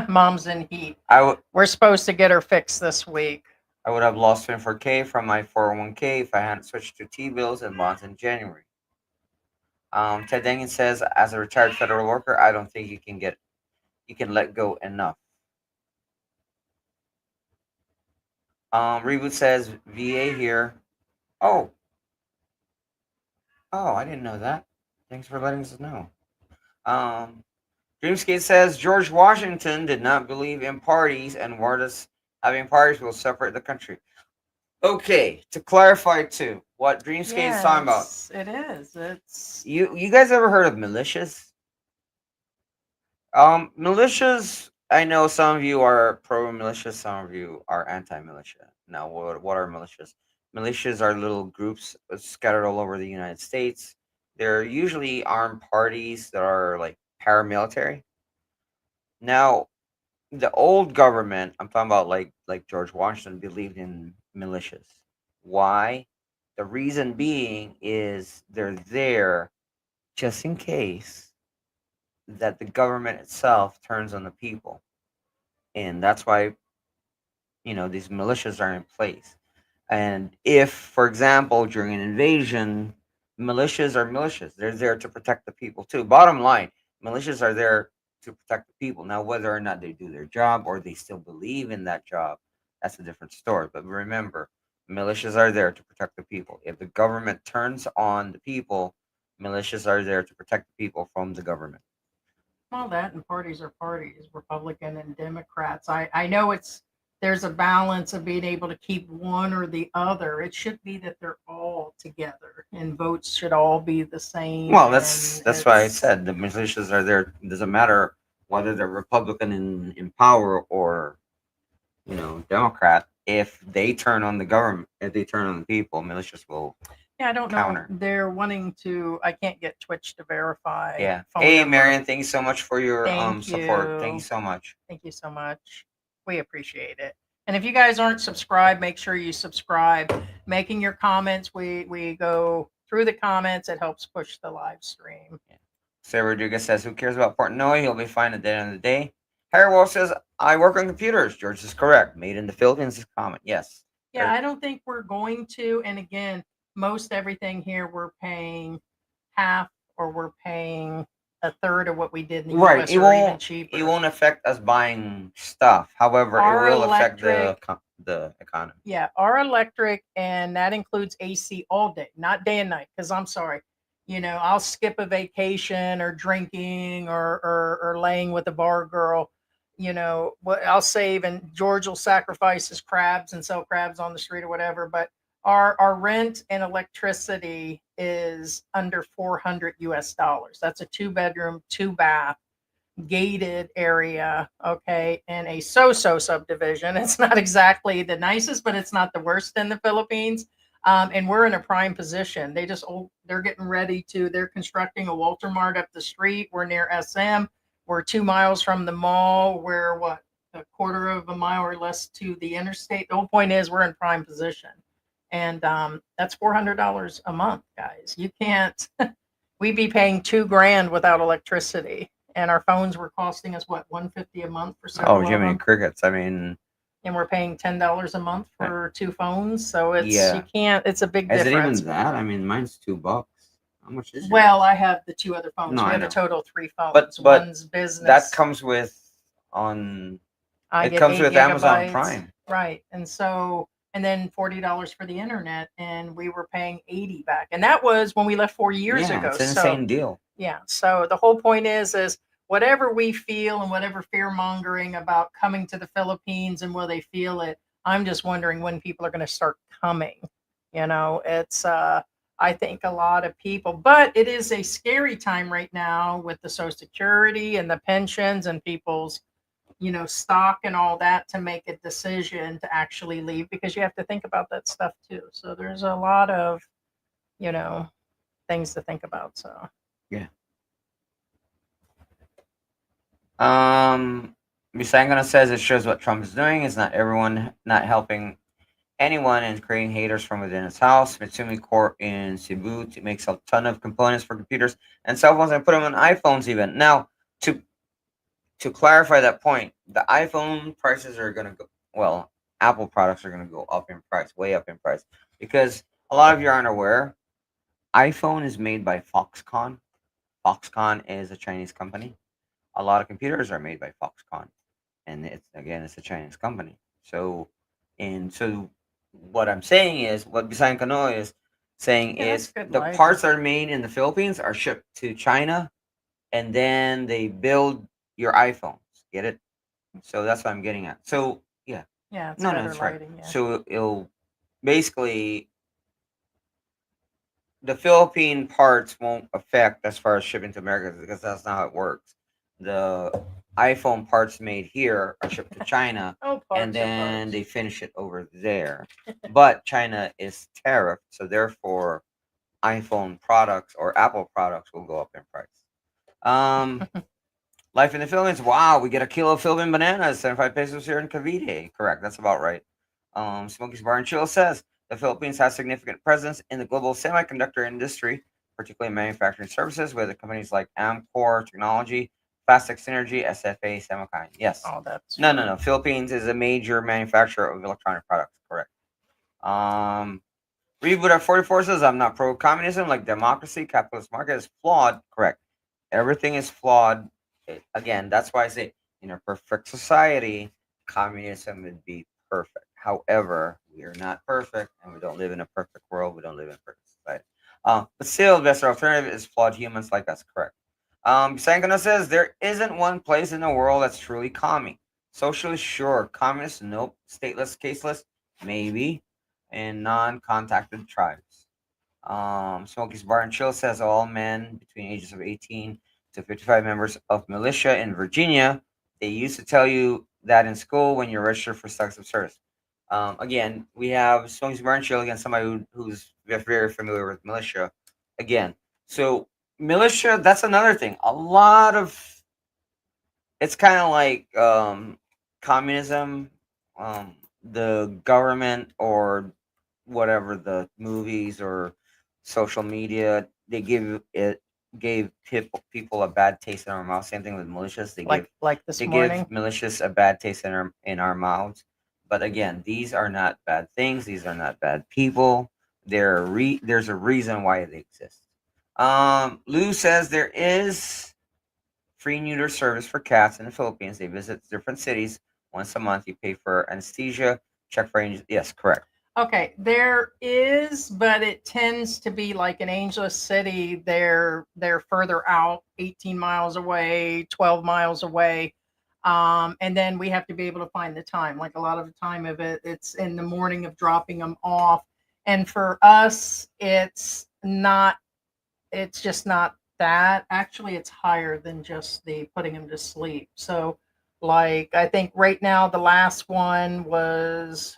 Mom's in heat. I would We're supposed to get her fixed this week. I would have lost 24K from my 401K if I hadn't switched to T bills and bonds in January. Ted Dengen says, as a retired federal worker, I don't think you can let go enough. Reboot says VA here. Oh, I didn't know that. Thanks for letting us know. Um, Dreamskate says George Washington did not believe in parties and warned us having parties will separate the country. Okay, to clarify too, what Dreamskate is talking about. Yes, it is. It's You guys ever heard of militias? Militias. I know some of you are pro militia, some of you are anti militia. Now, what are militias? Militias are little groups scattered all over the United States. They're usually armed parties that are like paramilitary. Now, the old government, I'm talking about like George Washington, believed in militias. Why? The reason being is they're there just in case that the government itself turns on the people. And that's why, these militias are in place. And if, for example, during an invasion, militias are militias. They're there to protect the people too. Bottom line, militias are there to protect the people. Now, whether or not they do their job or they still believe in that job, that's a different story. But remember, militias are there to protect the people. If the government turns on the people, Militias are there to protect the people from the government. Well, that and parties are parties, Republican and Democrats. I know there's a balance of being able to keep one or the other. It should be that they're all together and votes should all be the same. Well, And that's why I it's said the militias are there. It doesn't matter whether they're Republican in power or Democrat. If they turn on the government, if they turn on the people, militias will yeah, I don't know. counter. They're wanting to. I can't get Twitch to verify. Yeah. phone Hey, number. Marion, thank you so much for your Thank support. Thank you. you so much. Thank you so much. We appreciate it. And if you guys aren't subscribed, make sure you subscribe. Making your comments, we go through the comments. It helps push the live stream. Sarah Rodriguez says, "Who cares about Portnoy? He'll be fine at the end of the day." Harry Wolf says, "I work on computers." George is correct. Made in the Philippines is common. Yes. Yeah, I don't think we're going to. And again, most everything here we're paying half or we're paying a third of what we did in the Right. US It or even won't. cheaper. It won't affect us buying stuff. However, Our it will affect electric- the economy. Yeah, our electric, and that includes AC all day, not day and night. Because I'm sorry, I'll skip a vacation or drinking or laying with a bar girl. What I'll save, and George will sacrifice his crabs and sell crabs on the street or whatever. But our rent and electricity is under $400. That's a 2-bedroom, 2-bath gated area, okay, in a so-so subdivision. It's not exactly the nicest, but it's not the worst in the Philippines. And we're in a prime position. They're getting ready they're constructing a Walter Mart up the street. We're near SM. We're 2 miles from the mall. We're a quarter of a mile or less to the interstate. The whole point is we're in prime position. And that's $400 a month, guys. You can't, we'd be paying $2,000 without electricity. And our phones were costing us $150 a month for several Oh, of Jiminy them, Crickets. I mean, and we're paying $10 a month for 2 phones. So it's Yeah. you can't. It's a big is it difference. even that? I mean, mine's $2. How much is it? Well, I have the 2 other phones. No, We I have a know. total of 3 phones. But One's business. that comes with on. I It get comes 8 with Amazon gigabytes. Prime. Right, and then $40 for the internet, and we were paying 80 back, and that was when we left 4 years Yeah, ago. it's an So insane deal. yeah, so the whole point is whatever we feel and whatever fear mongering about coming to the Philippines and will they feel it, I'm just wondering when people are going to start coming. It's I think a lot of people, but it is a scary time right now with the Social Security and the pensions and people's stock and all that to make a decision to actually leave, because you have to think about that stuff too. So there's a lot of things to think about. So Yeah. Misangana says it shows what Trump is doing. Is not everyone not helping anyone and creating haters from within his house. Mitsumi Corp in Cebu makes a ton of components for computers and cell phones and put them on iPhones even. Now, to clarify that point, the iPhone prices are going to go, well, Apple products are going to go up in price, way up in price, because a lot of you aren't aware, iPhone is made by Foxconn. Foxconn is a Chinese company. A lot of computers are made by Foxconn, and it's a Chinese company. So what I'm saying is, what Bisayan Kano is saying Yeah, that's is good the lighting. parts that are made in the Philippines are shipped to China, and then they build your iPhones. Get it? So that's what I'm getting at. So yeah, yeah, it's no, better that's right. lighting. Yeah. So it'll basically the Philippine parts won't affect as far as shipping to America, because that's not how it works. The iPhone parts made here are shipped to China, Oh, parts and are then parts. they finish it over there. But China is tariffed, so therefore iPhone products or Apple products will go up in price. Life in the Philippines. Wow, we get a kilo of Philippine bananas, 75 pesos here in Cavite. Correct, that's about right. Smokey's Bar and Chill says the Philippines has significant presence in the global semiconductor industry, particularly in manufacturing services, with companies like Amcor Technology, Fastech Synergy, SFA, Semikind. Yes. Oh, that's No. Philippines is a major manufacturer of electronic products. Correct. Reboot at 44 says, I'm not pro-communism, like democracy, capitalist market is flawed. Correct. Everything is flawed. Again, that's why I say in a perfect society, communism would be perfect. However, we are not perfect, and we don't live in a perfect world. We don't live in a perfect society. But still, the best alternative is flawed humans like us. Correct. Sankono says there isn't one place in the world that's truly calming. Socialist, sure. Communist, nope. Stateless, caseless, maybe. And non-contacted tribes. Smokey's Bar and Chill says all men between ages of 18 to 55 members of militia in Virginia. They used to tell you that in school when you register for selective service. Again, we have Smokey's Bar and Chill, again, somebody who's very familiar with militia. Again, so militia, that's another thing. A lot of it's kind of like communism, the government or whatever, the movies or social media, they gave people a bad taste in our mouth. Same thing with militias. Like this They morning. give militias a bad taste in our mouths. But again, these are not bad things. These are not bad people. There's a reason why they exist. Lou says there is free neuter service for cats in the Philippines. They visit different cities once a month. You pay for anesthesia, check for angels. Yes, correct. Okay, there is, but it tends to be like in Angeles City, they're further out, 18 miles away, 12 miles away. And then we have to be able to find the time. Like a lot of the time of it, it's in the morning of dropping them off. And for us, it's just not that. Actually, it's higher than just the putting them to sleep. So like I think right now the last one was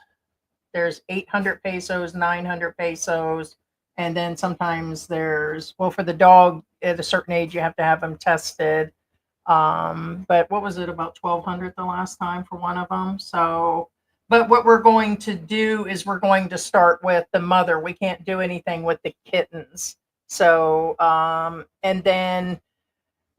there's 800 pesos, 900 pesos, and then sometimes there's, well, for the dog at a certain age you have to have them tested. But what was it, about 1200 the last time for one of them? So but what we're going to do is we're going to start with the mother. We can't do anything with the kittens. So and then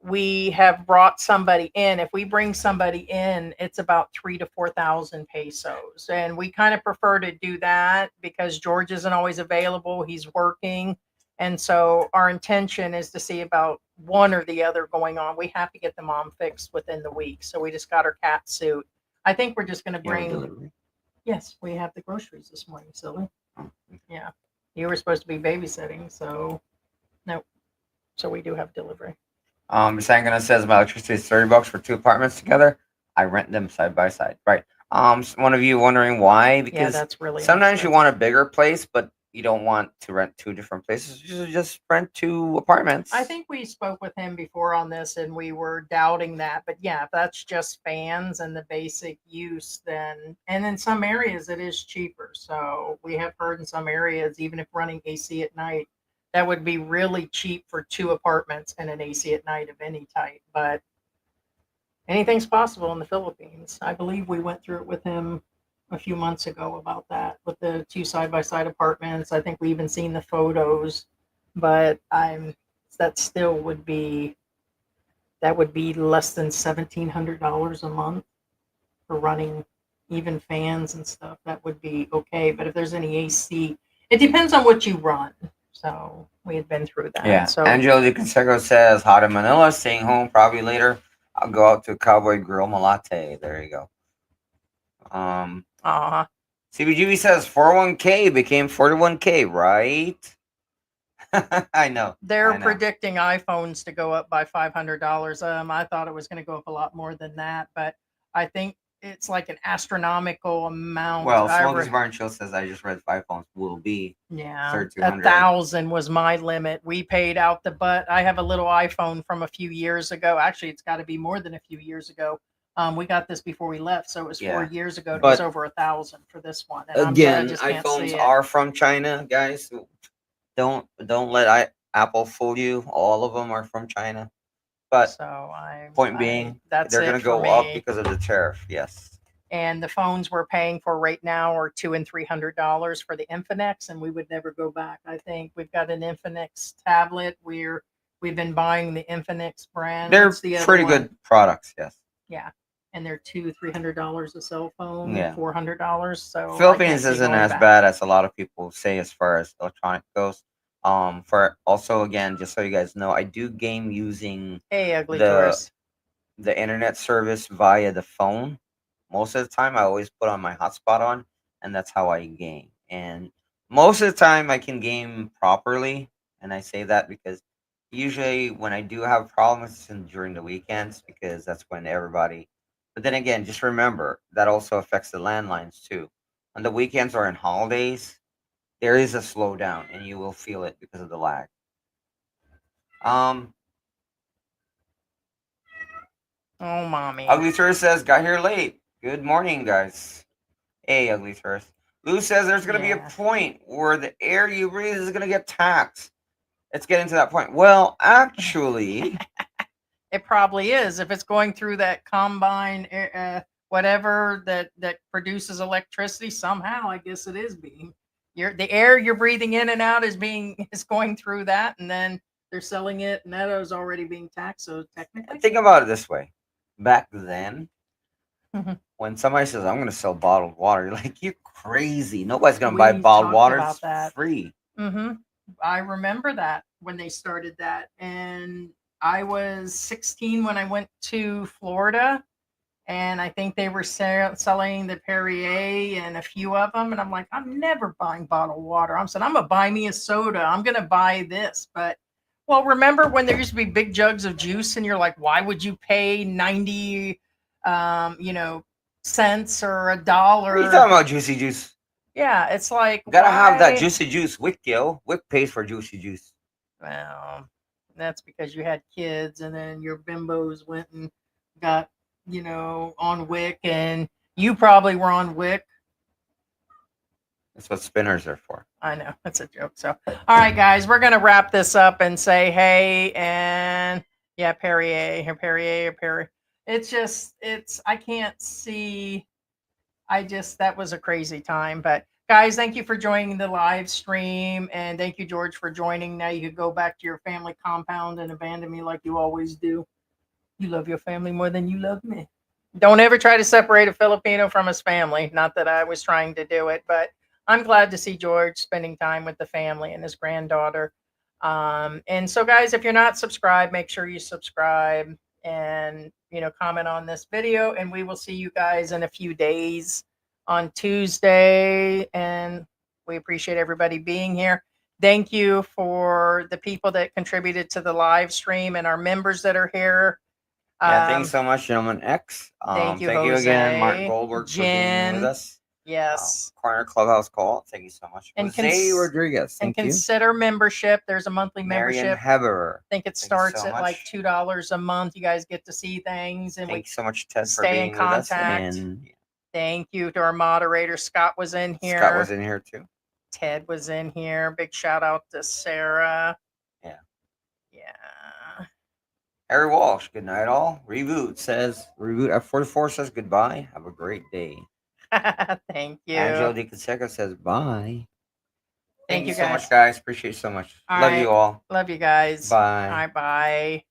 we have brought somebody in. If we bring somebody in, it's about 3 to 4 thousand pesos, and we kind of prefer to do that because George isn't always available. He's working, and so our intention is to see about one or the other going on. We have to get the mom fixed within the week, so we just got her cat suit. I think we're just going to You have a bring. delivery? Yes, we have the groceries this morning, silly. Oh, okay. Yeah, you were supposed to be babysitting, so no. So we do have delivery. Sangana says my electricity is $30 for two apartments together. I rent them side by side. Right. One of you wondering why? Yeah, Because that's really sometimes you inexpensive. want a bigger place, but you don't want to rent two different places. You should just rent two apartments. I think we spoke with him before on this and we were doubting that. But yeah, if that's just fans and the basic use, then, and in some areas it is cheaper. So we have heard in some areas, even if running AC at night, that would be really cheap for two apartments and an AC at night of any type. But anything's possible in the Philippines. I believe we went through it with him a few months ago about that with the two side by side apartments. I think we even seen the photos, but that still would be less than $1,700 a month for running even fans and stuff. That would be okay. But if there's any AC, it depends on what you run. So we had been through that. Yeah. So Angelo Di Consejo says hot in Manila, staying home probably later. I'll go out to Cowboy Grill Malate. There you go. uh CBGB says 401k became 41k, right? I know. they're I know. predicting iPhones to go up by $500. I thought it was going to go up a lot more than that, but I think it's like an astronomical amount. Well, Smokey's Bar and Chill says I just read 5 phones will be Yeah, 3,200. 1,000 was my limit. We paid out the butt. I have a little iPhone from a few years ago. Actually, it's got to be more than a few years ago. We got this before we left, so it was 4 years ago. It was But over 1,000 for this one. And I again, just can't see iPhones it. are from China, guys. Don't let Apple fool you. All of them are from China. But So point being, that's they're it going to for go up me. because of the tariff. Yes. And the phones we're paying for right now are $200 and $300 for the Infinix, and we would never go back. I think we've got an Infinix tablet. We've been buying the Infinix brand. They're What's the other pretty one? good products. Yes. Yeah, and they're $200-$300 a cell phone. Yeah. $400. So I Philippines can't see isn't going as back. bad as a lot of people say as far as electronic goes. For also again, just so you guys know, I do game using Hey, ugly the tourist. the internet service via the phone. Most of the time, I always put on my hotspot on, and that's how I game. And most of the time, I can game properly. And I say that because usually when I do have problems, it's during the weekends because that's when everybody. But then again, just remember that also affects the landlines too. On the weekends or in holidays, there is a slowdown, and you will feel it because of the lag. Um, Oh, mommy. Ugly Tourist says, got here late. Good morning, guys. Hey, Ugly Tourist. Lou says there's going to be a Yeah. point where the air you breathe is going to get taxed. It's getting to that point. Well, actually, It probably is. If it's going through that combine, whatever that produces electricity, somehow I guess it is being. The air you're breathing in and out is going through that, and then they're selling it, and that is already being taxed. So technically, think about it this way. Back then, Mhm. when somebody says, I'm going to sell bottled water, you're like, you're crazy. Nobody's going to buy We bottled talked water. about It's that. free. hmm I remember that when they started that, and I was 16 when I went to Florida, and I think they were selling the Perrier and a few of them, and I'm like, I'm never buying bottled water. I'm saying I'm gonna buy me a soda. I'm gonna buy this, but well, remember when there used to be big jugs of juice, and you're like, why would you pay 90, you know, cents or What are you $1? talking about, Juicy Juice? Yeah, it's like Gotta have that why? Juicy Juice. Wick, yo. Wick pays for Juicy Juice. Well, that's because you had kids and then your bimbos went and got, on Wick, and you probably were on Wick. That's what spinners are for. I know, that's a joke. So, all right, guys, we're going to wrap this up and say, hey, and yeah, Perrier. I can't see. That was a crazy time. But guys, thank you for joining the live stream. And thank you, George, for joining. Now you could go back to your family compound and abandon me like you always do. You love your family more than you love me. Don't ever try to separate a Filipino from his family. Not that I was trying to do it, but I'm glad to see George spending time with the family and his granddaughter. And so, guys, if you're not subscribed, make sure you subscribe and comment on this video. And we will see you guys in a few days on Tuesday. And we appreciate everybody being here. Thank you for the people that contributed to the live stream and our members that are here. Yeah, thanks so much, gentlemen X. Thank you, Thank you again, Mark Jose, Goldberg, for being with Jen. us. Yes. Corner Clubhouse Call. Thank you so much. And Jose Rodriguez. and Thank you. consider membership. There's a monthly Marion membership. Heberer. I think it Thank you starts so at like much. $2 a month. You guys get to see things, and Thank you so much, Ted, for stay being in with us. contact. And Thank you to our moderator. Scott was in here. Scott was in here too. Ted was in here. Big shout out to Sarah. Yeah. Yeah. Harry Walsh, good night all. Reboot F44 says goodbye. Have a great day. Thank you. Angelo Di Canseco says bye. Thank you, so guys. much, guys. Appreciate it so much. All Love right. you all. Love you guys. Bye. Bye bye.